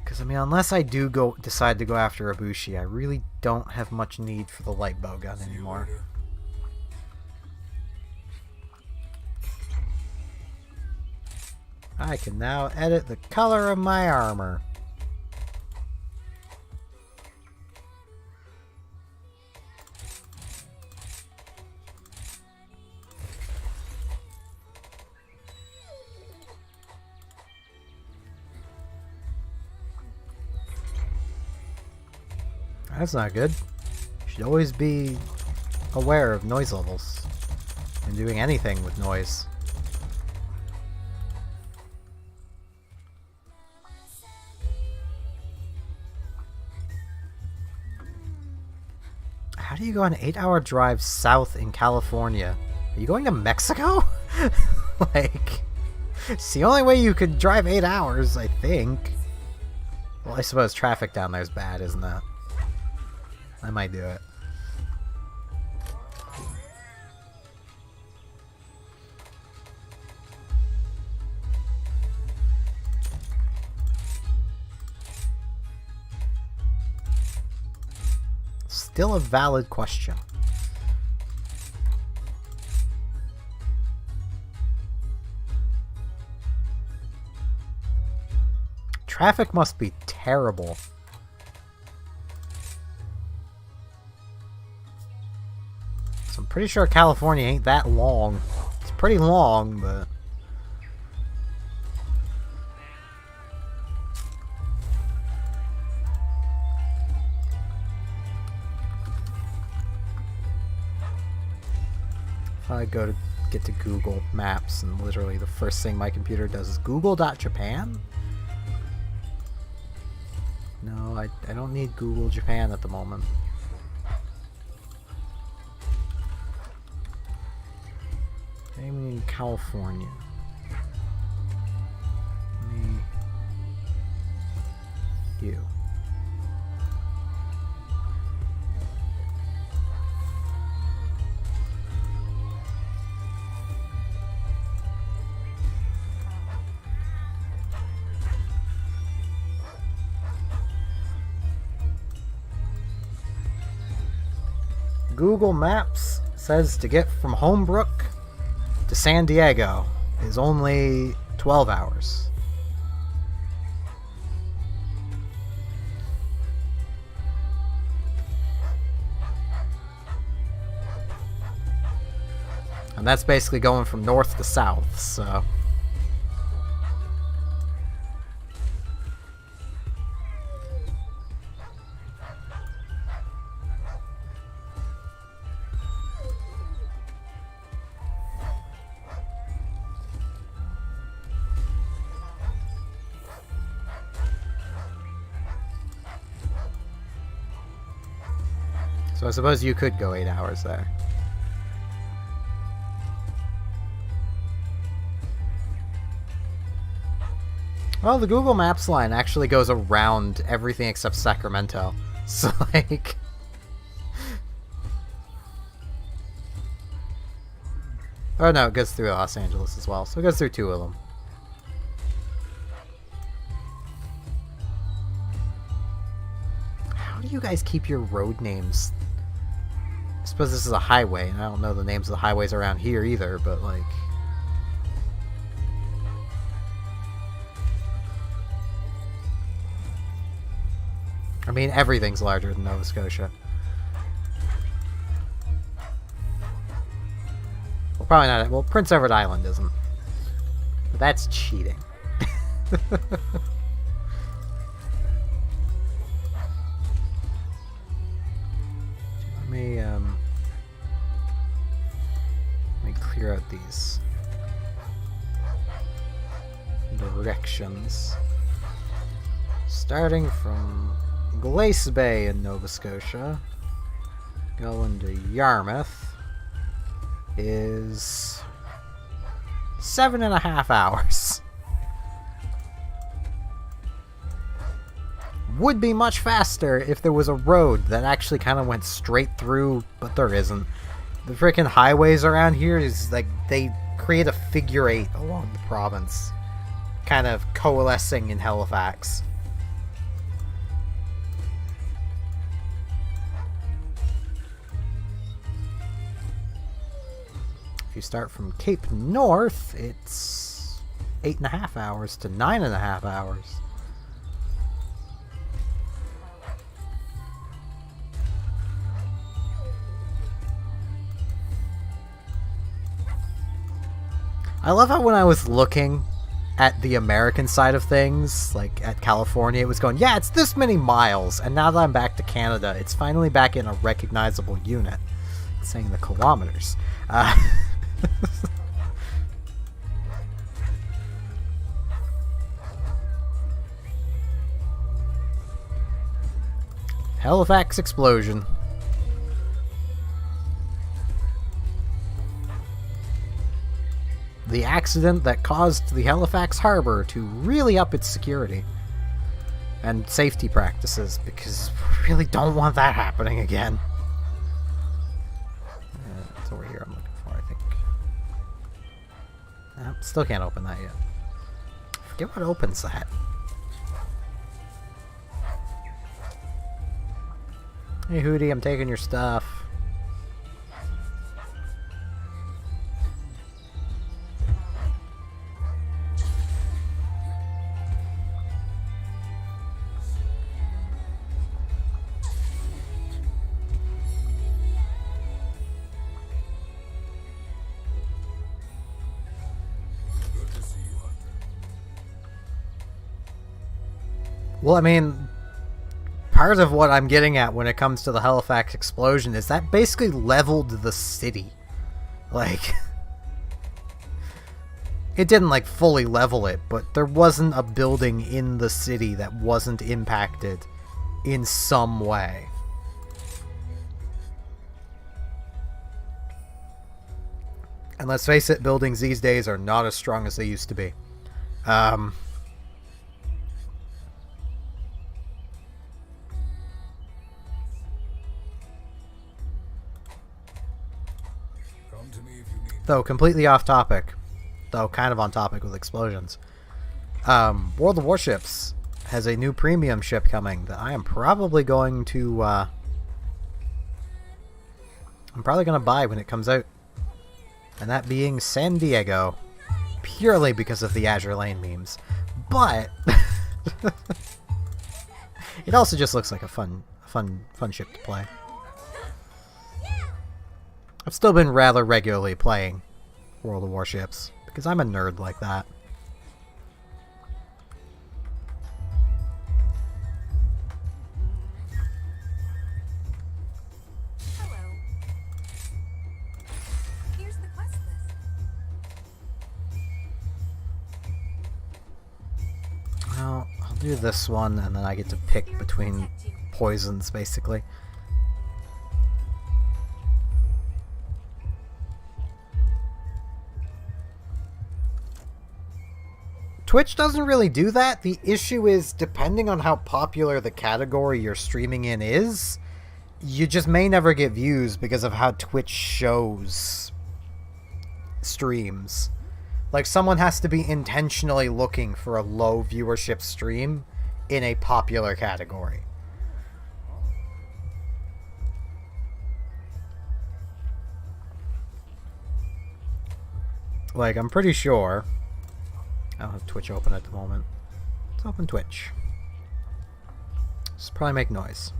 Because, I mean, unless I do decide to go after Ibushi, I really don't have much need for the light bow gun See you anymore. later. I can now edit the color of my armor. That's not good. You should always be aware of noise levels and doing anything with noise. How do you go on an 8-hour drive south in California? Are you going to Mexico? Like, it's the only way you could drive 8 hours, I think. Well, I suppose traffic down there is bad, isn't it? I might do it. Still a valid question. Traffic must be terrible. So I'm pretty sure California ain't that long. It's pretty long, but... If I go to get to Google Maps and literally the first thing my computer does is Google.Japan? No, I don't need Google Japan at the moment. I mean California. You. Google Maps says to get from Homebrook to San Diego is only 12 hours. And that's basically going from north to south, so... So I suppose you could go 8 hours there. Well, the Google Maps line actually goes around everything except Sacramento. So, like... Oh no, it goes through Los Angeles as well. So it goes through 2 of them. How do you guys keep your road names? I suppose this is a highway, and I don't know the names of the highways around here either, but like... I mean, everything's larger than Nova Scotia. Well, probably not. Well, Prince Edward Island isn't. But that's cheating. Let me clear out these directions. Starting from Glace Bay in Nova Scotia, going to Yarmouth is 7.5 hours. Would be much faster if there was a road that actually kind of went straight through, but there isn't. The freaking highways around here is like they create a figure 8 along the province, kind of coalescing in Halifax. If you start from Cape North, it's 8.5 hours to 9.5 hours. I love how when I was looking at the American side of things, like at California, it was going, yeah, it's this many miles. And now that I'm back to Canada, it's finally back in a recognizable unit. It's saying the kilometers. Halifax explosion. The accident that caused the Halifax Harbor to really up its security and safety practices, because we really don't want that happening again. It's over here I'm looking for, I think. Nope, still can't open that yet. I forget what opens that. Hey Hootie, I'm taking your stuff. Well, I mean, part of what I'm getting at when it comes to the Halifax explosion is that basically leveled the city. Like, it didn't, like, fully level it, but there wasn't a building in the city that wasn't impacted in some way. And let's face it, buildings these days are not as strong as they used to be. Though completely off topic, though kind of on topic with explosions. World of Warships has a new premium ship coming that I am probably going to I'm probably gonna buy when it comes out. And that being San Diego. Purely because of the Azure Lane memes. But it also just looks like a fun ship to play. I've still been rather regularly playing World of Warships because I'm a nerd like that. Hello. Here's the quest list. Well, I'll do this one and then I get to pick between poisons basically. Twitch doesn't really do that. The issue is, depending on how popular the category you're streaming in is, you just may never get views because of how Twitch shows streams. Like, someone has to be intentionally looking for a low viewership stream in a popular category. Like, I'm pretty sure... I don't have Twitch open at the moment. Let's open Twitch. Just probably make noise.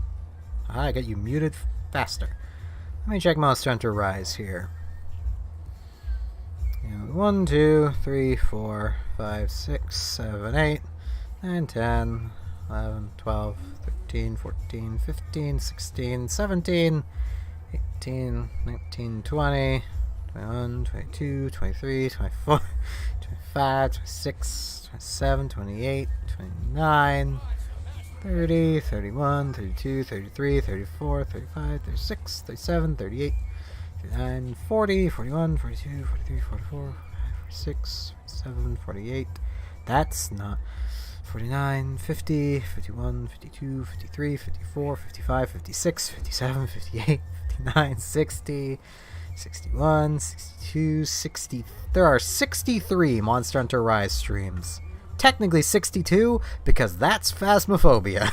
Ah, I got you muted faster. Let me check Monster Hunter Rise here. 1, 2, 3, 4, 5, 6, 7, 8, 9, 10, 11, 12, 13, 14, 15, 16, 17, 18, 19, 20, 21, 22, 23, 24, 25, 26, 27, 28, 29, 30, 31, 32, 33, 34, 35, 36, 37, 38, 39, 40, 41, 42, 43, 44, 46, 47, 48. That's not... 49, 50, 51, 52, 53, 54, 55, 56, 57, 58, 59, 60... 61, 62, 60... There are 63 Monster Hunter Rise streams. Technically 62, because that's Phasmophobia.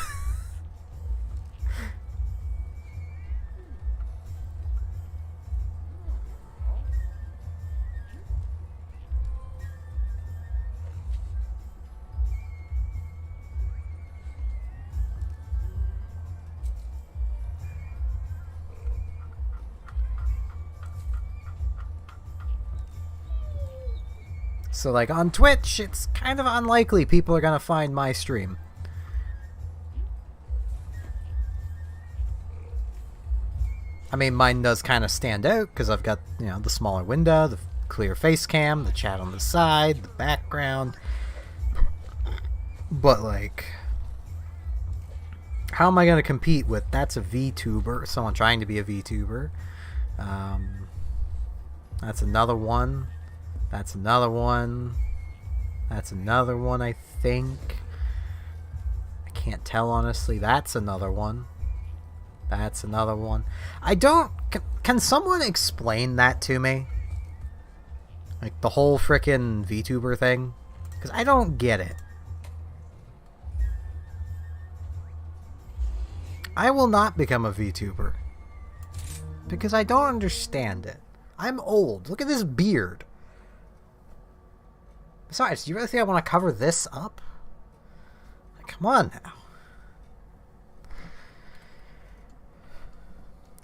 So, like, on Twitch, it's kind of unlikely people are gonna find my stream. I mean, mine does kind of stand out, because I've got, you know, the smaller window, the clear face cam, the chat on the side, the background. But, like, how am I gonna compete with, that's a VTuber, someone trying to be a VTuber. That's another one. That's another one. That's another one, I think. I can't tell, honestly. That's another one. That's another one. I don't... Can someone explain that to me? Like, the whole frickin' VTuber thing? Because I don't get it. I will not become a VTuber. Because I don't understand it. I'm old. Look at this beard. Besides, do you really think I want to cover this up? Like, come on now.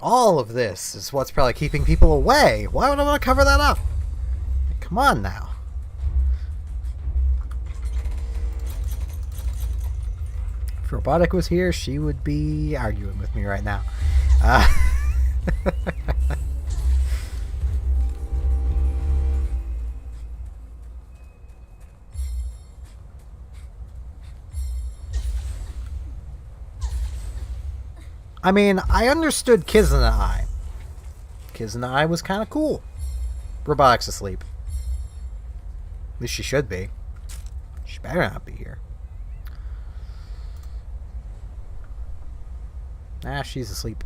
All of this is what's probably keeping people away. Why would I want to cover that up? Like, come on now. If Robotic was here, she would be arguing with me right now. I mean, I understood Kizuna Eye. Kizuna Eye was kind of cool. Robotic's asleep. At least she should be. She better not be here. Nah, she's asleep.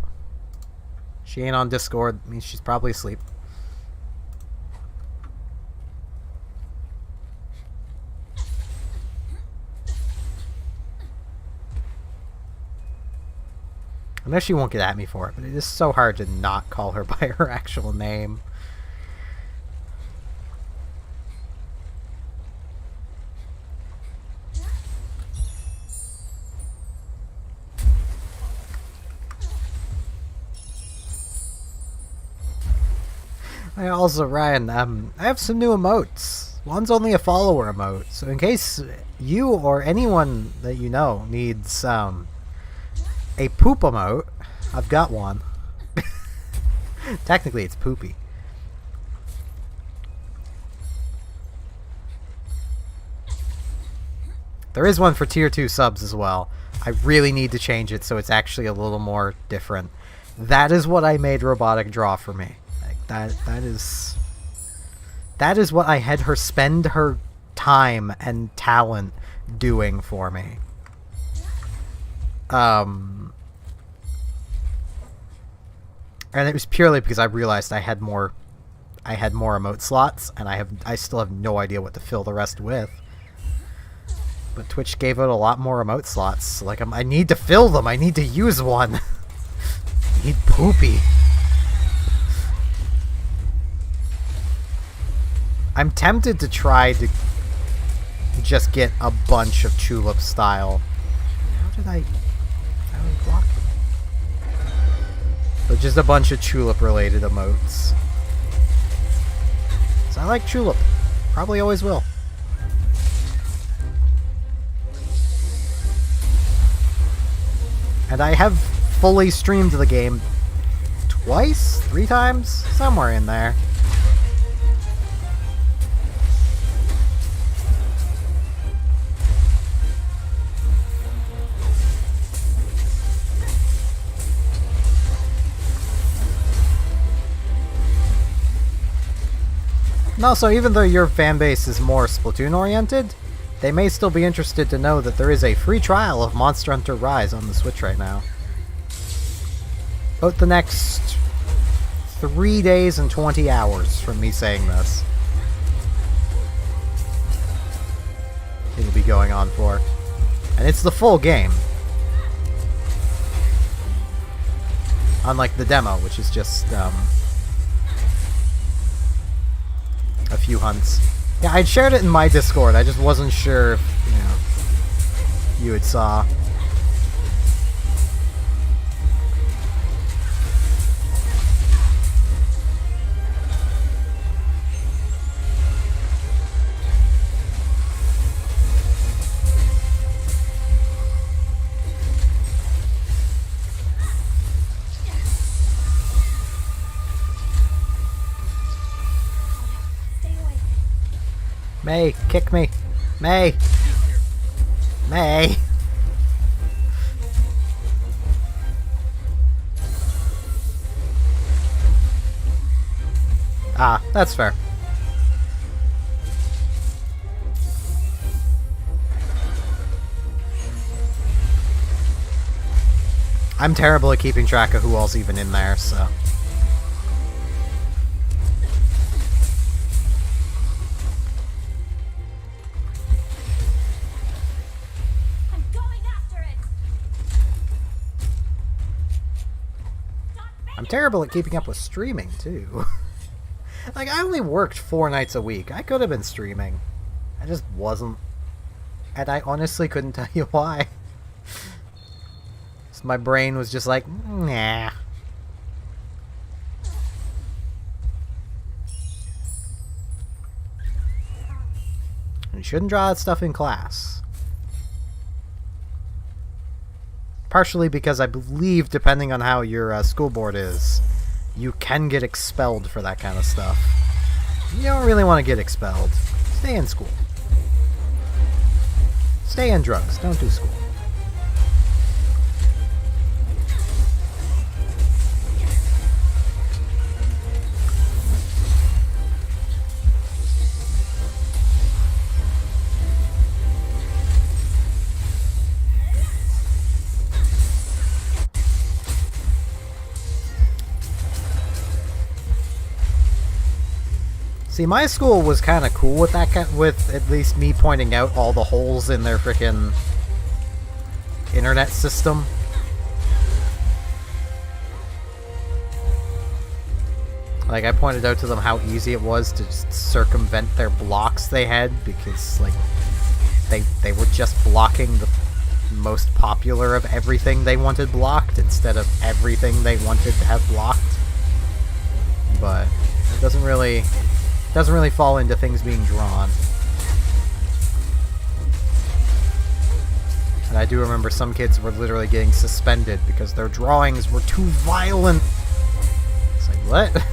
She ain't on Discord. Means she's probably asleep. I know she won't get at me for it, but it is so hard to not call her by her actual name. I also, Ryan, I have some new emotes. One's only a follower emote, so in case you or anyone that you know needs a poop emote, I've got one. Technically, it's poopy. There is one for tier 2 subs as well. I really need to change it so it's actually a little more different. That is what I made Robotic draw for me. Like that is what I had her spend her time and talent doing for me. And it was purely because I realized I had more emote slots, and I still have no idea what to fill the rest with. But Twitch gave out a lot more emote slots. Like, I need to fill them. I need to use one. I need poopy. I'm tempted to try to just get a bunch of Tulip style. How did I block them? So just a bunch of Tulip related emotes. So I like Tulip. Probably always will. And I have fully streamed the game twice? 3 times? Somewhere in there. And also, even though your fanbase is more Splatoon-oriented, they may still be interested to know that there is a free trial of Monster Hunter Rise on the Switch right now. About the next 3 days and 20 hours from me saying this. It'll be going on for. And it's the full game. Unlike the demo, which is just, a few hunts. Yeah, I'd shared it in my Discord. I just wasn't sure if, you had saw. May, kick me. May. May. Ah, that's fair. I'm terrible at keeping track of who all's even in there, so... I'm terrible at keeping up with streaming, too. Like, I only worked 4 nights a week. I could have been streaming. I just wasn't. And I honestly couldn't tell you why. So my brain was just like, nah. And you shouldn't draw that stuff in class. Partially because I believe, depending on how your school board is, you can get expelled for that kind of stuff. You don't really want to get expelled. Stay in school. Stay in drugs. Don't do school. See, my school was kind of cool with that, with at least me pointing out all the holes in their frickin' internet system. Like, I pointed out to them how easy it was to just circumvent their blocks they had, because, like, they were just blocking the most popular of everything they wanted blocked instead of everything they wanted to have blocked. But it doesn't really fall into things being drawn. And I do remember some kids were literally getting suspended because their drawings were too violent. It's like, what?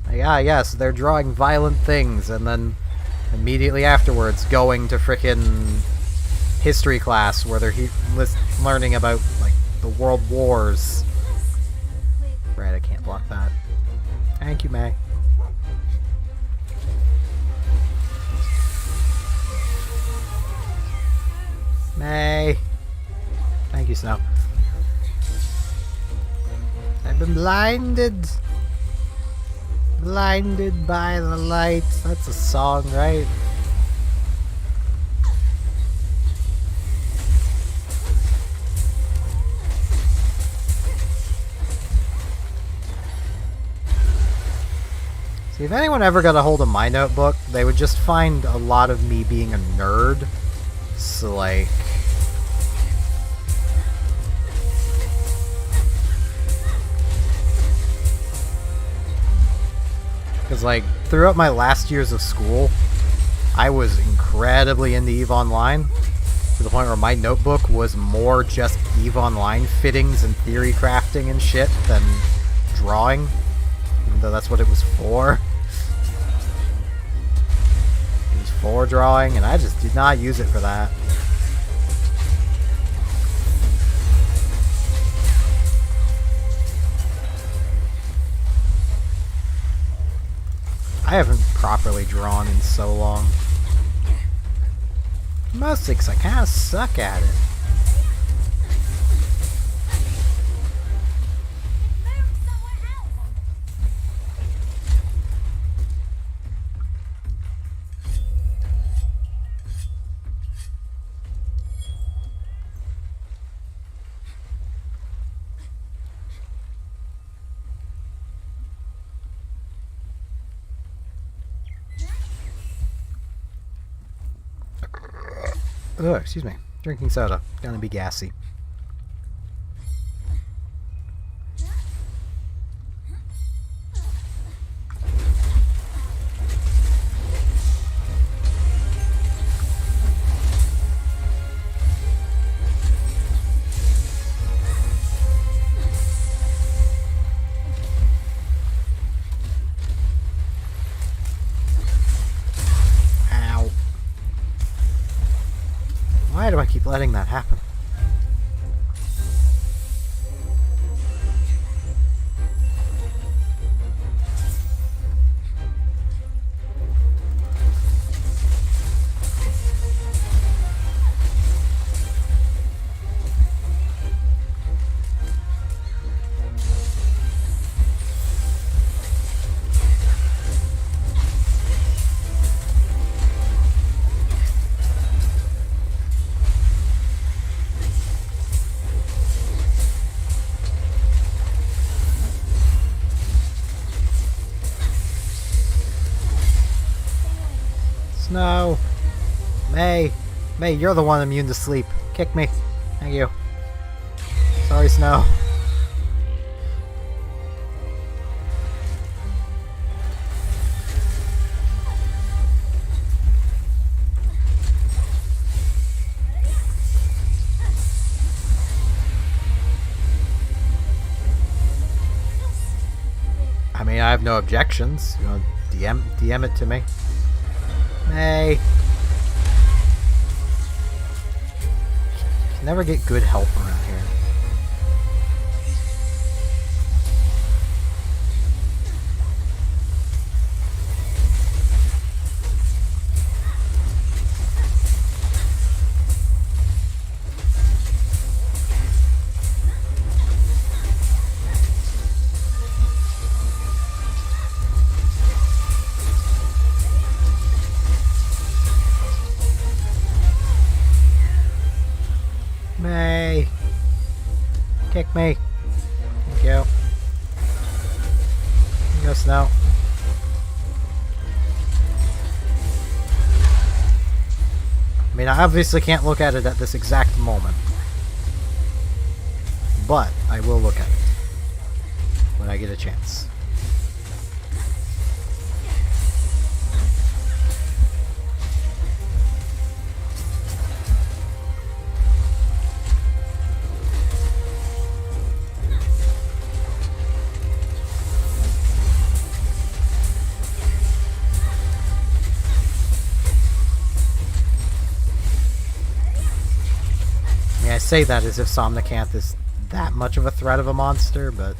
Like, ah, yes, they're drawing violent things, and then immediately afterwards going to frickin' history class where they're learning about, like, the world wars. Right, I can't block that. Thank you, May. May. Thank you, Snow. I've been blinded. Blinded by the light. That's a song, right? See, if anyone ever got a hold of my notebook, they would just find a lot of me being a nerd. So, like... Because, like, throughout my last years of school, I was incredibly into EVE Online, to the point where my notebook was more just EVE Online fittings and theory crafting and shit than drawing, even though that's what it was for. It was for drawing, and I just did not use it for that. I haven't properly drawn in so long. Mostly because I kind of suck at it. Oh, excuse me. Drinking soda. Gonna be gassy. Why do I keep letting that happen? Snow! May! May, you're the one immune to sleep. Kick me. Thank you. Sorry, Snow. I mean, I have no objections. You know, DM it to me. May. Can never get good help around here. May. Kick me. Thank you. Yes, no. I mean, I obviously can't look at it at this exact moment. But I will look at it when I get a chance. I say that as if Somnicanth is that much of a threat of a monster, but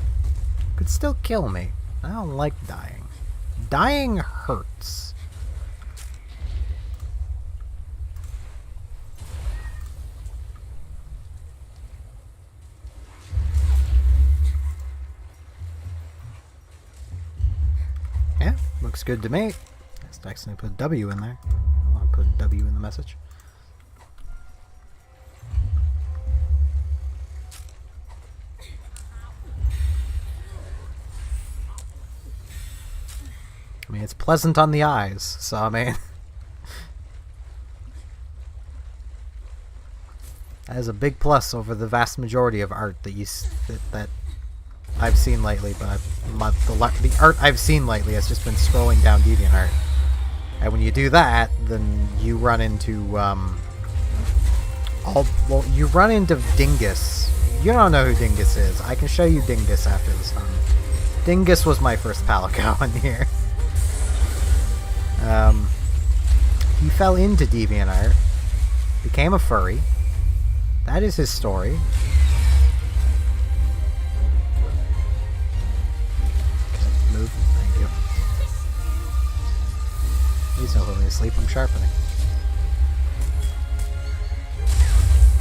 could still kill me. I don't like dying. Dying hurts. Yeah, looks good to me. Just accidentally put a W in there. I'll put a W in the message. I mean, it's pleasant on the eyes, so I mean... that is a big plus over the vast majority of art that that I've seen lately, but the art I've seen lately has just been scrolling down DeviantArt. And when you do that, then you run into, you run into Dingus. You don't know who Dingus is. I can show you Dingus after this time. Dingus was my first Palico in here. He fell into DeviantArt, became a furry. That is his story. Okay, move. Thank you. He's not really asleep. I'm sharpening.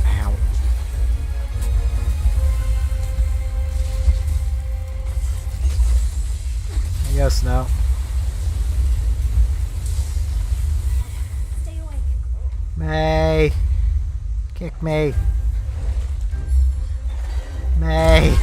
Ow. Yes, no. May. Kick me. May.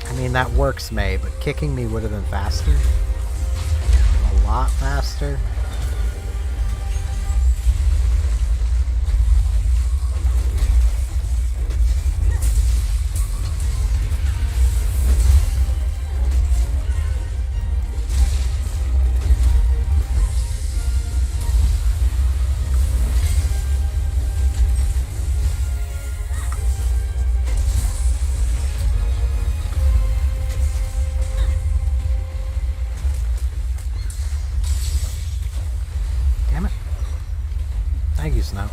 I mean, that works, May, but kicking me would have been faster. A lot faster. Thank you, Snow.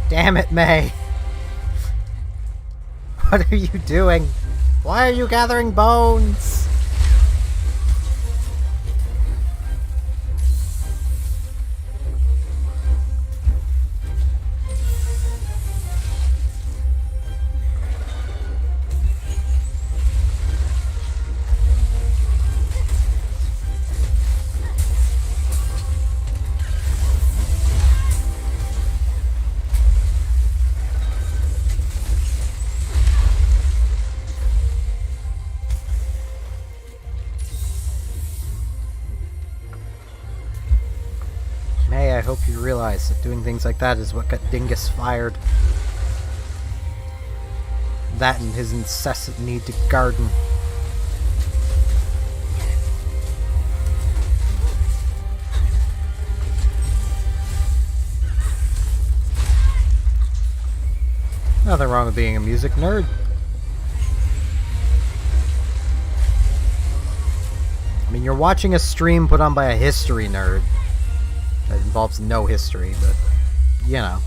Damn it, May. What are you doing? Why are you gathering bones? If you realize that doing things like that is what got Dingus fired. That and his incessant need to garden. Nothing wrong with being a music nerd. I mean, you're watching a stream put on by a history nerd. That involves no history, but, you know.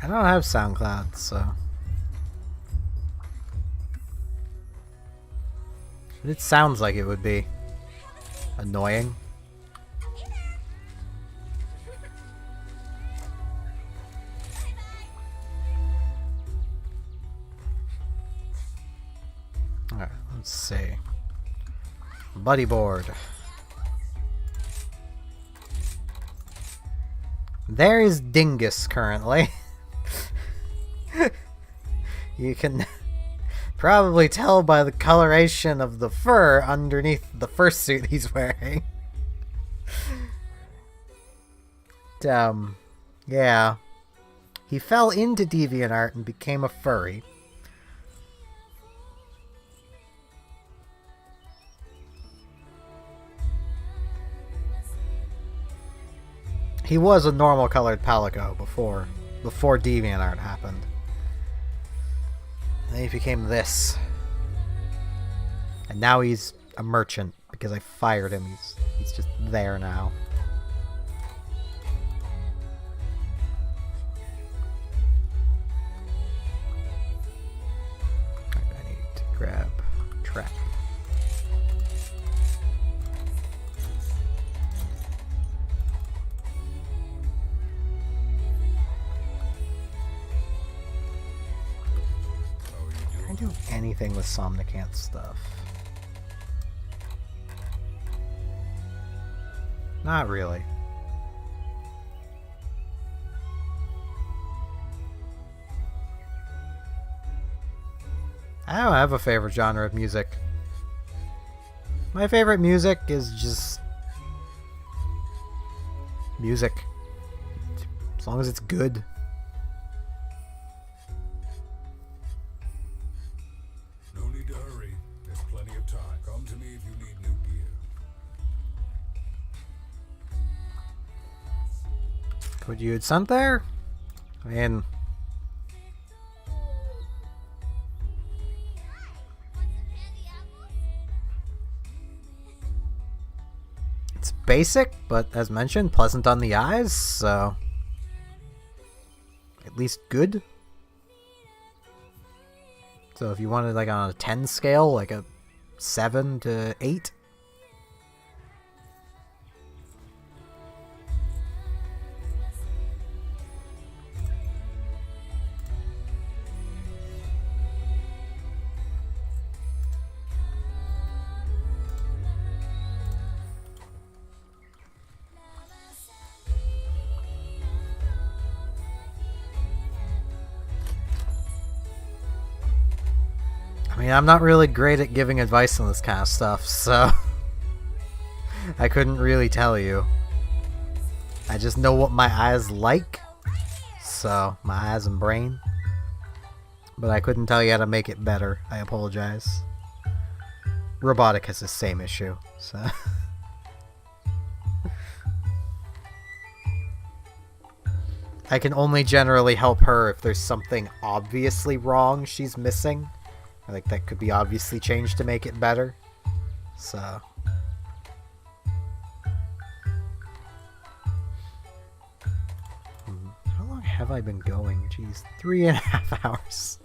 I don't have SoundCloud, so... It sounds like it would be annoying. Alright, let's see. Buddy board. There is Dingus currently. You can probably tell by the coloration of the fur underneath the fursuit he's wearing. Yeah. He fell into DeviantArt and became a furry. He was a normal colored Palico before DeviantArt happened. And then he became this. And now he's a merchant because I fired him. He's just there now. I need to grab trap. I do anything with Somnicant stuff. Not really. I don't have a favorite genre of music. My favorite music is just music. As long as it's good. No need to hurry. There's plenty of time. Come to me if you need new gear. What you had sent there? I mean... It's basic, but as mentioned, pleasant on the eyes, so... At least good. So if you wanted like on a 10 scale, like a 7 to 8. I mean, I'm not really great at giving advice on this kind of stuff, so I couldn't really tell you. I just know what my eyes like, so my eyes and brain. But I couldn't tell you how to make it better. I apologize. Robotic has the same issue, so... I can only generally help her if there's something obviously wrong she's missing. Like, that could be obviously changed to make it better. So... have I been going? Jeez, 3.5 hours.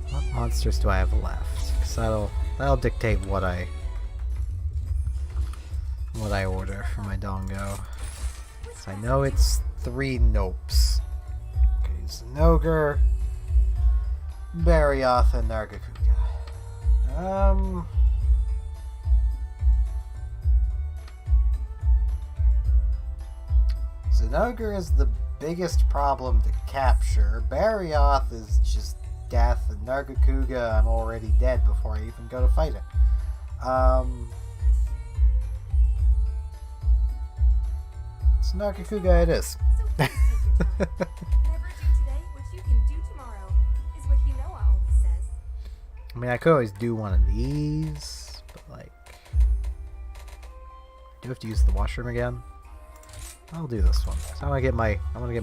What monsters do I have left? Because that'll dictate what I order for my dongo. So I know it's 3 nopes. Okay, Zinogre, Barioth, and Nargacuga. Zinogre is the biggest problem to capture. Barioth is just death, and Nargacuga I'm already dead before I even go to fight it. So Nargacuga it is. So please take your time. Never do today what you can do tomorrow, is what Hinoa always says. I mean, I could always do one of these, but like, do I have to use the washroom again? I'll do this one. So I want to get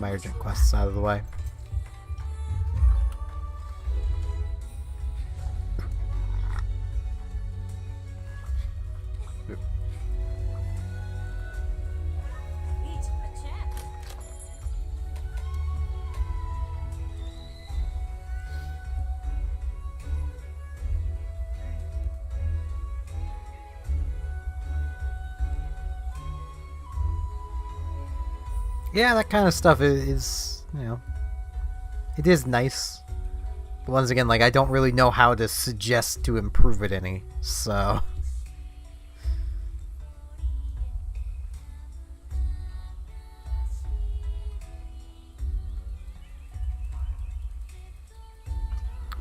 my urgent quests out of the way. Eat a chat. Yeah, that kind of stuff is, you know, it is nice. But once again, like, I don't really know how to suggest to improve it any, so.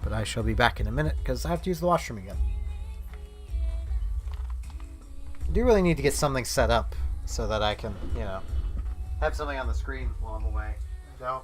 But I shall be back in a minute, because I have to use the washroom again. I do really need to get something set up so that I can, you know, have something on the screen while I'm away. So.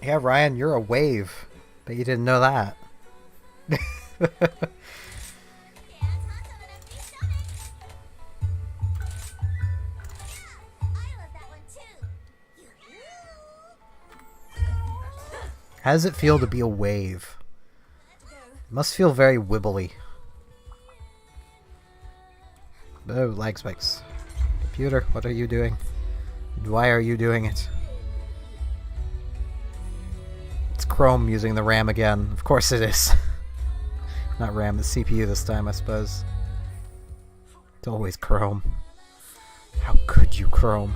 Yeah, Ryan, you're a wave. But you didn't know that. How does it feel to be a wave? It must feel very wibbly. Oh, lag spikes. Computer, what are you doing? Why are you doing it? It's Chrome using the RAM again. Of course it is. Not RAM, the CPU this time, I suppose. It's always Chrome. How could you, Chrome?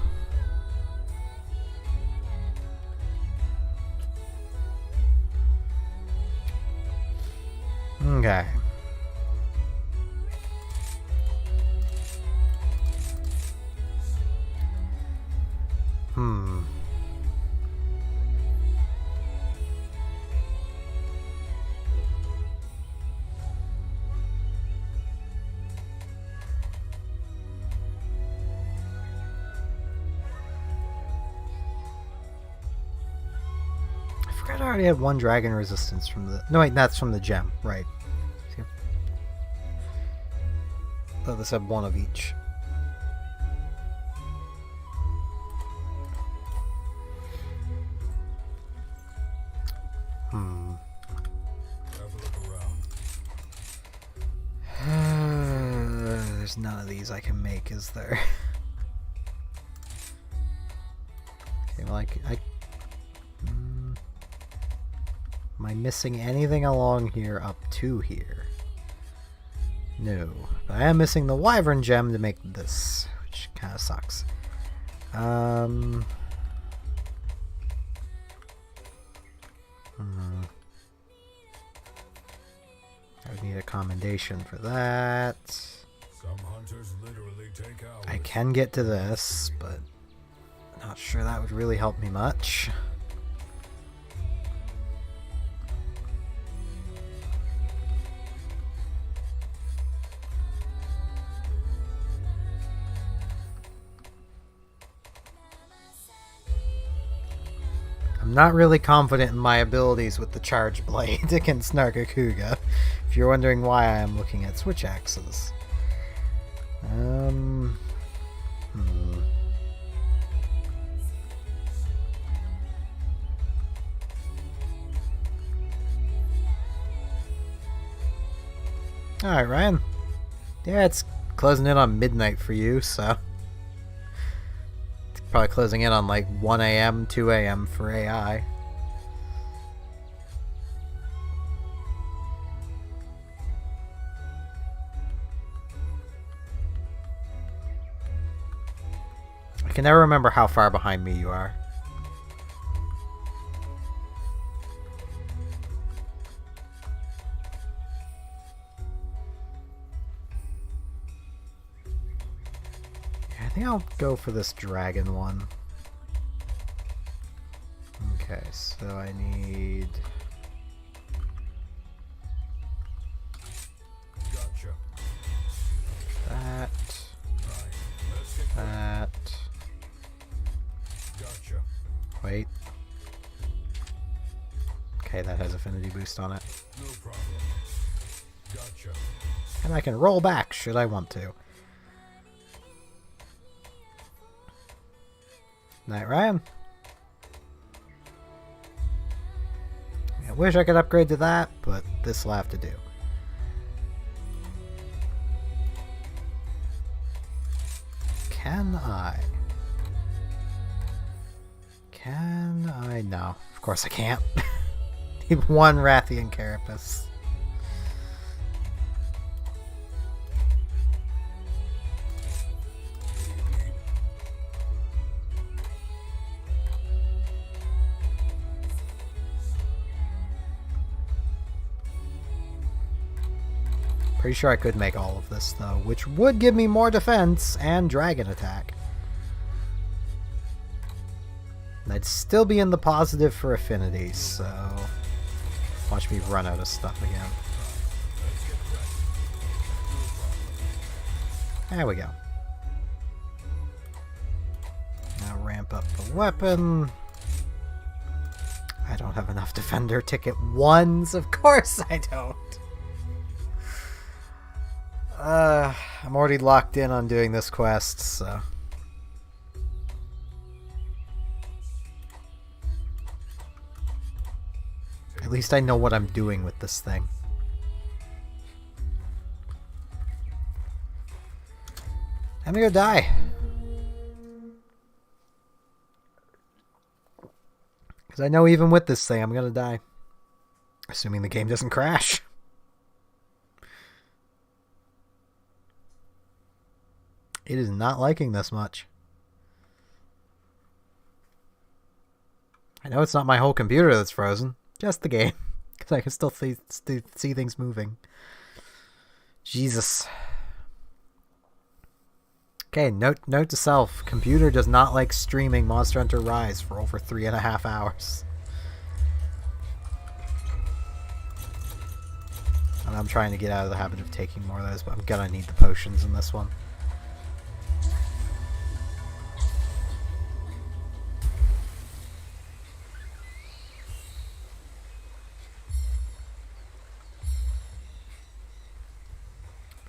Okay. swear I already had one dragon resistance from the... No, wait, that's from the gem. Right. See? Thought this had one of each. Have a look around. There's none of these I can make, is there? Okay, well, am I missing anything along here up to here? No. But I am missing the wyvern gem to make this, which kind of sucks. I would need a commendation for that. Some hunters literally take hours. I can get to this, but not sure that would really help me much. I'm not really confident in my abilities with the charge blade against Nargacuga, if you're wondering why I am looking at switch axes. Alright, Ryan. Yeah, it's closing in on midnight for you, so... It's probably closing in on like 1 a.m., 2 a.m. for AI. I can never remember how far behind me you are. I think I'll go for this dragon one. Okay, so I need... Gotcha. that, Right. Let's get that... Gotcha. Wait. Okay, that has affinity boost on it. No problem. Gotcha. And I can roll back should I want to. Night, Ryan. I wish I could upgrade to that, but this will have to do. Can I? Can I? No, of course I can't. Need one Rathian Carapace. Pretty sure I could make all of this, though, which would give me more defense and dragon attack. And I'd still be in the positive for affinities, so... Watch me run out of stuff again. There we go. Now ramp up the weapon. I don't have enough defender ticket ones. Of course I don't. I'm already locked in on doing this quest, so... At least I know what I'm doing with this thing. I'm gonna go die. Because I know even with this thing, I'm gonna die. Assuming the game doesn't crash. It is not liking this much. I know it's not my whole computer that's frozen. Just the game. Because I can still see things moving. Jesus. Okay, note to self. Computer does not like streaming Monster Hunter Rise for over 3.5 hours. And I'm trying to get out of the habit of taking more of those, but I'm gonna need the potions in this one.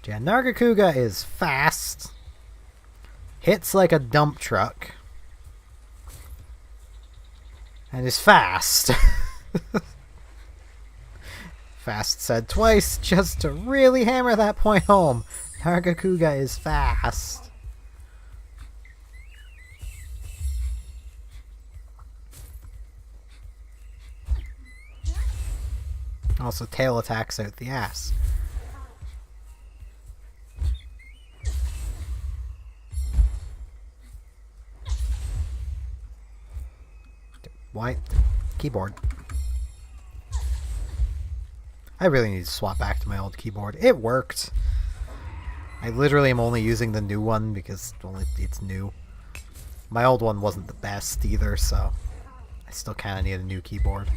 Yeah, Nargacuga is fast. Hits like a dump truck. And is fast. Fast said twice just to really hammer that point home. Nargacuga is fast. Also, tail attacks out the ass. Why? Keyboard. I really need to swap back to my old keyboard. It worked. I literally am only using the new one because it's new. My old one wasn't the best either, so I still kind of need a new keyboard.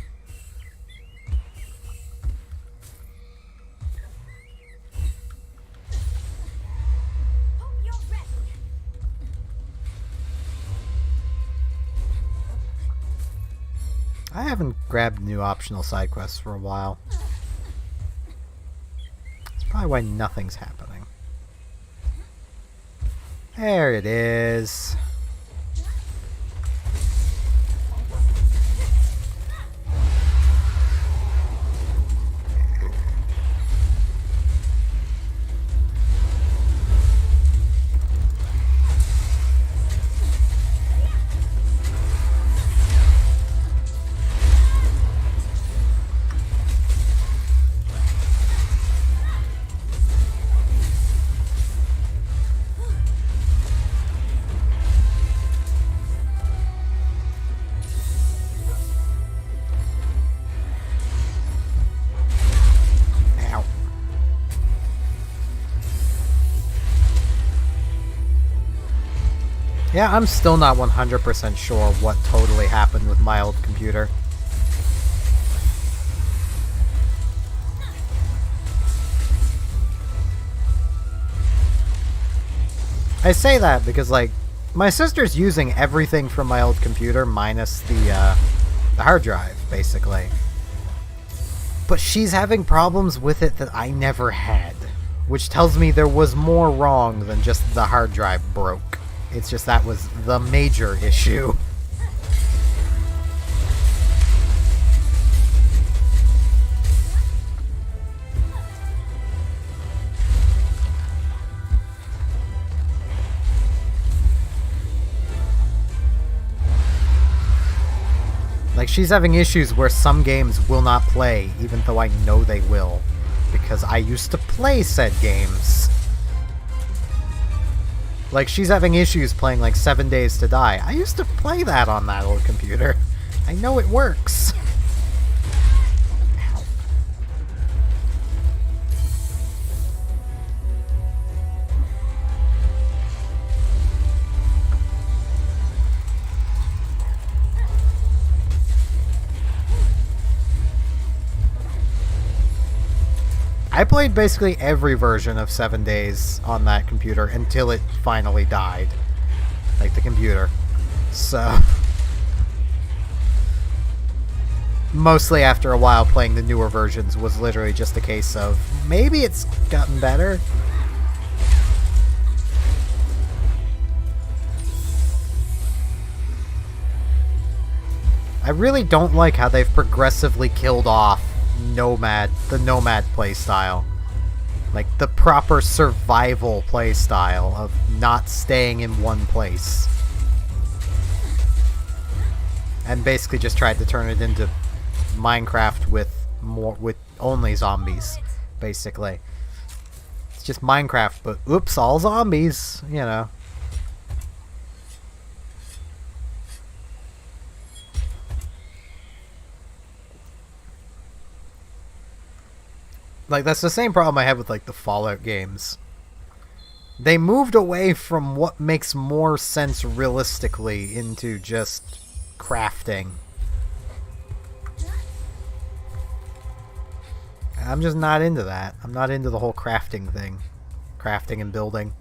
I haven't grabbed new optional side quests for a while. That's probably why nothing's happening. There it is. Yeah, I'm still not 100% sure what totally happened with my old computer. I say that because, like, my sister's using everything from my old computer minus the hard drive, basically. But she's having problems with it that I never had, which tells me there was more wrong than just the hard drive broke. It's just that was the major issue. Like, she's having issues where some games will not play, even though I know they will. Because I used to play said games. Like, she's having issues playing, like, 7 Days to Die. I used to play that on that old computer. I know it works. Ow. I played basically every version of 7 Days on that computer until it finally died. Like, the computer. So... mostly after a while playing the newer versions was literally just a case of, maybe it's gotten better? I really don't like how they've progressively killed off the Nomad playstyle. Like, the proper survival playstyle of not staying in one place. And basically just tried to turn it into Minecraft with only zombies, basically. It's just Minecraft, but oops, all zombies, you know. Like, that's the same problem I have with, like, the Fallout games. They moved away from what makes more sense realistically into just crafting. I'm just not into that. I'm not into the whole crafting thing. Crafting and building.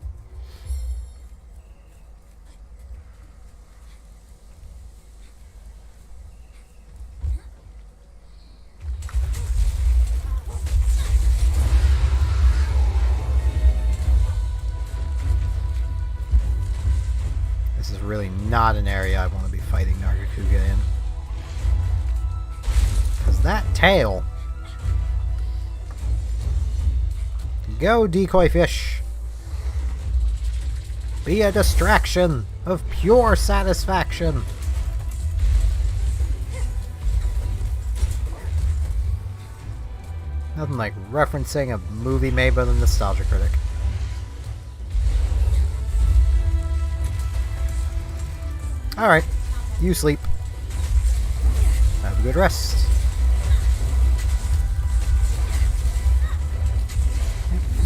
not an area I want to be fighting Nargacuga in. Because that tail... Go, decoy fish! Be a distraction of pure satisfaction! Nothing like referencing a movie made by the Nostalgia Critic. Alright, you sleep. Have a good rest.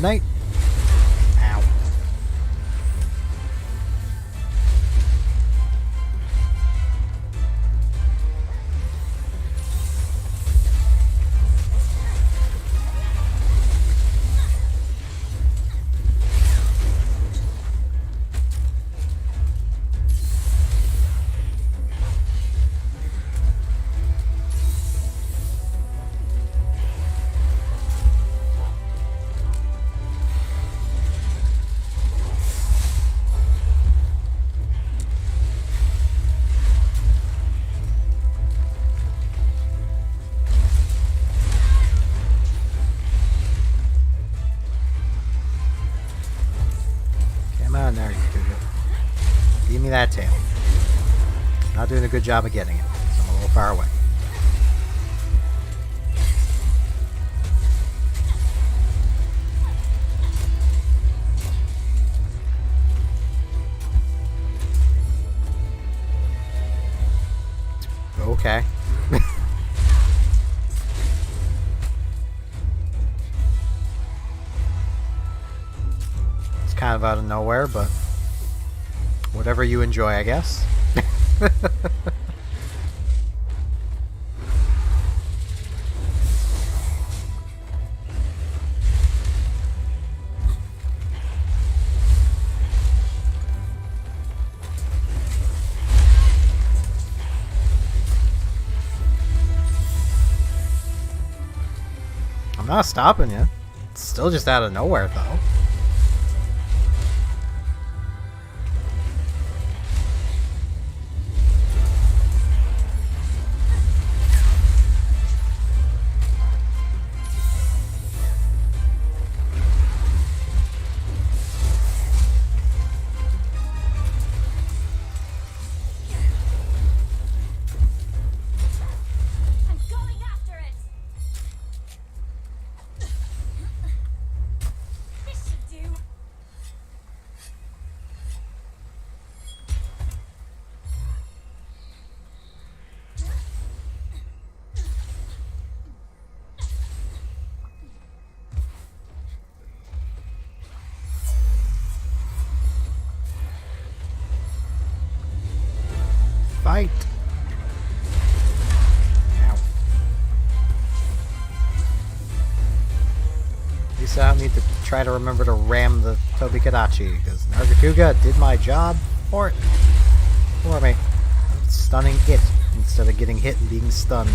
Night. Ow. Come on, Nargacuga. Give me that tail. Not doing a good job of getting it, so I'm a little far away. Okay. It's kind of out of nowhere, but whatever you enjoy, I guess. I'm not stopping you. It's still just out of nowhere, though. I'm going after it. This should do. Fight! Ow. At least I don't need to try to remember to ram the Tobi-Kadachi, because Nargacuga did my job for me. Stunning it instead of getting hit and being stunned.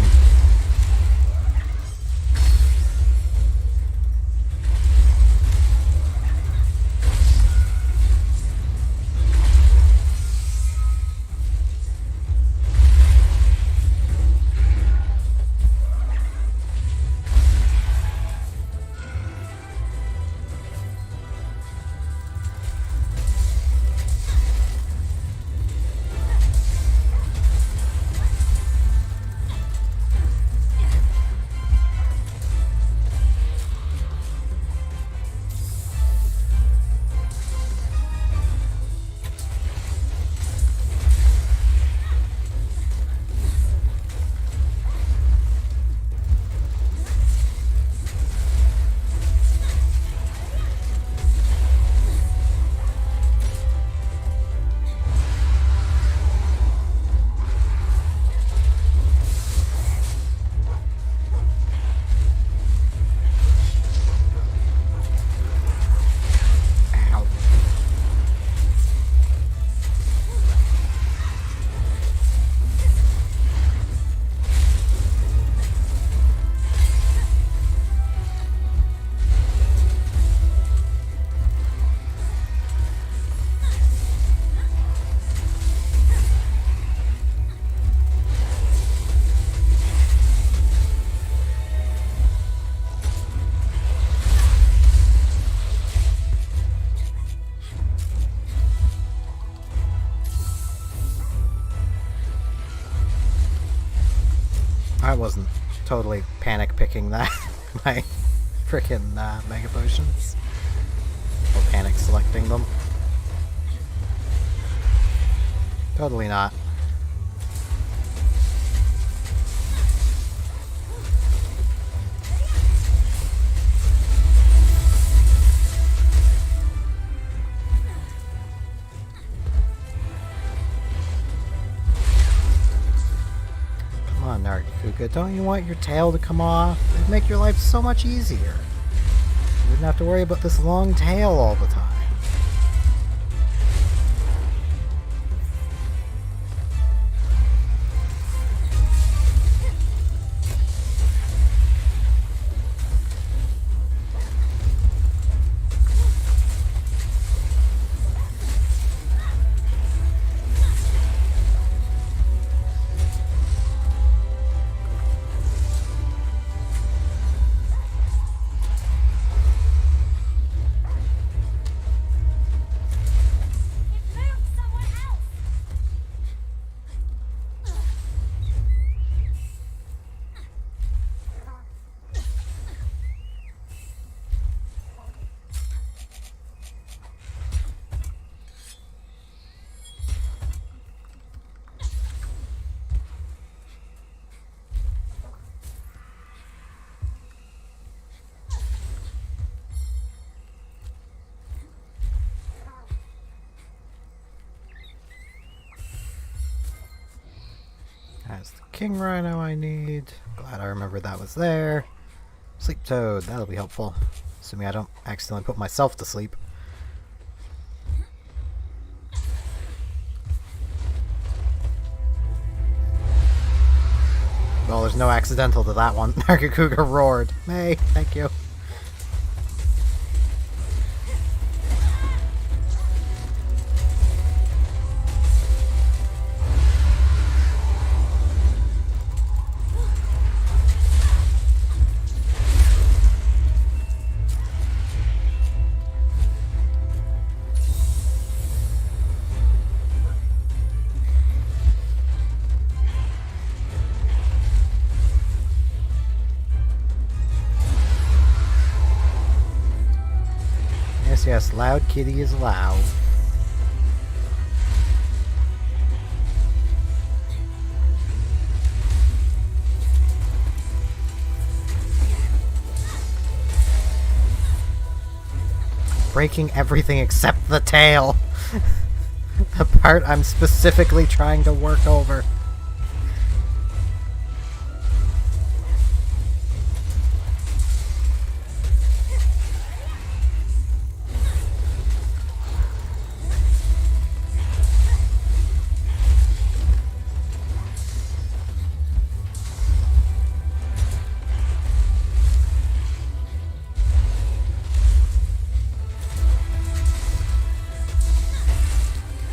I wasn't totally panic picking that. My frickin' Mega Potions. Or panic selecting them. Totally not. Come on, Nargacuga, don't you want your tail to come off? It'd make your life so much easier. You wouldn't have to worry about this long tail all the time. That's the King Rhino I need. Glad I remembered that was there. Sleep Toad, that'll be helpful. Assuming I don't accidentally put myself to sleep. Well, there's no accidental to that one. Nargacuga roared. Hey, thank you. Yes, loud kitty is loud. Breaking everything except the tail. The part I'm specifically trying to work over.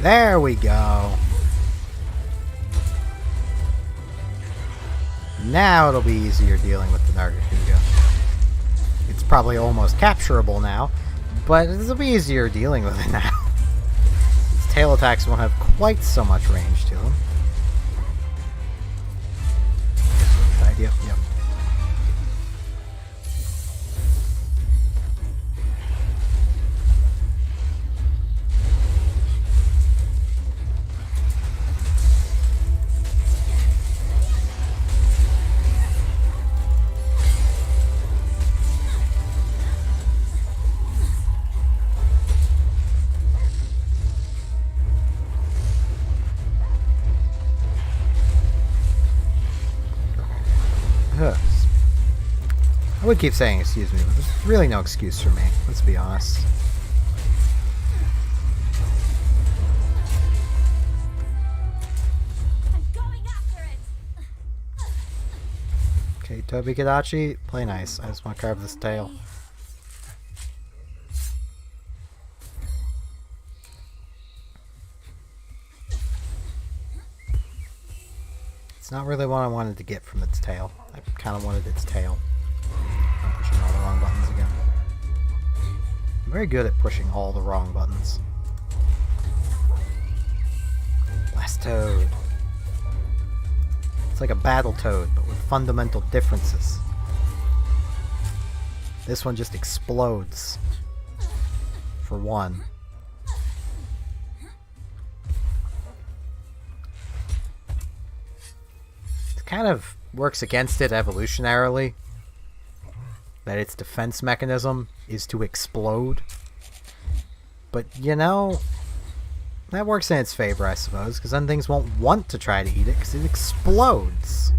There we go. Now it'll be easier dealing with the Nargacuga. It's probably almost capturable now, but it'll be easier dealing with it now. Its tail attacks won't have quite so much range to them. Good idea. Yep. I would keep saying excuse me, but there's really no excuse for me, let's be honest. I'm going after it. Okay, Tobi-Kadachi, play nice. I just want to carve this tail. It's not really what I wanted to get from its tail. I kind of wanted its tail. I'm pushing all the wrong buttons again. I'm very good at pushing all the wrong buttons. Blast Toad. It's like a Battletoad, but with fundamental differences. This one just explodes. For one. It kind of works against it evolutionarily. That its defense mechanism is to explode. But, you know, that works in its favor, I suppose, because then things won't want to try to eat it because it explodes.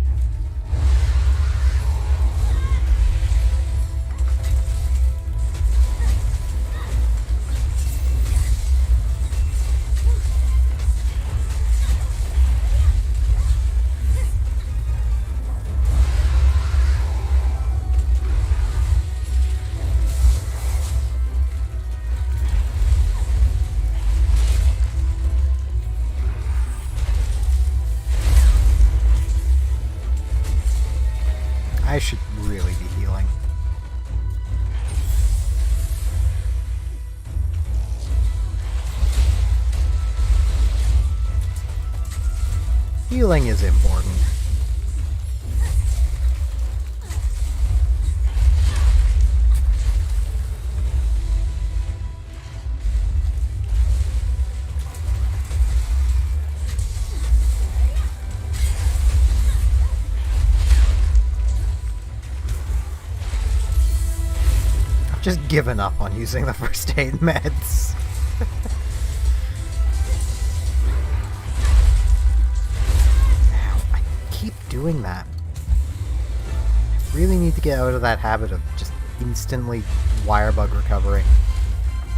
I should really be healing. Healing is important. Just given up on using the first aid meds. Ow, I keep doing that. I really need to get out of that habit of just instantly wirebug recovering.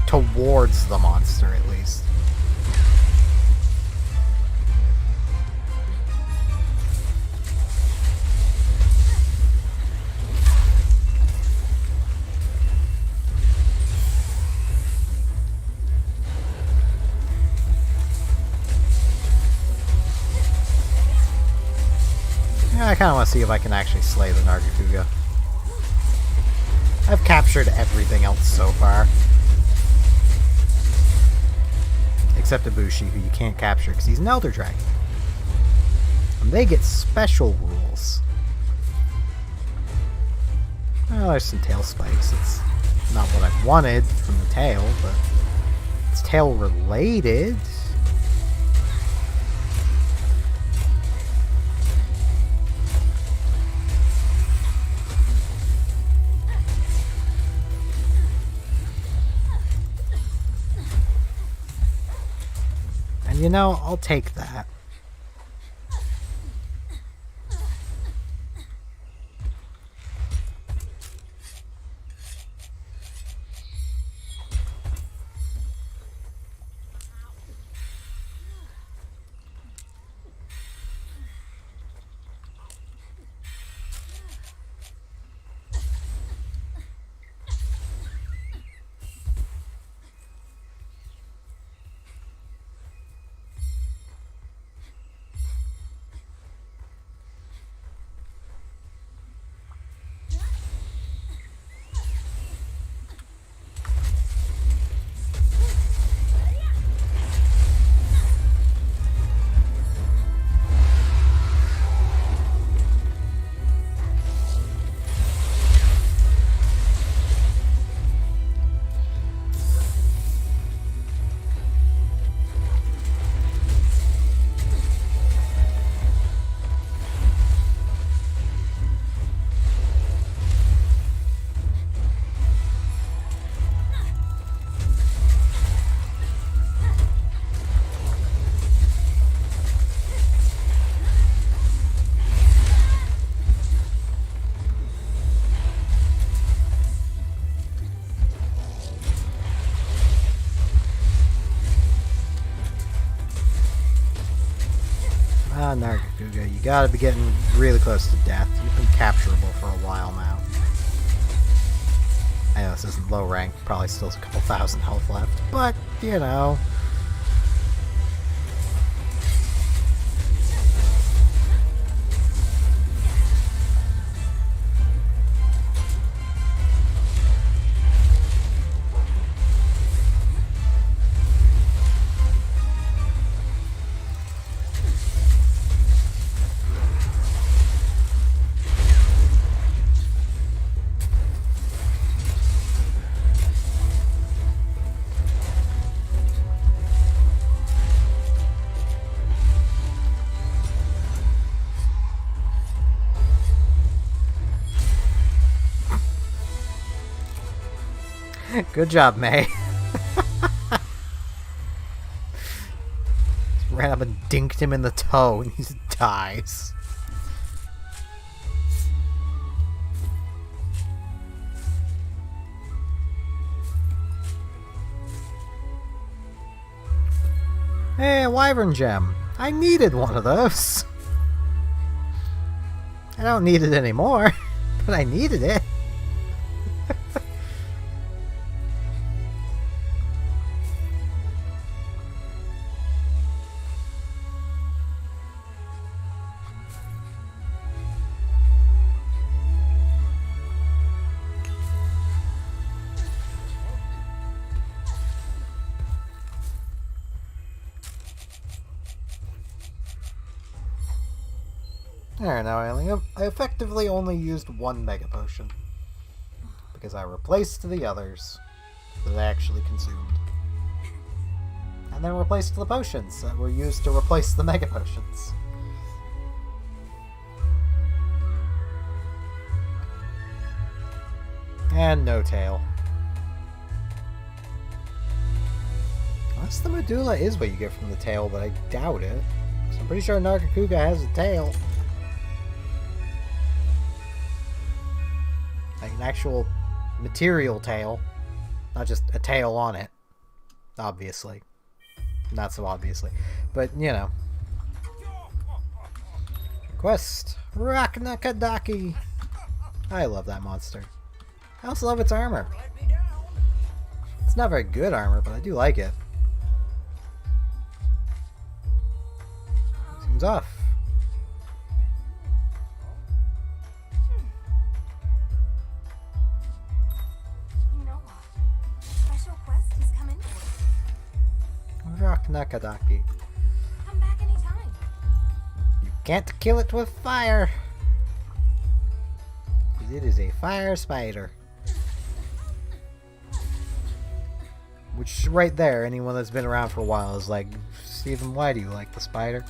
Towards the monster, at least. I kind of want to see if I can actually slay the Nargacuga. I've captured everything else so far. Except Ibushi, who you can't capture because he's an Elder Dragon. And they get special rules. Well, there's some tail spikes. It's not what I wanted from the tail, but it's tail related. You know, I'll take that. Nargacuga, you gotta be getting really close to death. You've been capturable for a while now. I know this isn't low rank, probably still a couple thousand health left, but, you know. Good job, May. Ran up and dinked him in the toe and he just dies. Hey, a wyvern gem. I needed one of those. I don't need it anymore, but I needed it. There, now I effectively only used one Mega Potion. Because I replaced the others that I actually consumed. And then replaced the potions that were used to replace the Mega Potions. And no tail. Unless the medulla is what you get from the tail, but I doubt it. 'Cause I'm pretty sure Nargacuga has a tail. Like an actual material tail. Not just a tail on it. Obviously. Not so obviously. But, you know. Quest. Raknakadaki. I love that monster. I also love its armor. It's not very good armor, but I do like it. Seems off. You know what? Special quest has come in for you. Raknakadaki. Come back anytime. You can't kill it with fire. 'Cause it is a fire spider. Which, right there, anyone that's been around for a while is like, Stephen, why do you like the spider?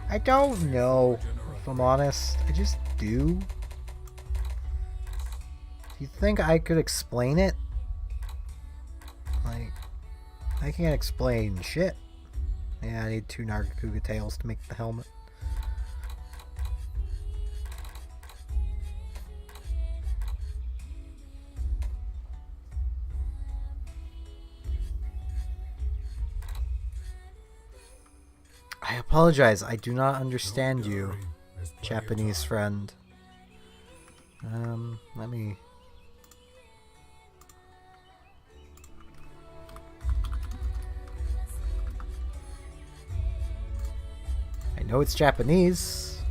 I don't know, if I'm honest. I just do. Do you think I could explain it? Like, I can't explain shit. Yeah, I need 2 Nargacuga tails to make the helmet. I apologize, I do not understand you, Japanese friend. Let me... I know it's Japanese.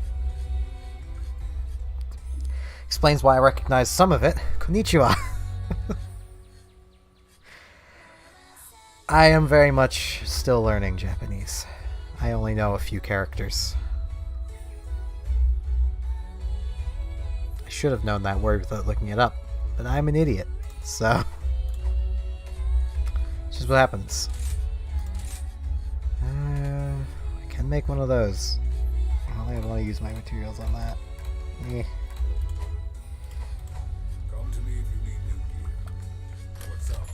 Explains why I recognize some of it. Konnichiwa. I am very much still learning Japanese. I only know a few characters. I should have known that word without looking it up, but I'm an idiot, so... It's just what happens. I can make one of those. I don't think I want to use my materials on that. Eh. Come to me if you need new gear. What's up?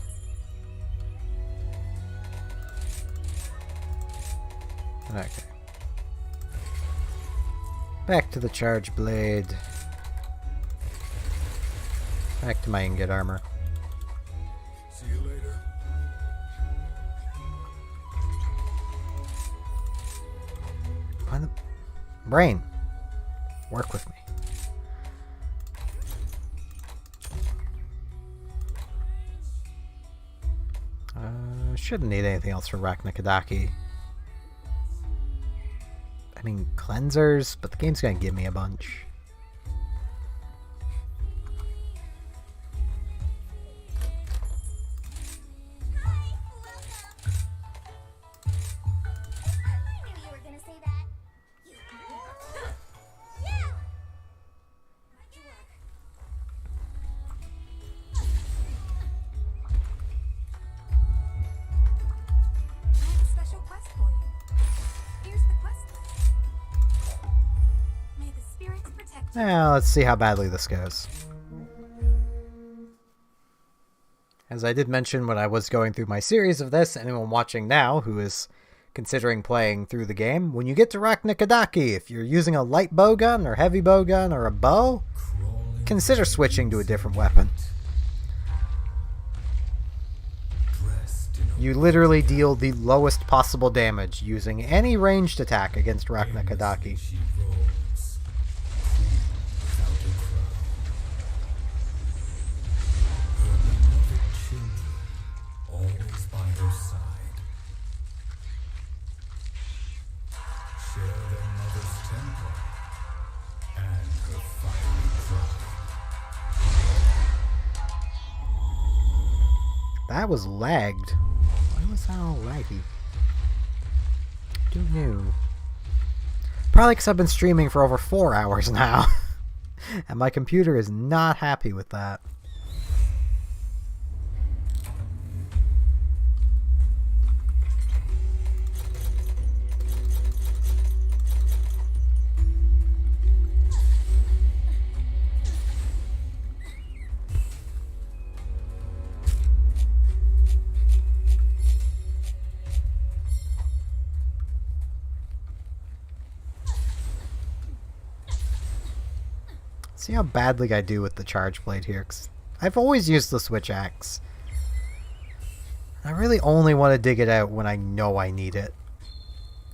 Okay. Back to the charge blade. Back to my ingot armor. See you later. Why the... Brain. Work with me. Shouldn't need anything else for Raknakadaki. I mean, cleansers, but the game's gonna give me a bunch. I knew you were gonna say that. Yeah! Like your work. I have a special quest for you. Here's the quest list. May the spirits protect you. Now, let's see how badly this goes. As I did mention when I was going through my series of this, anyone watching now who is considering playing through the game, when you get to Raknikadaki, if you're using a light bowgun or heavy bowgun or a bow, consider switching to a different weapon. You literally deal the lowest possible damage using any ranged attack against Raknikadaki. Always by her side. Share their mother's temper and her fiery pride. That was lagged. Why was that all laggy? Don't know. Probably because I've been streaming for over 4 hours now. And my computer is not happy with that. See how badly I do with the charge blade here, 'cause I've always used the switch axe. I really only want to dig it out when I know I need it,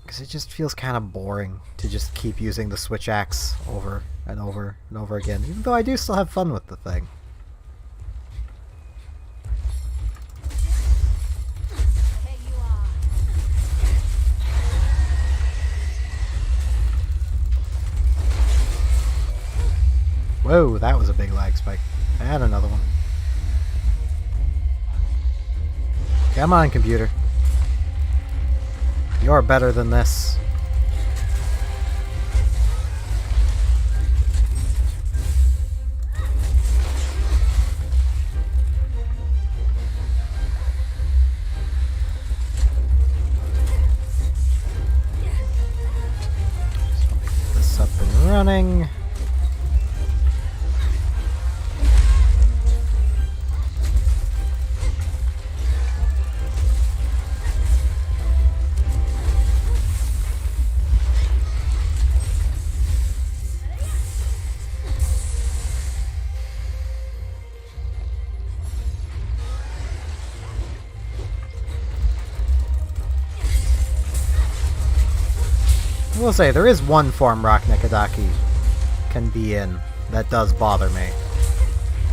because it just feels kind of boring to just keep using the switch axe over and over and over again, even though I do still have fun with the thing. Here you are. Whoa, that was a big lag spike. I had another one. Come on, computer. You're better than this. Get this up and running. I will say, there is one form Raknikadaki can be in that does bother me.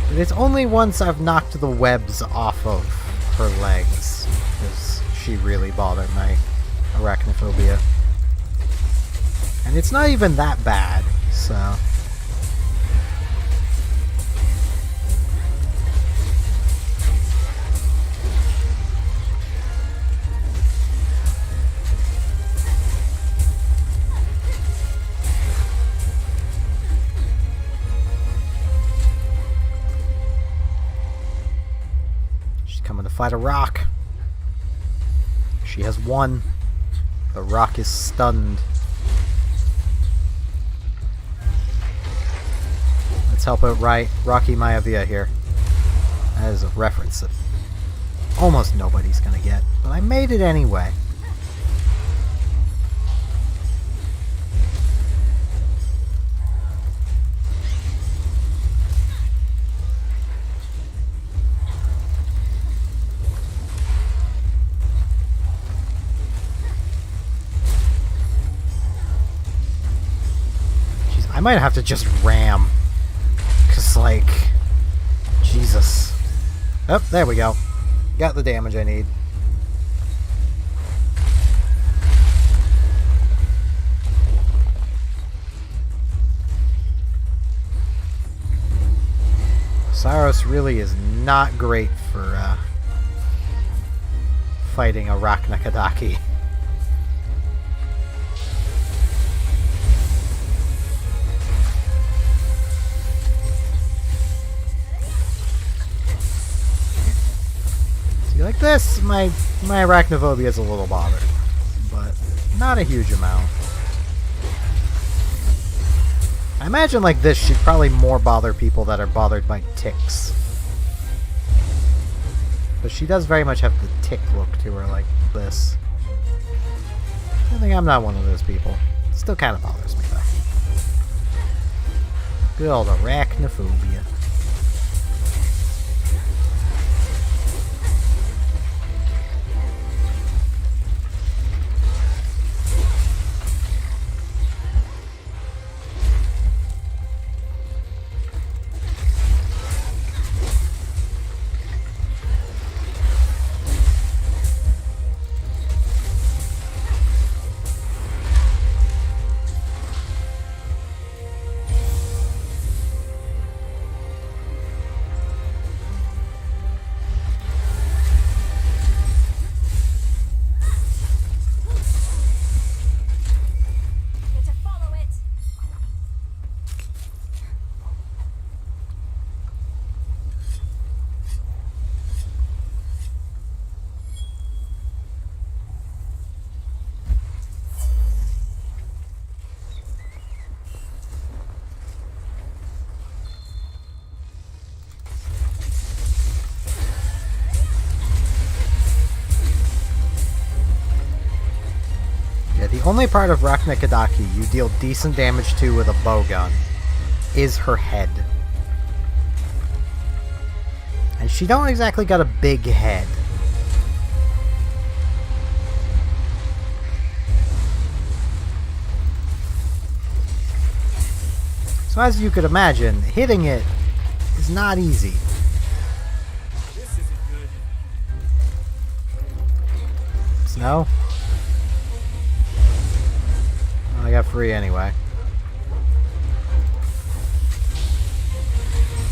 But it's only once I've knocked the webs off of her legs, because she really bothered my arachnophobia. And it's not even that bad, so... Coming to fight a rock. She has won. The rock is stunned. Let's help out Rocky Maivia here. That is a reference that almost nobody's gonna get, but I made it anyway. I might have to just ram. Because, like... Jesus. Oh, there we go. Got the damage I need. Saros really is not great for, fighting a Raknikadaki. Like this, my arachnophobia is a little bothered, but not a huge amount. I imagine like this should probably more bother people that are bothered by ticks. But she does very much have the tick look to her, like this. I think I'm not one of those people. Still kind of bothers me, though. Good old arachnophobia. Get to follow it. Yeah, the only part of Rachna Kadaki you deal decent damage to with a bowgun is her head. And she don't exactly got a big head. So as you could imagine, hitting it is not easy. This isn't good. Snow? I got free anyway.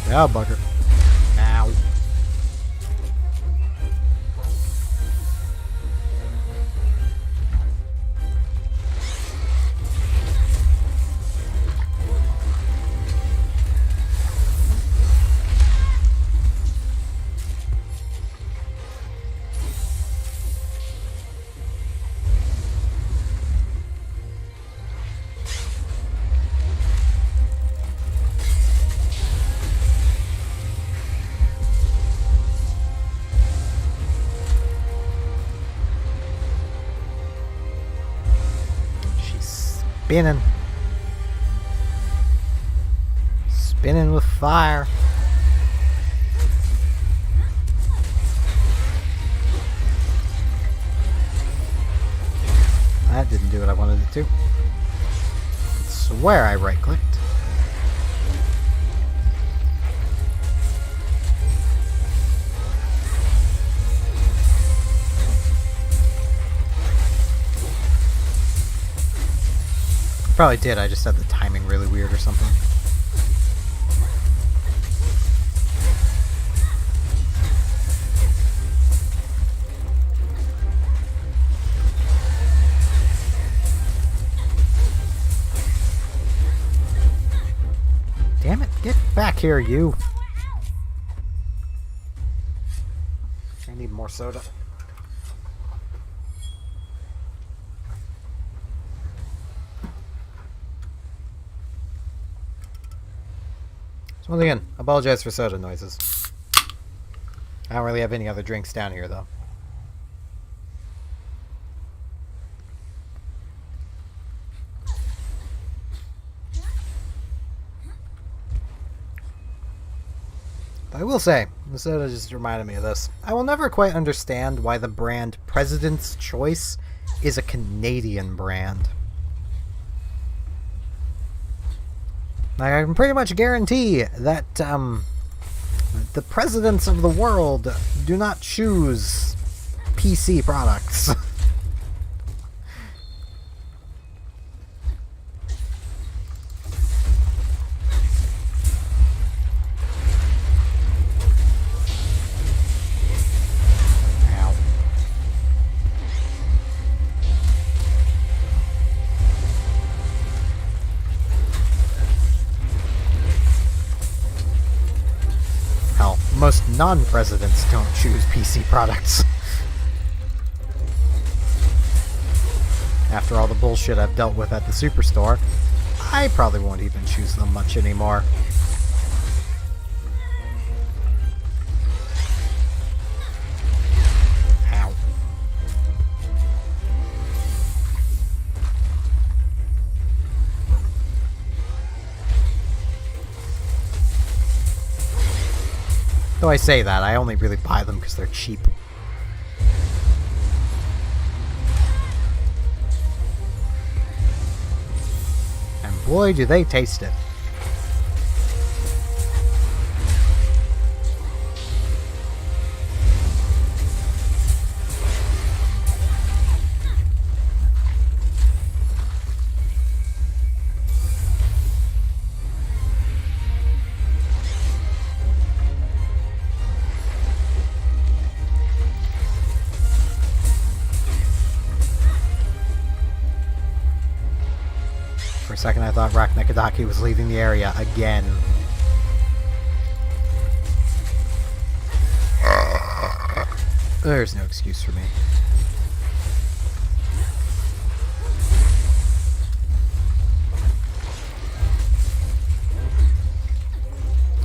Yeah, bugger. Ow. She's spinning. Spinning with fire. That didn't do what I wanted it to. I swear I right-clicked. Probably did, I just had the timing really weird or something. Damn it, get back here, you. I need more soda. So once again, I apologize for soda noises. I don't really have any other drinks down here, though. I will say, the soda just reminded me of this. I will never quite understand why the brand President's Choice is a Canadian brand. Like, I can pretty much guarantee that the presidents of the world do not choose PC products. Ow. Hell, most non-presidents don't choose PC products. After all the bullshit I've dealt with at the Superstore, I probably won't even choose them much anymore. Though I say that, I only really buy them because they're cheap. And boy, do they taste it. For a second I thought Raknekadaki was leaving the area again. There's no excuse for me.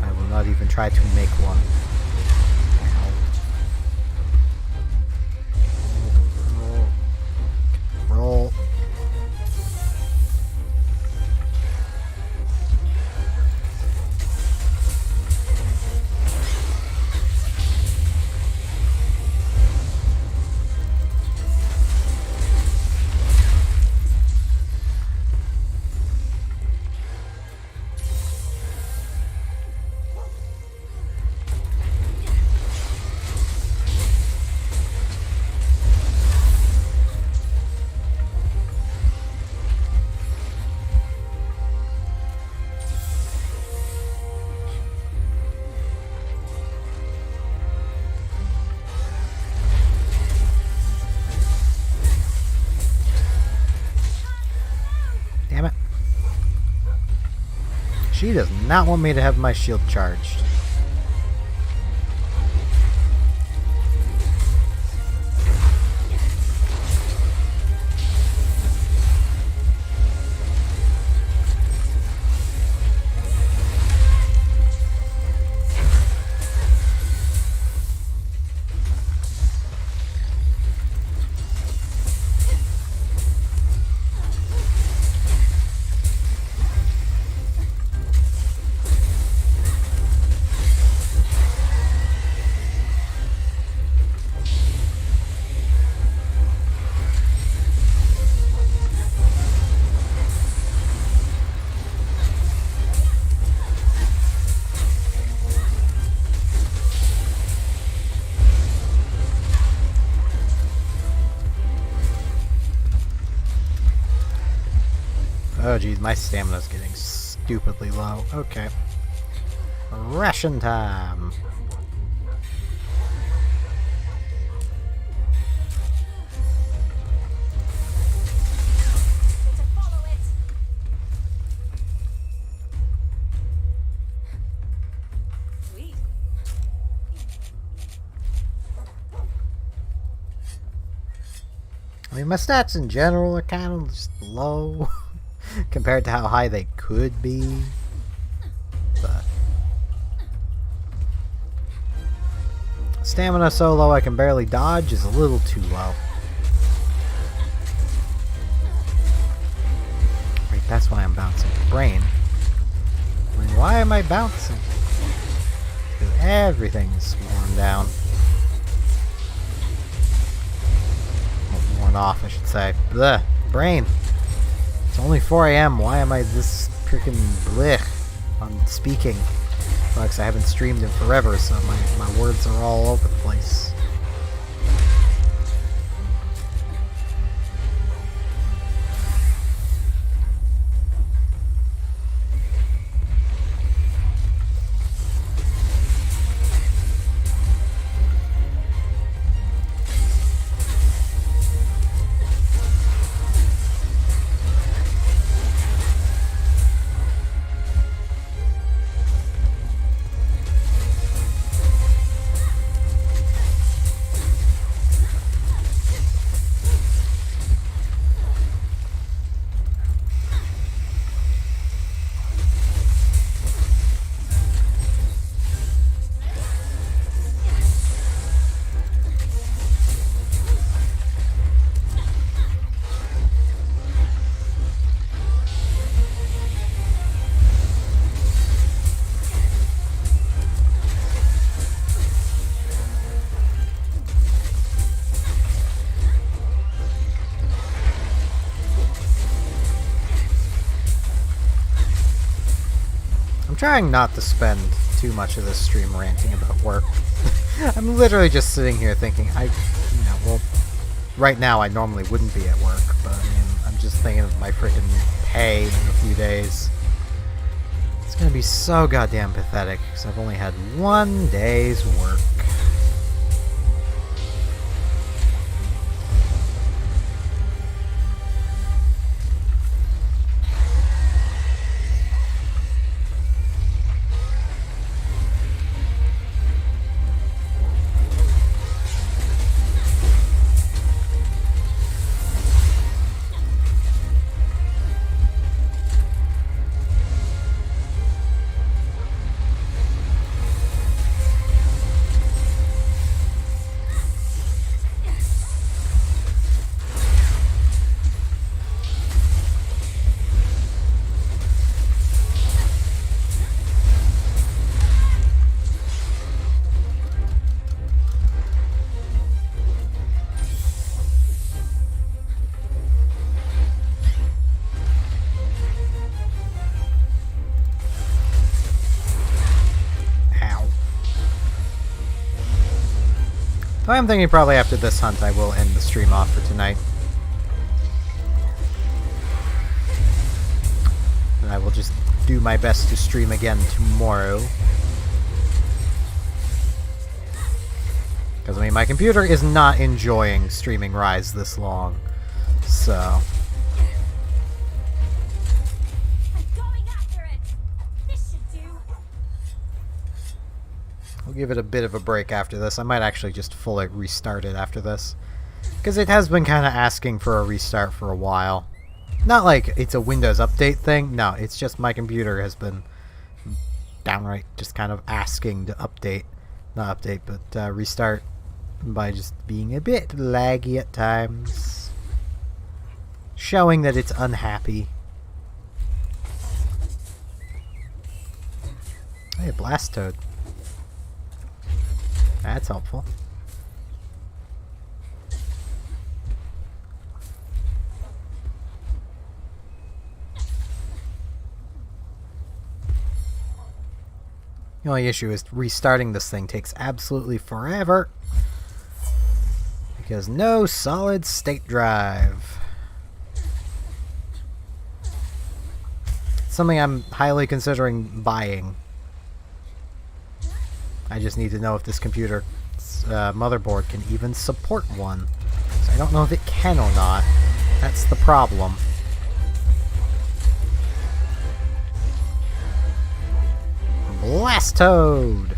I will not even try to make one. Roll. Damn it. She does not want me to have my shield charged. Oh geez, my stamina's getting stupidly low. Okay. Ration time! To follow it. Sweet. I mean, my stats in general are kind of just low compared to how high they could be. But stamina so low I can barely dodge is a little too low. Wait, that's why I'm bouncing. Brain. I mean, why am I bouncing? Because everything's worn down. Well, worn off, I should say. Blech. Brain. It's only 4 AM. Why am I this freaking blech on speaking? Well, 'cause I haven't streamed in forever, so my words are all over the place. I'm trying not to spend too much of this stream ranting about work. I'm literally just sitting here thinking, well, right now I normally wouldn't be at work, but I mean, I'm just thinking of my freaking pay in a few days. It's gonna be so goddamn pathetic, because I've only had 1 day's work. I'm thinking probably after this hunt I will end the stream off for tonight. And I will just do my best to stream again tomorrow. Because, I mean, my computer is not enjoying streaming Rise this long. So... I'm going after it. This should do. I'll give it a bit of a break after this. I might actually just fully restart it after this. Because it has been kind of asking for a restart for a while. Not like it's a Windows update thing. No, it's just my computer has been downright just kind of asking to update. Not update, but restart by just being a bit laggy at times. Showing that it's unhappy. Hey, Blastoad. That's helpful. The only issue is restarting this thing takes absolutely forever. Because no solid state drive. Something I'm highly considering buying. I just need to know if this computer motherboard can even support one. So I don't know if it can or not. That's the problem. Blastoad!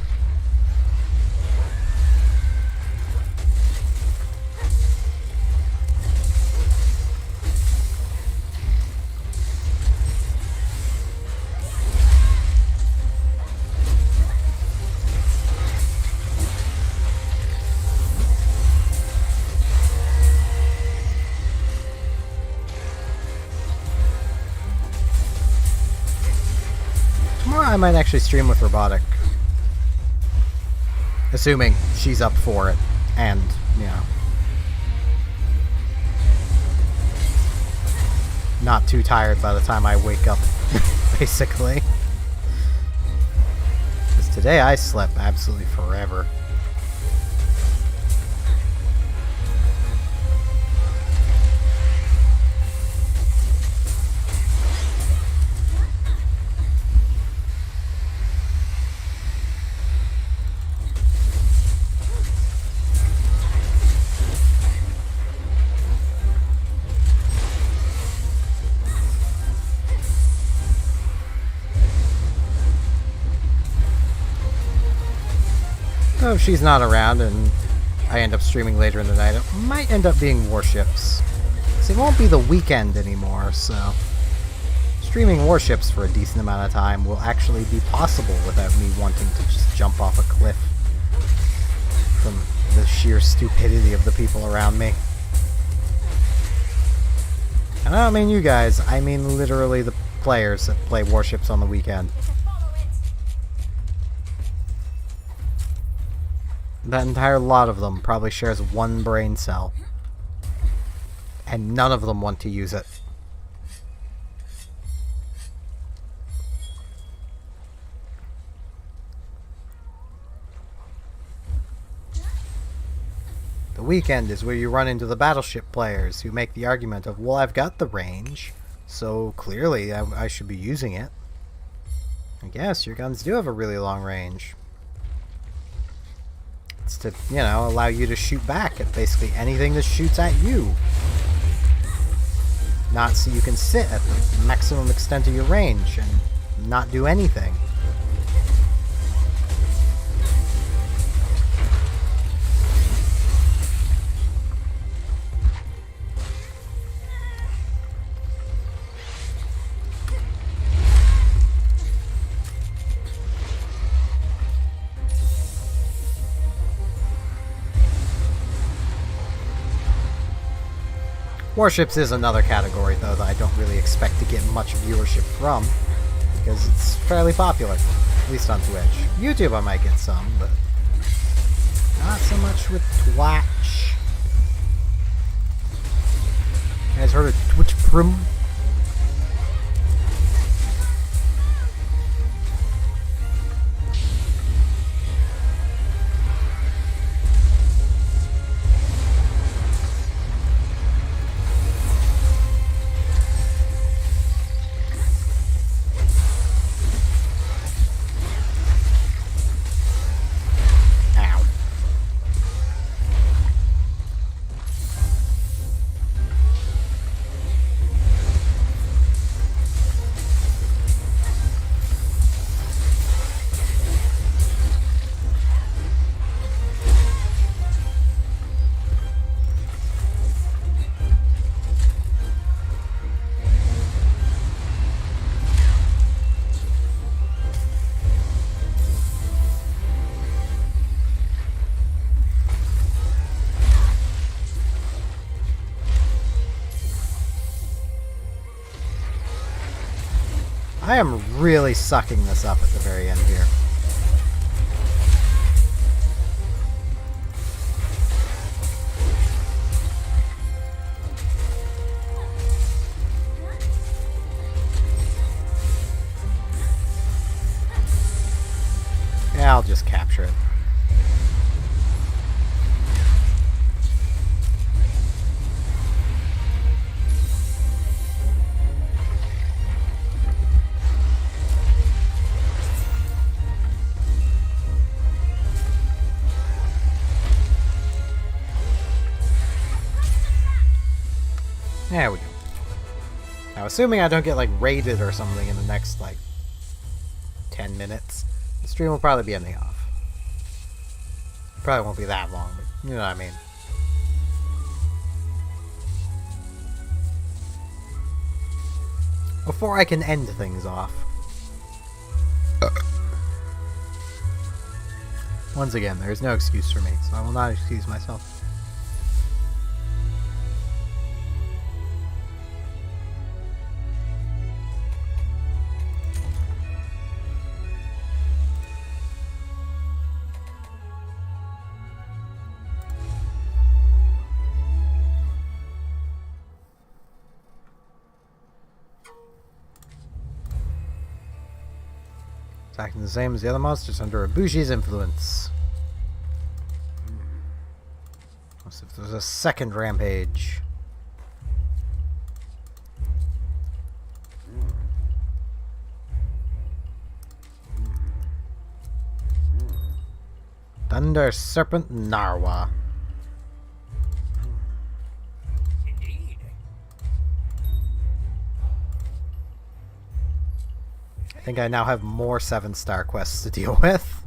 I might actually stream with Robotic. Assuming she's up for it. And, you know, not too tired by the time I wake up, basically. Because today I slept absolutely forever. So if she's not around and I end up streaming later in the night, it might end up being Warships. So it won't be the weekend anymore, so streaming Warships for a decent amount of time will actually be possible without me wanting to just jump off a cliff from the sheer stupidity of the people around me. And I don't mean you guys, I mean literally the players that play Warships on the weekend. That entire lot of them probably shares one brain cell. And none of them want to use it. weekend is where you run into the battleship players who make the argument of, well, I've got the range, so clearly I should be using it. I guess your guns do have a really long range. It's to, you know, allow you to shoot back at basically anything that shoots at you. Not so you can sit at the maximum extent of your range and not do anything. Warships is another category, though, that I don't really expect to get much viewership from, because it's fairly popular, at least on Twitch. YouTube I might get some, but not so much with Twitch. You guys heard of Twitch Prim? I am really sucking this up at the very end here. Yeah, I'll just capture it. There we go. Now, assuming I don't get, like, raided or something in the next, like, 10 minutes, the stream will probably be ending off. Probably won't be that long, but you know what I mean. Before I can end things off. Once again, there is no excuse for me, so I will not excuse myself. Acting the same as the other monsters under Ibushi's influence. As if there's a second rampage. Thunder Serpent Narwa. Indeed. I think I now have more 7-star quests to deal with.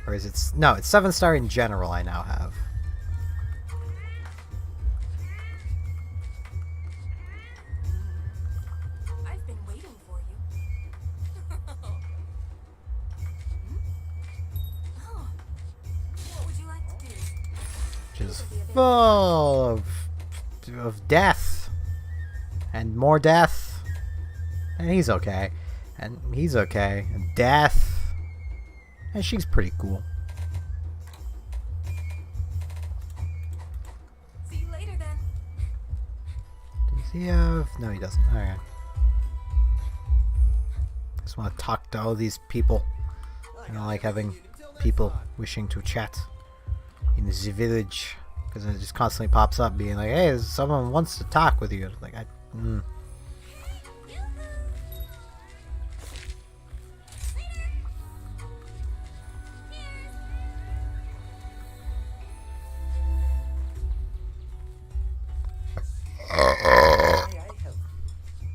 Or is it... No, it's 7-star in general I now have. I've been waiting for you. Oh. What would you like to do? Which is full of death. And more death. And he's okay. And he's okay. And death. And she's pretty cool. See you later then. Does he have... No, he doesn't. Alright. Just want to talk to all these people. I don't like having people wishing to chat. in the village, because it just constantly pops up being like, hey, someone wants to talk with you. Like,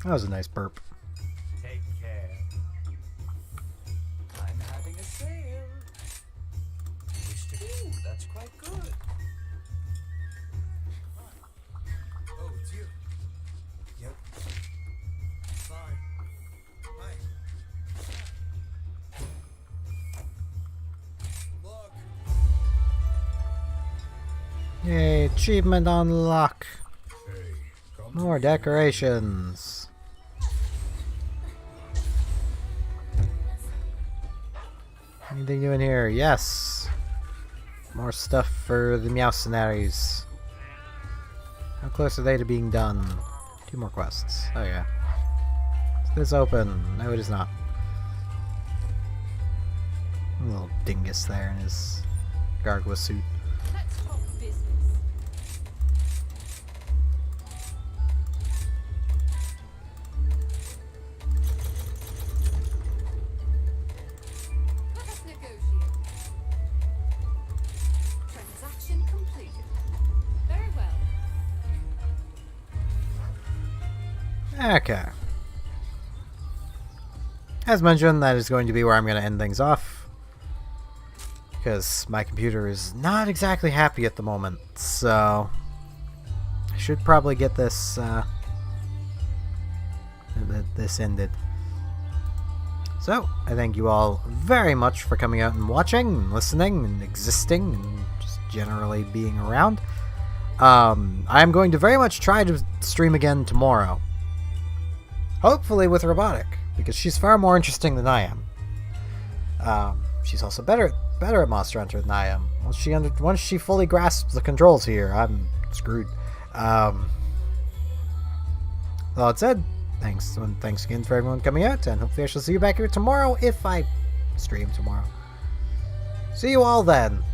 that was a nice burp. Take care. I'm having a sale. Ooh, that's quite good. Oh, it's you. Yep. Fine. Hi. Look. Yay, achievement unlock. Hey, come More decorations. Anything new in here? Yes. More stuff for the Meowcenaries. How close are they to being done? 2 more quests. Oh yeah. Is this open? No, it is not. A little dingus there in his Gargwa suit. Let's talk business. Let us negotiate. Transaction completed. Very well. Okay. As mentioned, that is going to be where I'm going to end things off. Because my computer is not exactly happy at the moment. So, I should probably get this, this ended. So, I thank you all very much for coming out and watching, and listening, and existing, and just generally being around. I'm going to very much try to stream again tomorrow. Hopefully with Robotic, because she's far more interesting than I am. She's also better at Monster Hunter than I am. Once she fully grasps the controls here, I'm screwed. All that said, thanks again for everyone coming out, and hopefully I shall see you back here tomorrow if I stream tomorrow. See you all then.